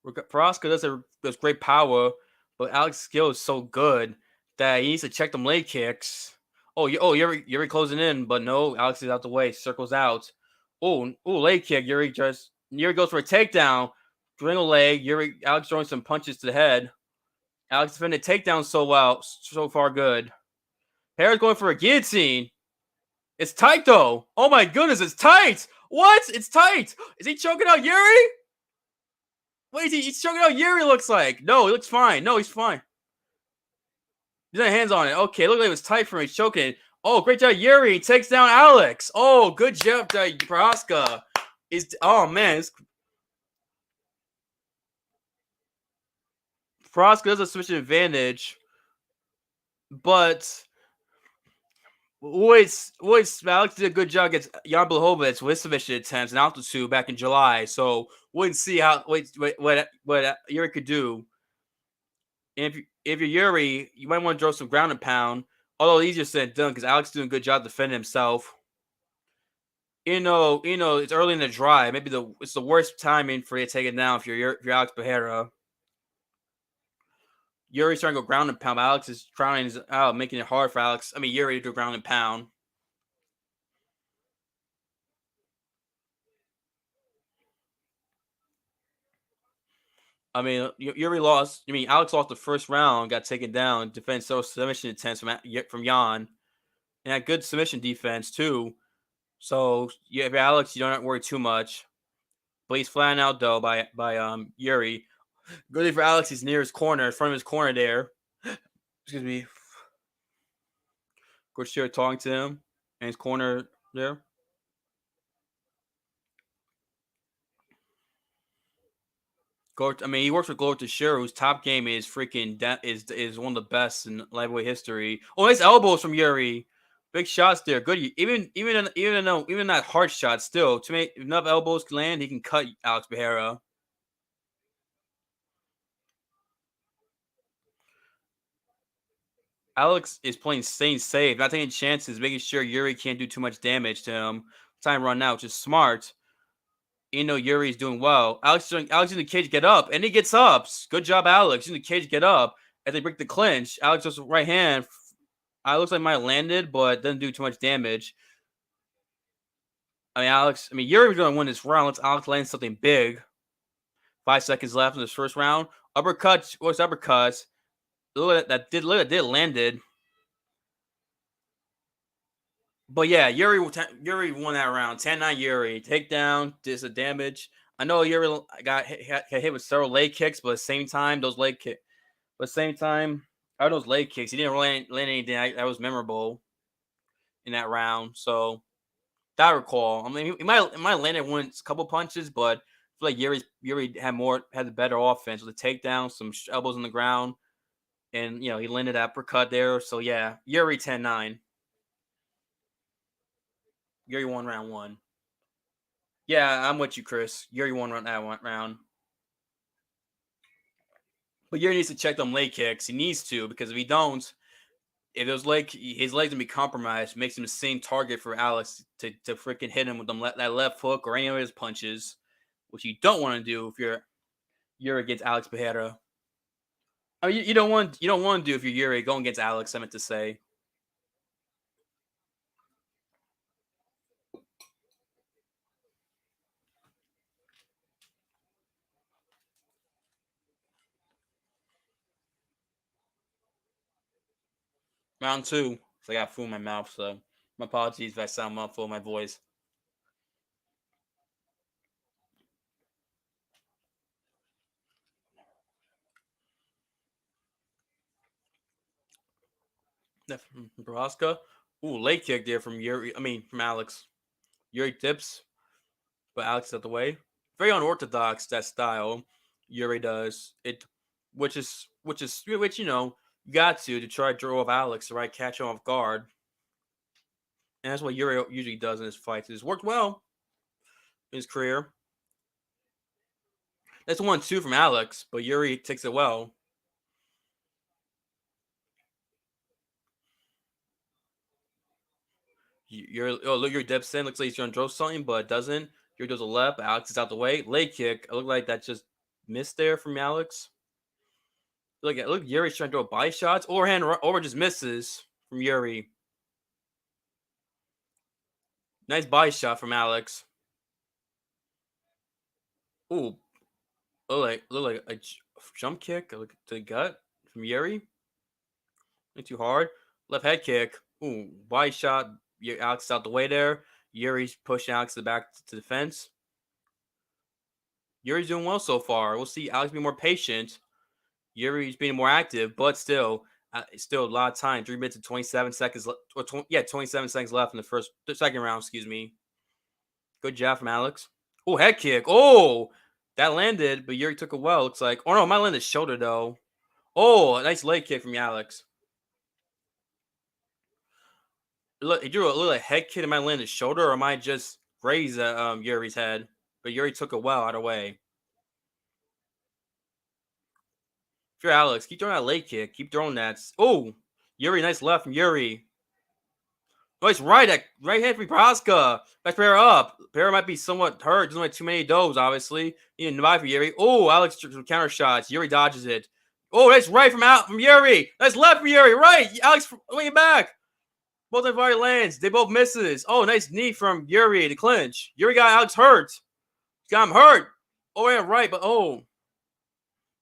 Prochazka does great power, but Alex's skill is so good that he needs to check them leg kicks. Yuri closing in, but no, Alex is out the way, circles out. Leg kick. Yuri goes for a takedown, throwing a leg. Alex throwing some punches to the head. Alex defended takedown so well, so far good. Pereira's going for a guillotine. It's tight though. Oh my goodness, it's tight. What? It's tight. Is he choking out Yuri? Wait, he's choking out Yuri, looks like. No, he looks fine. No, he's fine. He's got hands on it. Okay, looked like it was tight for him. He's choking. Great job, Yuri. Takes down Alex. Good job, Prochazka. Man. Prochazka does a submission advantage. But Alex did a good job against Jan Blachowicz with submission attempts and altitude back in July. So wouldn't see what Yuri could do. And if you're Yuri, you might want to throw some ground and pound. Although easier said than done because Alex is doing a good job defending himself. It's early in the drive. Maybe it's the worst timing for you to take it down if you're Alex Pereira. Yuri's trying to go ground and pound. But Alex is trying out, making it hard for Yuri to go ground and pound. Yuri lost. Alex lost the first round, got taken down, defense several submission attempts from Jan, and had good submission defense too. So if you're Alex, you don't worry too much. But he's flattened out though by Yuri. Good for Alex. He's near his corner, in front of his corner there. Excuse me. Coach Shearer talking to him in his corner there. He works with Glover Teixeira, whose top game is freaking is one of the best in lightweight history. Nice elbows from Yuri. Big shots there. Good. Even that hard shot still to make enough elbows can land, he can cut Alex Pereira. Alex is staying safe, not taking chances, making sure Yuri can't do too much damage to him. Time run out, which is smart. Yuri is doing well. Alex in the cage, get up, and he gets up. Good job, Alex. In the cage, get up. As they break the clinch, Alex does right hand. Looks like might have landed, but doesn't do too much damage. Yuri was going to win this round. Let's Alex land something big. 5 seconds left in this first round. Uppercut. What's uppercuts? Look at that. Did landed. But yeah, Yuri won that round. 10-9 Yuri. Takedown, did some damage. I know Yuri got hit with several leg kicks, but at the same time, those leg kicks, he didn't land anything that was memorable in that round. So that I recall. He might have landed a couple punches, but I feel like Yuri had the better offense with a takedown, some elbows on the ground, and he landed that uppercut there. So yeah, Yuri 10-9. Yuri won round 1. Yeah, I'm with you, Chris. Yuri won that round. But Yuri needs to check them leg kicks. He needs to, because if he don't, if his legs gonna be compromised, makes him the same target for Alex to freaking hit him with that left hook or any of his punches, which you don't want to do if you're against Alex Pereira. I mean, you don't want to do if you're Yuri going against Alex. I meant to say. Round 2. So I got food in my mouth, so my apologies if I sound muffled in my voice. Prochazka. Ooh, leg kick there from Yuri. I mean, from Alex. Yuri tips, but Alex out the way. Very unorthodox that style. Yuri does it, which you know you got to try to draw off Alex, right? Catch him off guard, and that's what Yuri usually does in his fights. It's worked well in his career. That's 1-2 from Alex, but Yuri takes it well. Look, your depth in looks like he's trying to throw something, but it doesn't. Yuri does a left. Alex is out the way. Leg kick. It looked like that just missed there from Alex. Look, Yuri's trying to throw body shots. Overhand over just misses from Yuri. Nice body shot from Alex. Ooh, look like a jump kick to the gut from Yuri. Not too hard. Left head kick. Ooh, body shot. Alex is out the way there. Yuri's pushing Alex to the back to the fence. Yuri's doing well so far. We'll see Alex be more patient. Yuri's being more active, but still a lot of time. 3 minutes and 27 seconds. 27 seconds left in the second round. Excuse me. Good job from Alex. Oh, head kick. Oh, that landed, but Yuri took it well. Looks like. Oh no, might land his shoulder though. Oh, a nice leg kick from Alex. Look, he drew a little head kick. It might land his shoulder, or might just graze Yuri's head. But Yuri took it well out of the way. If you're Alex, keep throwing that leg kick. Keep throwing that. Oh, Yuri, nice left from Yuri. Nice right hand from Prochazka. Nice Pereira up. Pereira might be somewhat hurt. Doesn't have too many does, obviously. You need to buy for Yuri. Oh, Alex counter shots. Yuri dodges it. Oh, nice right from Yuri. Nice left from Yuri. Right. Alex way back. Both of our lands. They both misses. Oh, nice knee from Yuri to clinch. Yuri got Alex hurt. Got him hurt. Oh, yeah, right, but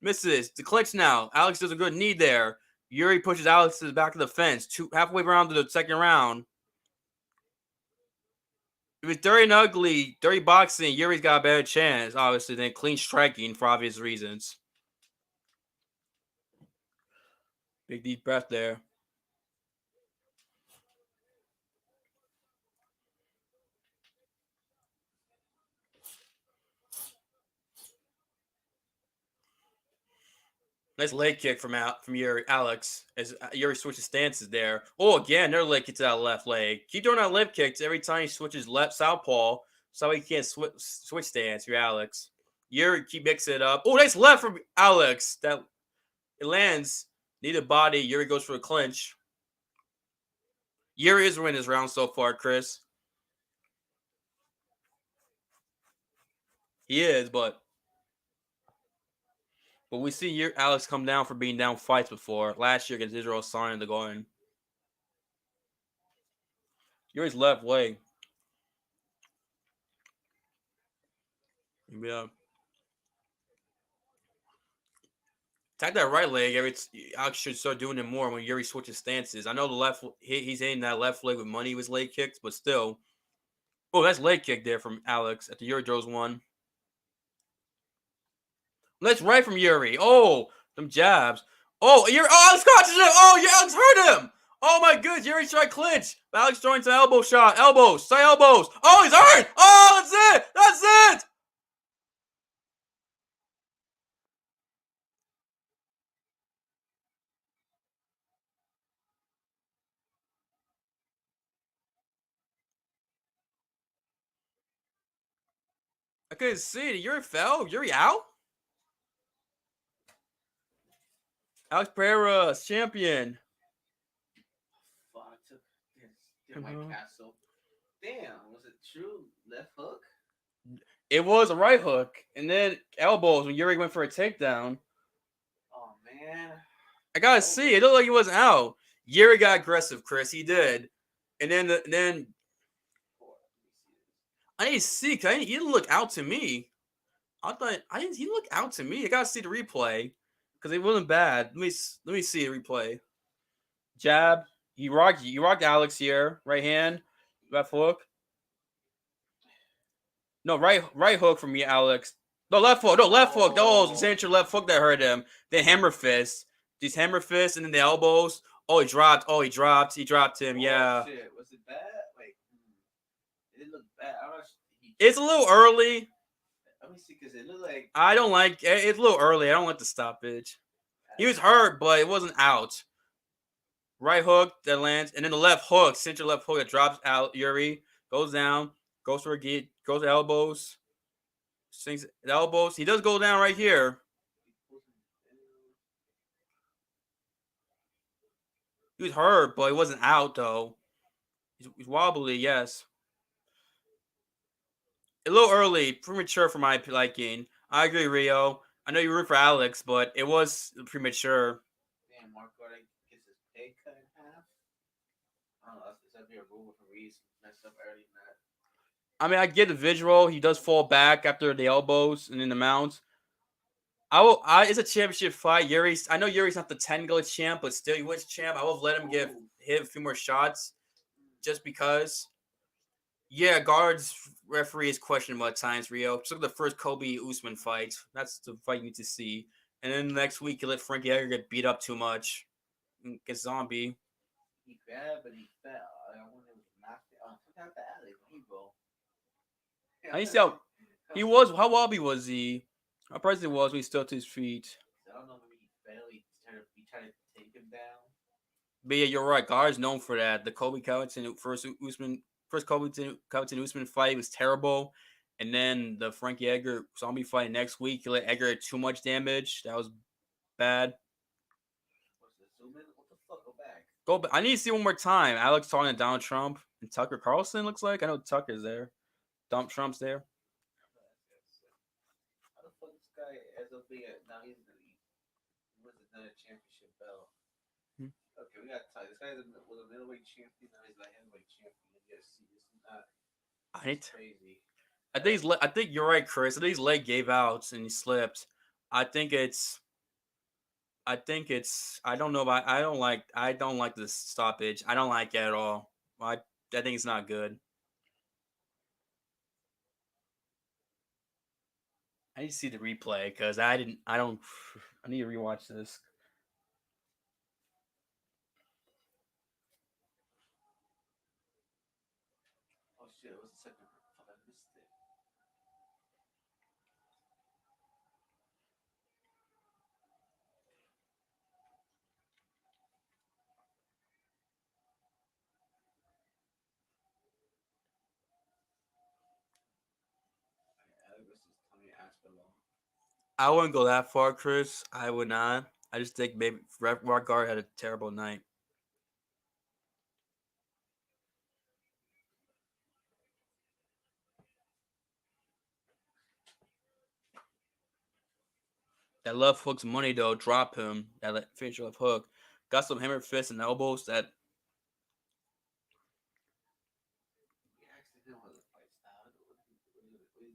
misses. The clinch now. Alex does a good knee there. Yuri pushes Alex to the back of the fence. Halfway around to the second round. If it's dirty and ugly, dirty boxing, Yuri's got a better chance, obviously, than clean striking for obvious reasons. Big deep breath there. Nice leg kick from Yuri, Alex, as Yuri switches stances there. Oh, again, another leg kick to that left leg. Keep doing that leg kicks every time he switches left southpaw, so he can't switch stance. You're Alex. Yuri keep mixing it up. Oh, nice left from Alex. That it lands. Need a body. Yuri goes for a clinch. Yuri is winning this round so far, Chris. He is, but we see Alex come down for being down fights before. Last year against Israel Adesanya in the Garden. Yuri's left leg. Yeah. Attack that right leg. Alex should start doing it more when Yuri switches stances. I know the left he's hitting that left leg with money with leg kicks, but still. Oh, that's leg kick there from Alex at the Yuri throws one. That's right from Yuri. Oh, them jabs. Oh, Alex catches him. Oh, Alex hurt him. Oh my goodness, Yuri's trying to clinch. Alex throwing to elbow shot. Elbows. Side elbows. Oh, he's hurt. Oh, that's it. That's it. I couldn't see it. Yuri fell. Yuri out. Alex Pereira, champion. Mike Castle. Damn, was it true left hook? It was a right hook, and then elbows when Yuri went for a takedown. Oh man, I gotta see. It looked like he wasn't out. Yuri got aggressive, Chris. He did, and then I didn't see. Cause he didn't look out to me. I thought I didn't. He looked out to me. I gotta see the replay because it wasn't bad. Let me see the replay. Jab. You rocked Alex here. Right hand. Left hook. No, right hook from me, Alex. No, left hook. No, left hook. That was signature left hook that hurt him. Then hammer fist. These hammer fists and then the elbows. Oh, he dropped. He dropped him. Yeah. Shit. Was it bad? Like, it didn't look bad. I don't know. It's a little early. Let me see, because it looked like. I don't like it's a little early. I don't like the stoppage. He was hurt, but it wasn't out. Right hook that lands, and then the left hook, center left hook that drops out. Yuri goes down, goes for a gate, goes to elbows, sinks the elbows. He does go down right here. He was hurt, but he wasn't out though. He's wobbly, yes. A little early, premature for my liking. I agree, Rio. I know you root for Alex, but it was premature. Damn, Mark Gordon gets his pay cut in half. I don't know. That'd be a rule for Reese messed up early in that. I mean, I get the visual. He does fall back after the elbows and then the mount. It's a championship fight. I know Yuri's not the 10 gold champ, but still, he was champ. I will let him hit a few more shots, just because. Yeah, guards referee is questionable at times. Rio. Just look at the first Kobe Usman fight. That's the fight you need to see. And then next week, you let Frankie Edgar get beat up too much. Get Zombie. He bad, but he fell. I wonder if he knocked it. Oh, look at the alley. I need to see how he was. How wobbly was he? How impressive was when he stood to his feet? I don't know. Maybe he fell. He tried to take him down. But yeah, you're right. Guards known for that. The Kobe Covington first Covington Usman fight was terrible, and then the Frankie Edgar Zombie fight next week, he let Edgar too much damage. That was bad. What the fuck? Go back. Go back. I need to see one more time. Alex talking to Donald Trump and Tucker Carlson looks like. I know Tucker's there. Donald Trump's there. How the fuck this guy ends up being now he wins another championship belt. Okay, we got to talk. This guy was a middleweight champion. Now he's like heavyweight champion. Yes, this is not crazy. I think you're right, Chris. I think his leg gave out and he slipped. I don't know about. I don't like this stoppage. I don't like it at all. I think it's not good. I need to see the replay because I need to rewatch this. Oh shit! It was the second. Fuck, I missed it. Alex versus Tom Aspinall. I wouldn't go that far, Chris. I would not. I just think maybe Rockguard had a terrible night. That left hook's money though. Drop him. That finisher left hook. Got some hammer fists and elbows. That We actually didn't want to fight style. What did he say?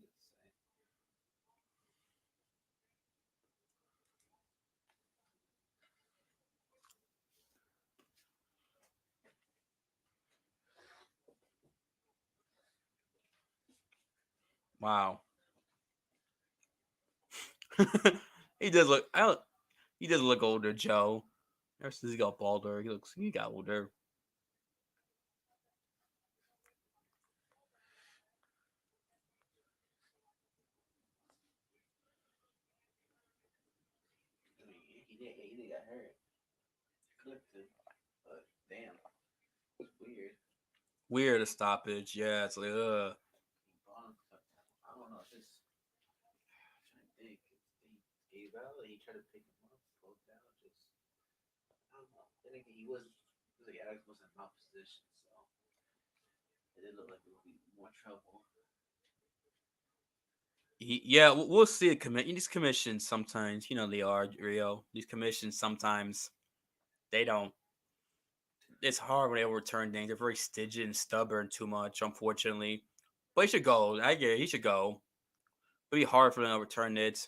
wow. He does look. He does look older, Joe. Ever since he got balder, he got older. He did got hurt. Clipped him, but damn, it's weird. Weird a stoppage. Yeah, it's like I don't know. It's just I'm trying to think. He gave out. He tried to pick him up, slow down. Just I don't know. I think he was like Alex was in my position, so It didn't look like it would be more trouble. Yeah, we'll see. These commissions sometimes, they are real. These commissions sometimes they don't. It's hard when they overturn things. They're very stingy and stubborn too much, unfortunately. But he should go. I get it. He should go. It'll be hard for them to overturn it.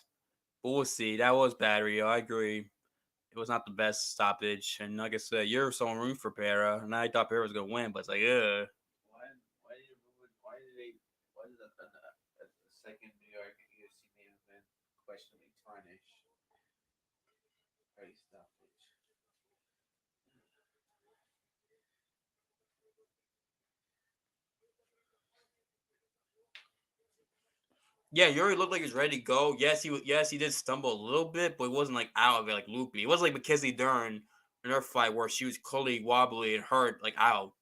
But we'll see. That was bad, Rio. I agree. It was not the best stoppage. And like I said, you're so room for Pereira. And I thought Pereira was going to win, but it's like, ugh. Why did the second New York UFC main event questionably tarnish race stoppage? Yeah, Yuri looked like he was ready to go. Yes, he did stumble a little bit, but it wasn't like out of it, like loopy. It wasn't like Mackenzie Dern in her fight where she was clearly wobbly and hurt, like out.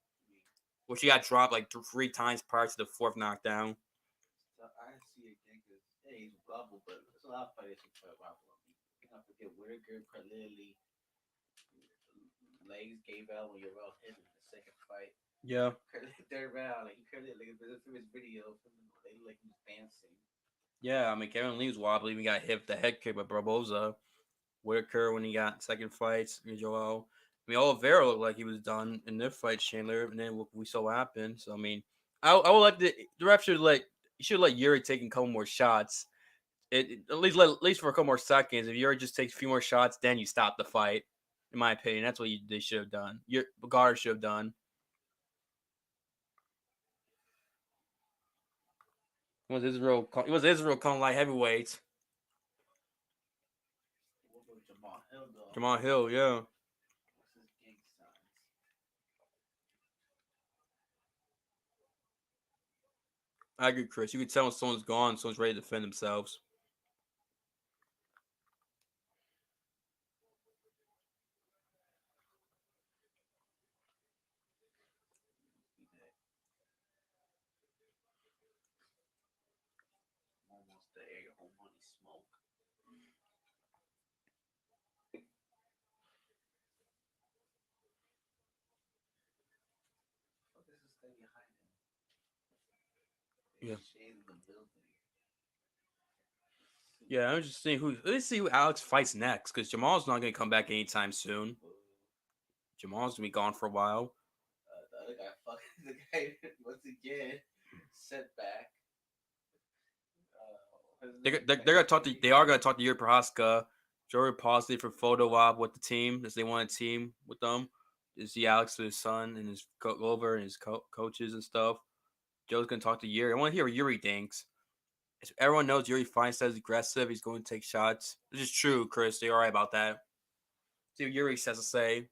Where she got dropped like 3 times prior to the fourth knockdown. So I see again because he's wobble, but there's a lot of fighters who fight wobble. You don't forget Whitaker clearly legs gave out when you're well hit in the second fight. Yeah. Third round, like he clearly like from his video, they look like he was dancing. Yeah, I mean Kevin Lee was wobbly. We got hit with the head kick by Barboza. Whitaker when he got second fights. Joel. I mean Oliveira looked like he was done in their fight, Chandler, and then we saw what happened. So I mean, I would like the ref should let Yuri take a couple more shots. At least for a couple more seconds. If Yuri just takes a few more shots, then you stop the fight. In my opinion, that's what they should have done. Guard should have done. It was Israel. It was Israel coming like heavyweights. What about Jamal Hill though? Jamal Hill, yeah. What's his gang signs? I agree, Chris. You can tell when someone's gone, someone's ready to defend themselves. Almost there, your whole money smoke. What is this guy behind him? Yeah. Shade in the building. Yeah, I'm just seeing who. Let's see who Alex fights next, because Jamal's not going to come back anytime soon. Jamal's going to be gone for a while. The other guy, the guy once again setback. They're gonna talk to. They are gonna talk to Jiri Prochazka. Jiri positive for photo op with the team, as they want a team with them. To see Alex with his son and his Glover and his coaches and stuff. Joe's gonna talk to Yuri. I want to hear what Yuri thinks. Everyone knows Yuri finds that he's aggressive. He's going to take shots. This is true, Chris. You're right about that. See what Yuri has to say.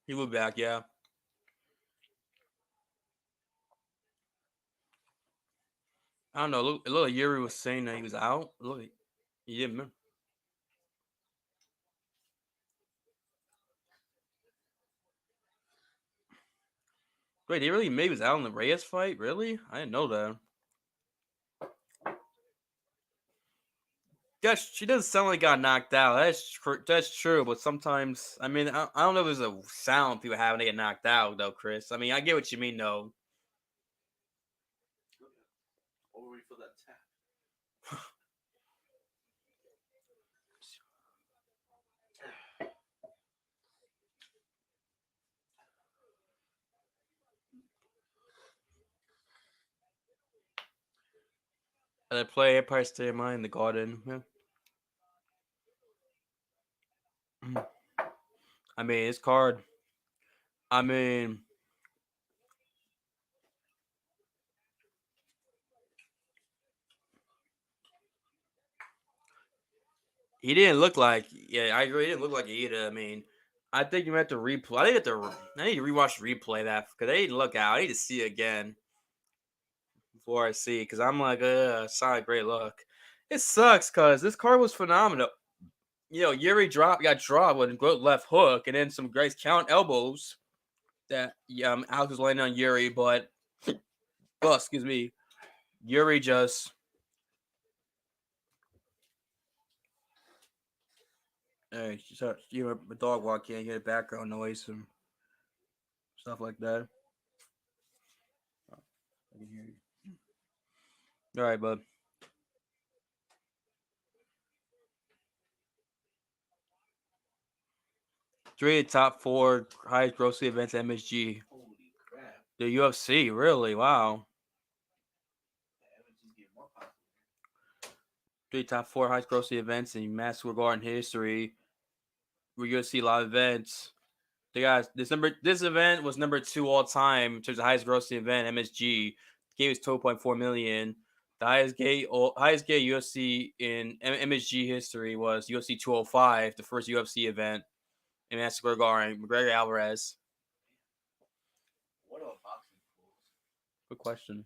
He will be back, yeah. I don't know. Look, Yuri was saying that he was out. Look, he didn't. Wait, they really made was out in the Reyes fight? Really? I didn't know that. Yeah, she doesn't sound like got knocked out. That's true, but sometimes I mean I don't know if there's a sound people have when they get knocked out though, Chris. I mean I get what you mean though. Over for that tap. They play Empire State of Mind in the Garden. Yeah. I mean, his card. I mean, he didn't look like. Yeah, I agree. He didn't look like either. I mean, I think you have to replay. I need to rewatch replay that because they didn't look out. I need to see it again before I see because I'm like, it's not a great look. It sucks because this card was phenomenal. Yuri got dropped with a good left hook and then some great count elbows that Alex was landing on Yuri, but excuse me, Yuri just hey, a dog walk in, hear the background noise and stuff like that. I can hear you. All right, bud. Three of the top four highest grossing events at MSG. Holy crap. The UFC, really? Wow. MSG's getting more popular. Three top four highest grossing events in Madison Square Garden history. We're gonna see a lot of events. They got this event was number 2 all time in terms of highest grossing event. MSG gate was 12.4 million. The highest gate UFC in MSG history was UFC 205, the first UFC event in Madison Square Garden. McGregor Alvarez. What about boxing pools? Good question.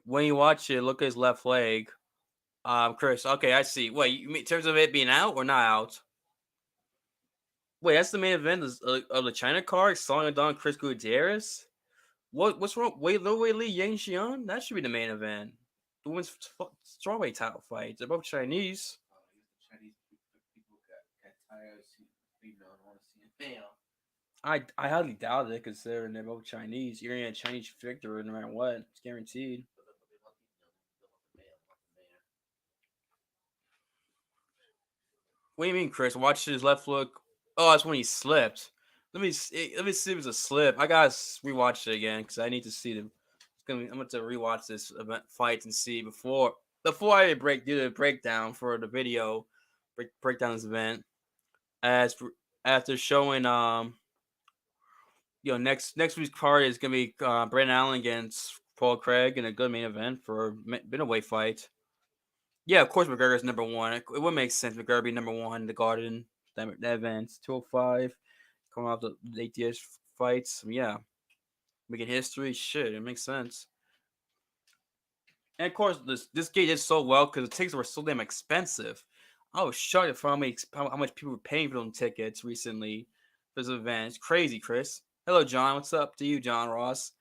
When you watch it, look at his left leg. Chris. Okay, I see. Wait, you mean in terms of it being out or not out? Wait, that's the main event of the China card. Song Don Chris Gutierrez. What's wrong? Wait, Li Yang Xian? That should be the main event. The women's strawweight title fights. They're both Chinese. The Chinese people got tired of seeing female and want to see a fail. I highly doubt it, considering they're both Chinese. You're gonna get a Chinese victor no matter what. It's guaranteed. What do you mean, Chris? Watch his left look. Oh, that's when he slipped. Let me see if it was a slip. I gotta rewatch it again because I need to see them. I'm going to rewatch this event fight and see before I do the breakdown for the video. Break down this event after showing next week's card is gonna be Brandon Allen against Paul Craig in a good main event for a middleweight fight. Yeah, of course McGregor's number one. It would make sense McGregor be number one in the Garden. That event 205 coming off the ATS fights. Yeah, making history. Shit, it makes sense. And of course, this gate did so well because the tickets were so damn expensive. I was shocked at how much people were paying for them tickets recently for this event. It's crazy, Chris. Hello, John. What's up to you, John Ross?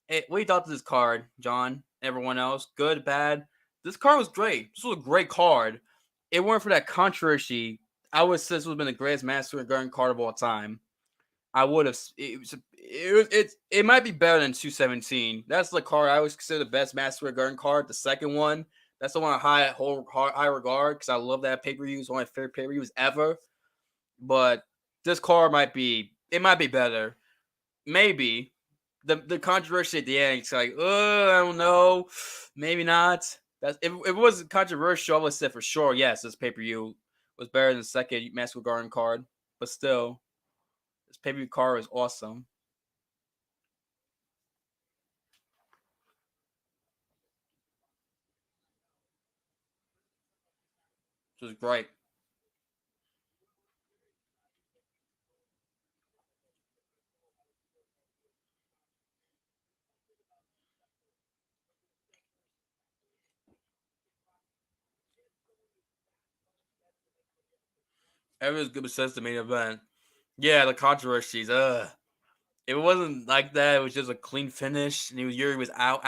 Hey, what do you thought of this card, John? Everyone else, good, bad? This card was great. This was a great card. It weren't for that controversy, I would say this would have been the greatest Master Garden card of all time. I would have. It might be better than 217. That's the card I always consider the best Master Garden card. The second one, that's the one I high regard because I love that pay per view. It's one of my favorite pay per views ever. But this card might be better. Maybe the controversy at the end. It's like, I don't know, maybe not. If it was controversial, I would say for sure, yes, this pay per view was better than the second Master Garden card. But still. This pay-per-view card is awesome. It was great. Everyone's good besides the main event. Yeah, the controversies. If it wasn't like that, it was just a clean finish, and Yuri was out.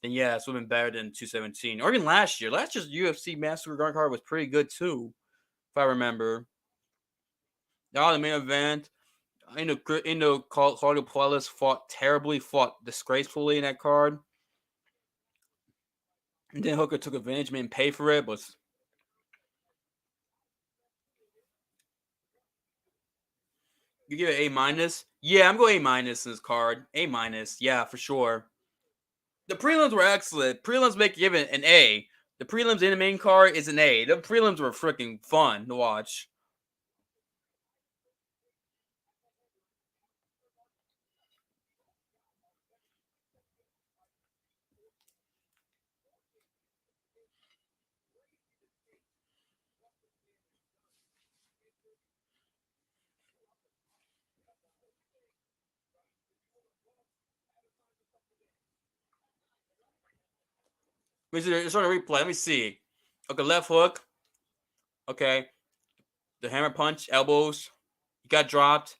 Then yeah, it's would have been better than 217. Or even last year. Last year's UFC Master Guard card was pretty good too, if I remember. The main event. Claudio Puelles fought disgracefully in that card. And then Hooker took advantage, made him pay for it, but you give it A-? Yeah, I'm going A- in this card. A-, yeah, for sure. The prelims were excellent. Prelims make you give it an A. The prelims in the main card is an A. The prelims were freaking fun to watch. It's on a replay. Let me see. Okay, left hook. Okay, the hammer punch, elbows. He got dropped.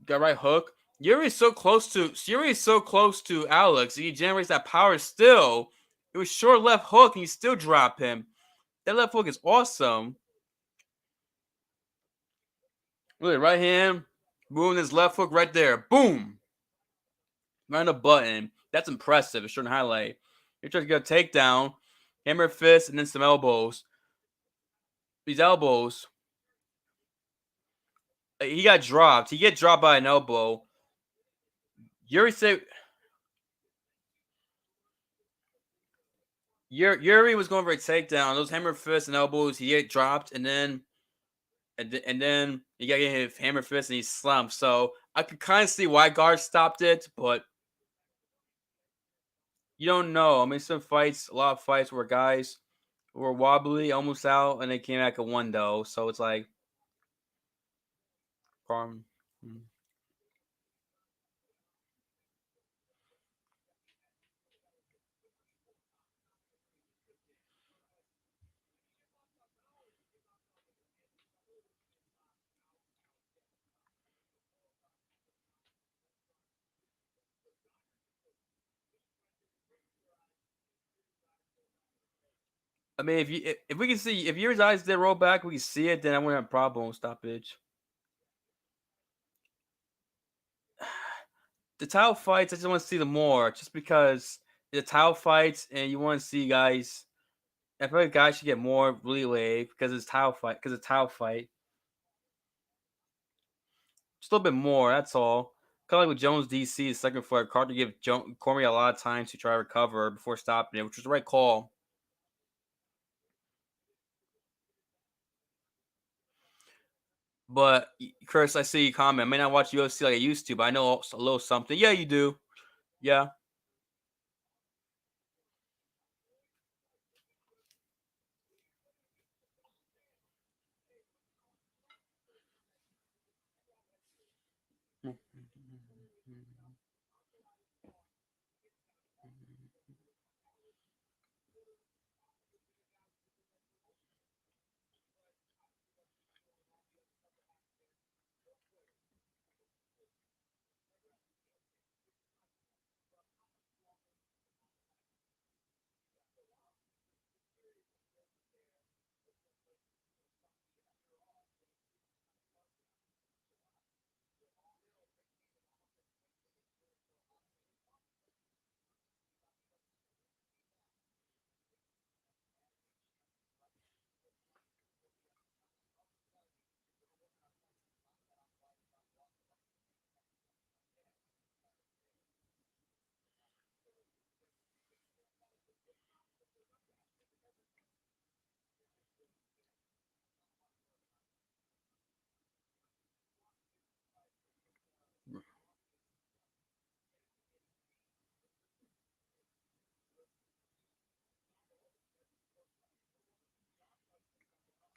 Got right hook. Yuri's so close to Alex. He generates that power still. It was short left hook and you still drop him. That left hook is awesome. Look, right hand, moving his left hook right there. Boom. Right on the button. That's impressive. It's short highlight. He tries to get a takedown, hammer fist, and then some elbows. These elbows. He got dropped. He get dropped by an elbow. Yuri said Yuri was going for a takedown. Those hammer fists and elbows, he get dropped, and then he got hit hammer fist and he slumped. So I could kind of see why guard stopped it, but you don't know. I mean, a lot of fights where guys were wobbly, almost out, and they came back at one though. So it's like, um, I mean, if we can see if your eyes did roll back, we can see it. Then I wouldn't have a problem with stoppage. The title fights, I just want to see them more, just because the title fights, and you want to see guys. I feel like guys should get more leeway because it's title fight. Because it's title fight, just a little bit more. That's all. Kind of like with Jones DC, the second fight, Carter give Cormier a lot of time to try to recover before stopping it, which was the right call. But Chris, I see you comment. I may not watch UFC like I used to, but I know a little something. Yeah, you do. Yeah.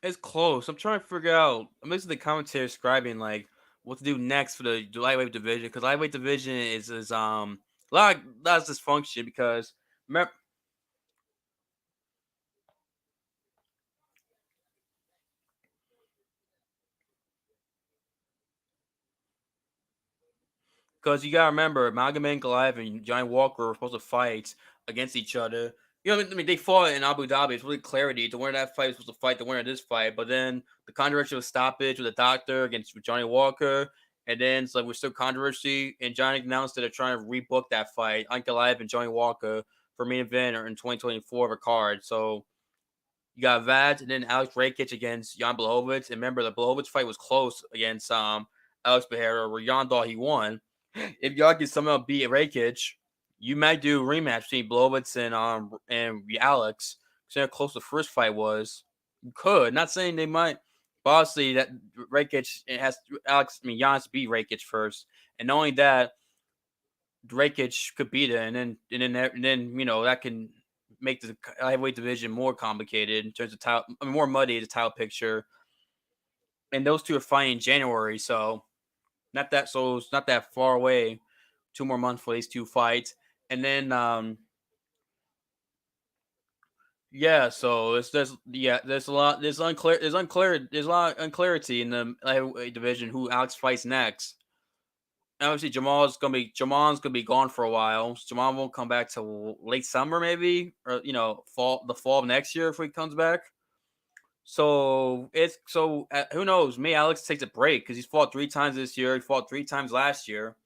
It's close. I'm trying to figure out. I'm listening to the commentary describing like what to do next for the lightweight division, because lightweight division is a lot of dysfunction because you gotta remember Magomed Goliath and Johnny Walker were supposed to fight against each other. You know, I mean, they fought in Abu Dhabi. It's really clarity. The winner of that fight was supposed to fight the winner of this fight, but then the controversial stoppage with the doctor against Johnny Walker, and then it's like we're still controversy. And Johnny announced that they're trying to rebook that fight, Goliath and Johnny Walker, for main event or in 2024 of a card. So You got Vaz and then Alex Rakic against Jan Blachowicz. And remember, the Blachowicz fight was close against Alex Pereira, where Jan thought he won. If y'all can somehow beat Rakic, you might do a rematch between Blachowicz and Alex. See how close the first fight was. You could. Not saying they might. But obviously, that Rakic it has Alex. I mean, Jan has to beat Rakic first, and not only that, Rakic could beat it, and then that can make the heavyweight division more complicated in terms of title, more muddy the title picture. And those two are fighting in January, so it's not that far away. 2 more months for these two fights, and then yeah, so there's a lot there's a lot of unclarity in the heavyweight division who Alex fights next. Obviously, Jamal's gonna be gone for a while. Jamal won't come back till late summer, maybe, or the fall of next year if he comes back. So who knows? Maybe Alex takes a break because he's fought 3 times this year. He fought 3 times last year.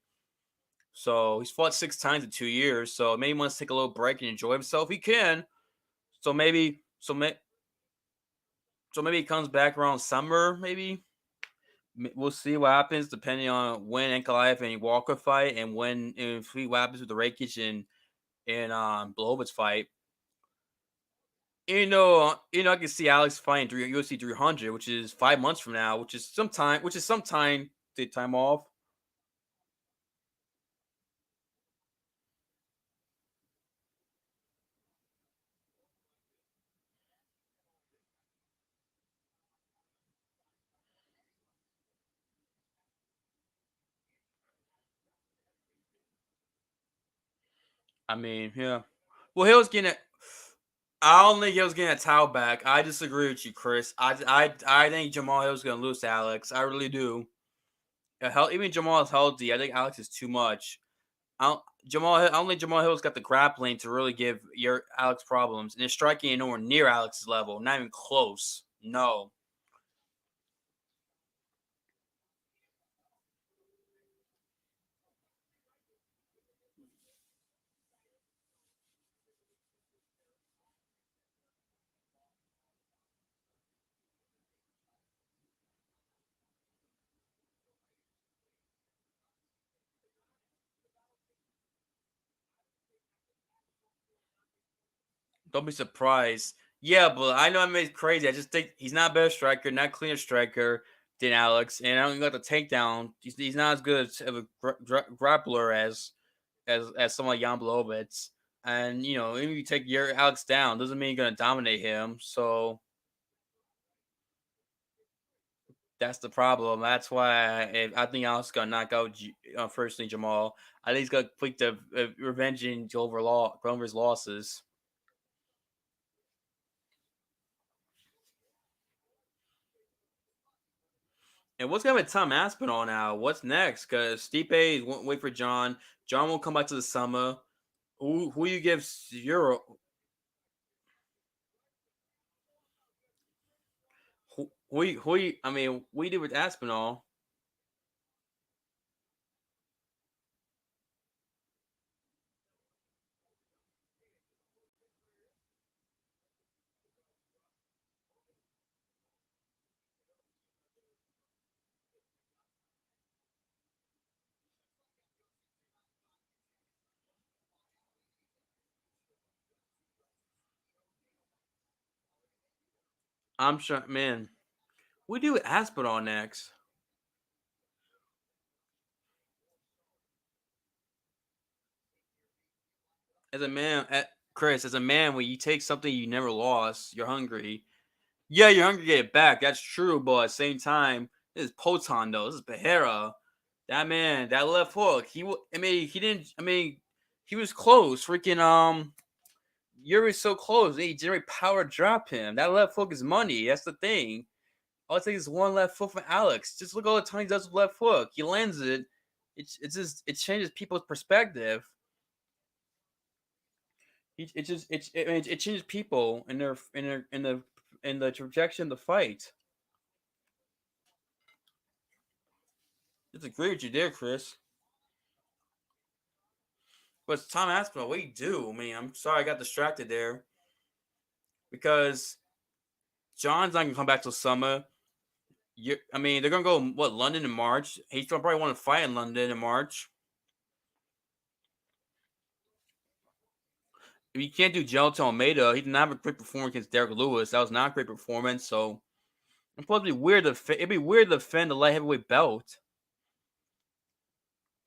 So he's fought 6 times in 2 years. So maybe he wants to take a little break and enjoy himself. He can. So maybe he comes back around summer. Maybe we'll see what happens depending on when Ankalaev and Walker fight and if what happens with the Rakic and Blachowicz fight. I can see Alex fighting UFC 300, which is 5 months from now, which is some time to time off. I mean, yeah. Well, he was getting it. I don't think he was getting a towel back. I disagree with you, Chris. I think Jamal Hill's gonna lose to Alex. I really do. Even Jamal is healthy. I think Alex is too much. I don't think Jamal Hill's got the grappling to really give your Alex problems, and his striking ain't nowhere near Alex's level. Not even close. No. Don't be surprised. Yeah, but I know I made it crazy. I just think he's not a better striker, not cleaner striker than Alex, and I don't got the takedown. He's not as good of a grappler as someone like Jan Blachowicz. And even if you take your Alex down, doesn't mean you're gonna dominate him. So that's the problem. That's why I think Alex is gonna knock out firstly Jamal. I think he's gonna complete the revenging Glover's losses. And what's going to be Tom Aspinall now? What's next? Because Stipe won't wait for John. John won't come back to the summer. Who you give Euro? I mean, we did with Aspinall. I'm sure, man. We do with Aspinall next. As a man, Chris, as a man, when you take something you never lost, you're hungry. Yeah, you're hungry to get it back. That's true, but at the same time, this is Poton though. This is Pereira. That man, that left hook. I mean, he didn't. I mean, he was close. Freaking Yuri's so close. He Jerry Power drop him. That left hook is money. That's the thing. All it takes is one left foot from Alex. Just look all the time he does with left hook. He lands it. It changes people's perspective. It changes people in the trajectory of the fight. Disagree with you there, Chris. But it's Tom Aspinall, what do you do? I mean, I'm sorry I got distracted there because John's not gonna come back till summer. I mean, they're gonna go what London in March. He's gonna probably want to fight in London in March. If you can't do Gelton Almeida, he did not have a great performance against Derek Lewis. That was not a great performance. So it's probably weird it'd be weird to defend the light heavyweight belt.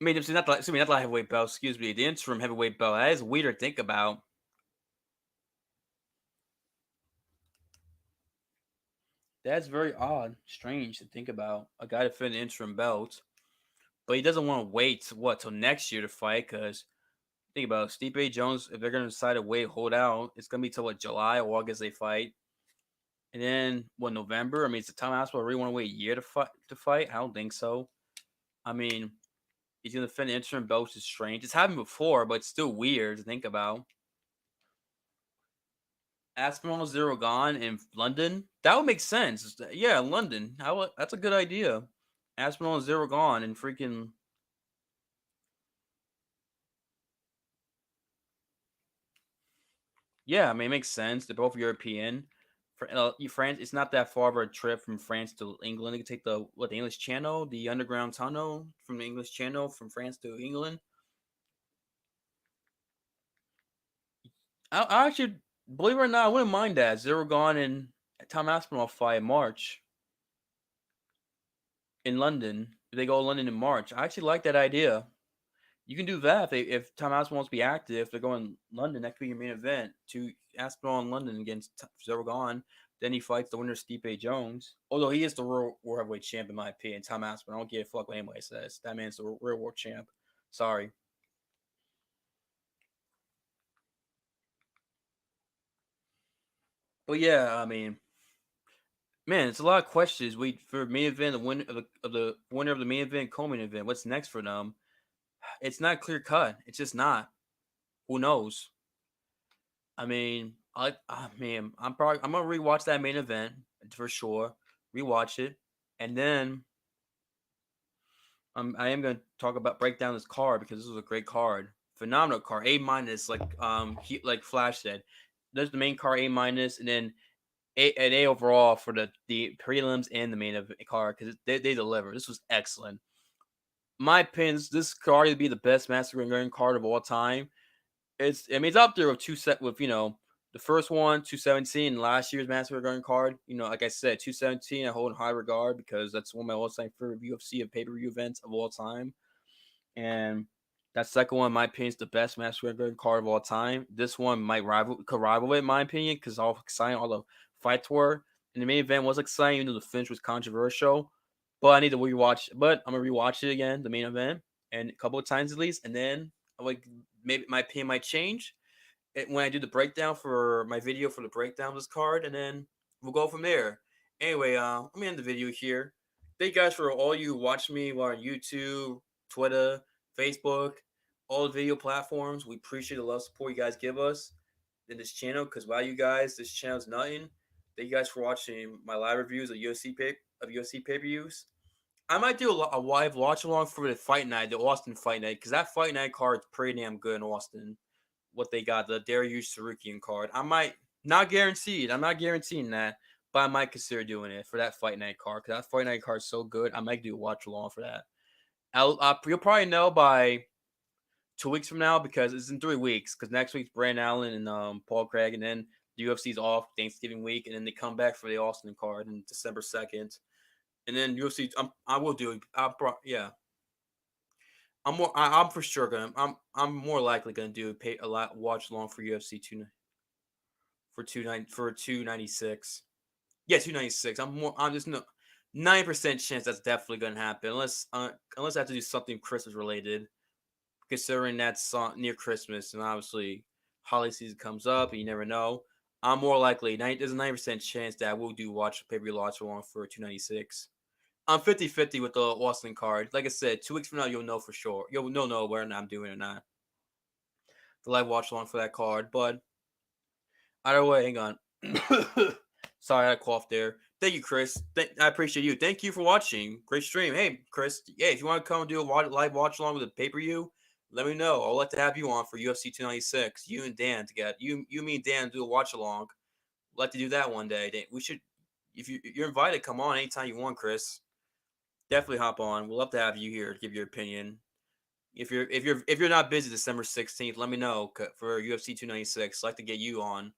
I mean, not the light heavyweight belt. Excuse me, the interim heavyweight belt. That is weird to think about. That's very odd, strange to think about. A guy defend the interim belt, but he doesn't want to wait till next year to fight. Because think about it, Stipe Jones. If they're gonna decide to wait, hold out, it's gonna be till what July or August they fight, and then November. I mean, it's the Tom Aspinall really want to wait a year to fight? I don't think so. I mean, he's gonna defend the interim belt, which is strange. It's happened before, but it's still weird to think about. Aspinall Zero Gone in London. That would make sense. Yeah, London. That's a good idea. Aspinall Zero Gone and freaking. Yeah, I mean, it makes sense. They're both European. France, it's not that far of a trip from France to England. You can take the English Channel, the underground tunnel from the English Channel from France to England. I actually, believe it or not, I wouldn't mind that. Zero Gone and Tom Aspinall fight in March in London. If they go to London in March, I actually like that idea. You can do that if Tom Aspinall wants to be active. They're going London. That could be your main event. To Aspinall in London against Zero Gone. Then he fights the winner Stipe Jones. Although he is the world heavyweight champ in my opinion. Tom Aspinall. I don't give a fuck what anybody says. That man's the real world champ. Sorry. But yeah, I mean, man, it's a lot of questions. We for main event, the winner of the winner of the main event, co-main event. What's next for them? It's not clear cut. It's just not. Who knows? I'm gonna rewatch that main event for sure. Rewatch it, and then I am gonna break down this card because this was a great card, phenomenal card, A minus. Like Flash said, there's the main card A minus, and then an A overall for the prelims and the main event card because they deliver. This was excellent. My opinion, this card would be the best Master Ring card of all time. It's up there with the first one 217 last year's Master Garden card. Like I said, 217 I hold in high regard because that's one of my all-time favorite UFC of pay-per-view events of all time. And that second one, in my opinion, is the best Master Garden card of all time. This one could rival it in my opinion because all exciting all the fights were. And the main event was exciting, even though the finish was controversial. But I need to rewatch. But I'm gonna rewatch it again, the main event, and a couple of times at least, and then maybe my opinion might change when I do the breakdown for my video for the breakdown of this card, and then we'll go from there. Anyway, let me end the video here. Thank you guys for all you watching me on YouTube, Twitter, Facebook, all the video platforms. We appreciate the love support you guys give us in this channel because without you guys, this channel is nothing. Thank you guys for watching my live reviews of UFC pay-per-views. I might do a live watch along for the fight night, the Austin fight night, because that fight night card is pretty damn good in Austin. What they got, the Dariush Sarukian card. I might not guaranteed. I'm not guaranteeing that, but I might consider doing it for that fight night card because that fight night card is so good. I might do a watch along for that. You'll probably know by 2 weeks from now because it's in 3 weeks. Because next week's Brandon Allen and Paul Craig, and then the UFC's off Thanksgiving week, and then they come back for the Austin card on December 2nd. And then UFC, I will do it. Yeah, I'm for sure gonna. I'm more likely gonna do a lot watch along for UFC 296. Yeah, 296. I'm just no 9% chance that's definitely gonna happen unless I have to do something Christmas related. Considering that's near Christmas and obviously holiday season comes up and you never know. I'm more likely there's a 9% chance that I will do pay-per-view watch along for 296. I'm 50-50 with the Austin card. Like I said, 2 weeks from now, you'll know for sure. You'll know whether I'm doing it or not. The live watch along for that card. But either way, hang on. Sorry, I had a cough there. Thank you, Chris. I appreciate you. Thank you for watching. Great stream. Hey, Chris. Yeah, if you want to come and do a live watch along with a pay-per-view, let me know. I'll like to have you on for UFC 296. You and Dan together. You, me, and Dan do a watch along. We'll like to do that one day. We should. you're invited, come on anytime you want, Chris. Definitely hop on. We'd love to have you here to give your opinion. If you're not busy December 16th, let me know for UFC 296. I'd like to get you on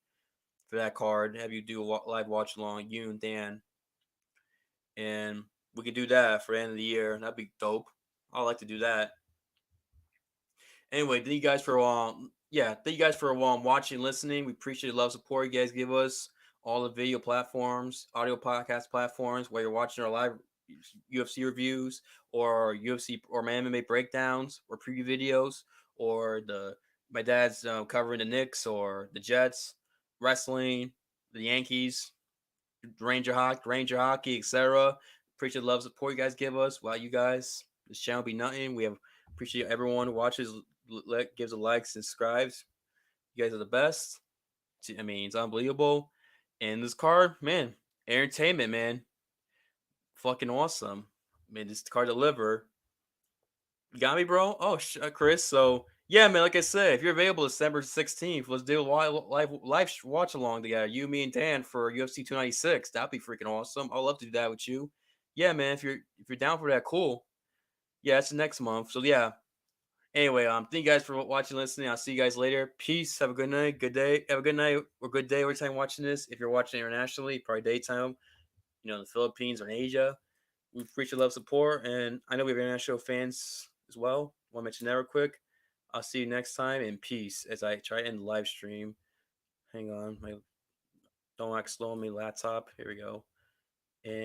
for that card. Have you do a live watch along, you and Dan, and we could do that for the end of the year. That'd be dope. I'd like to do that. Anyway, thank you guys for thank you guys for watching, listening. We appreciate the love, support you guys give us. All the video platforms, audio podcast platforms, where you're watching our live UFC reviews or UFC or my MMA breakdowns or preview videos or the my dad's covering the Knicks or the Jets, wrestling, the Yankees, Ranger hockey, etc. Appreciate the love, support you guys give us. Wow, you guys, this channel be nothing. We have appreciate everyone who watches, gives a like, subscribes. You guys are the best. I mean, it's unbelievable. And this card, man, entertainment, man, fucking awesome. I mean, this card deliver. You got me, bro. Oh, Chris. So yeah, man. Like I said, if you're available December 16th, let's do a live watch along together. You, me, and Dan for UFC 296. That'd be freaking awesome. I'd love to do that with you. Yeah, man. If you're down for that, cool. Yeah, it's the next month. So yeah. Anyway, thank you guys for watching, listening. I'll see you guys later. Peace. Have a good night. Good day. Have a good night or good day every time watching this. If you're watching internationally, probably daytime. In the Philippines or in Asia. We appreciate love, support, and I know we have international fans as well. Want to mention that real quick. I'll see you next time, and peace. As I try to end the live stream. Hang on, my don't act slow on my laptop. Here we go. And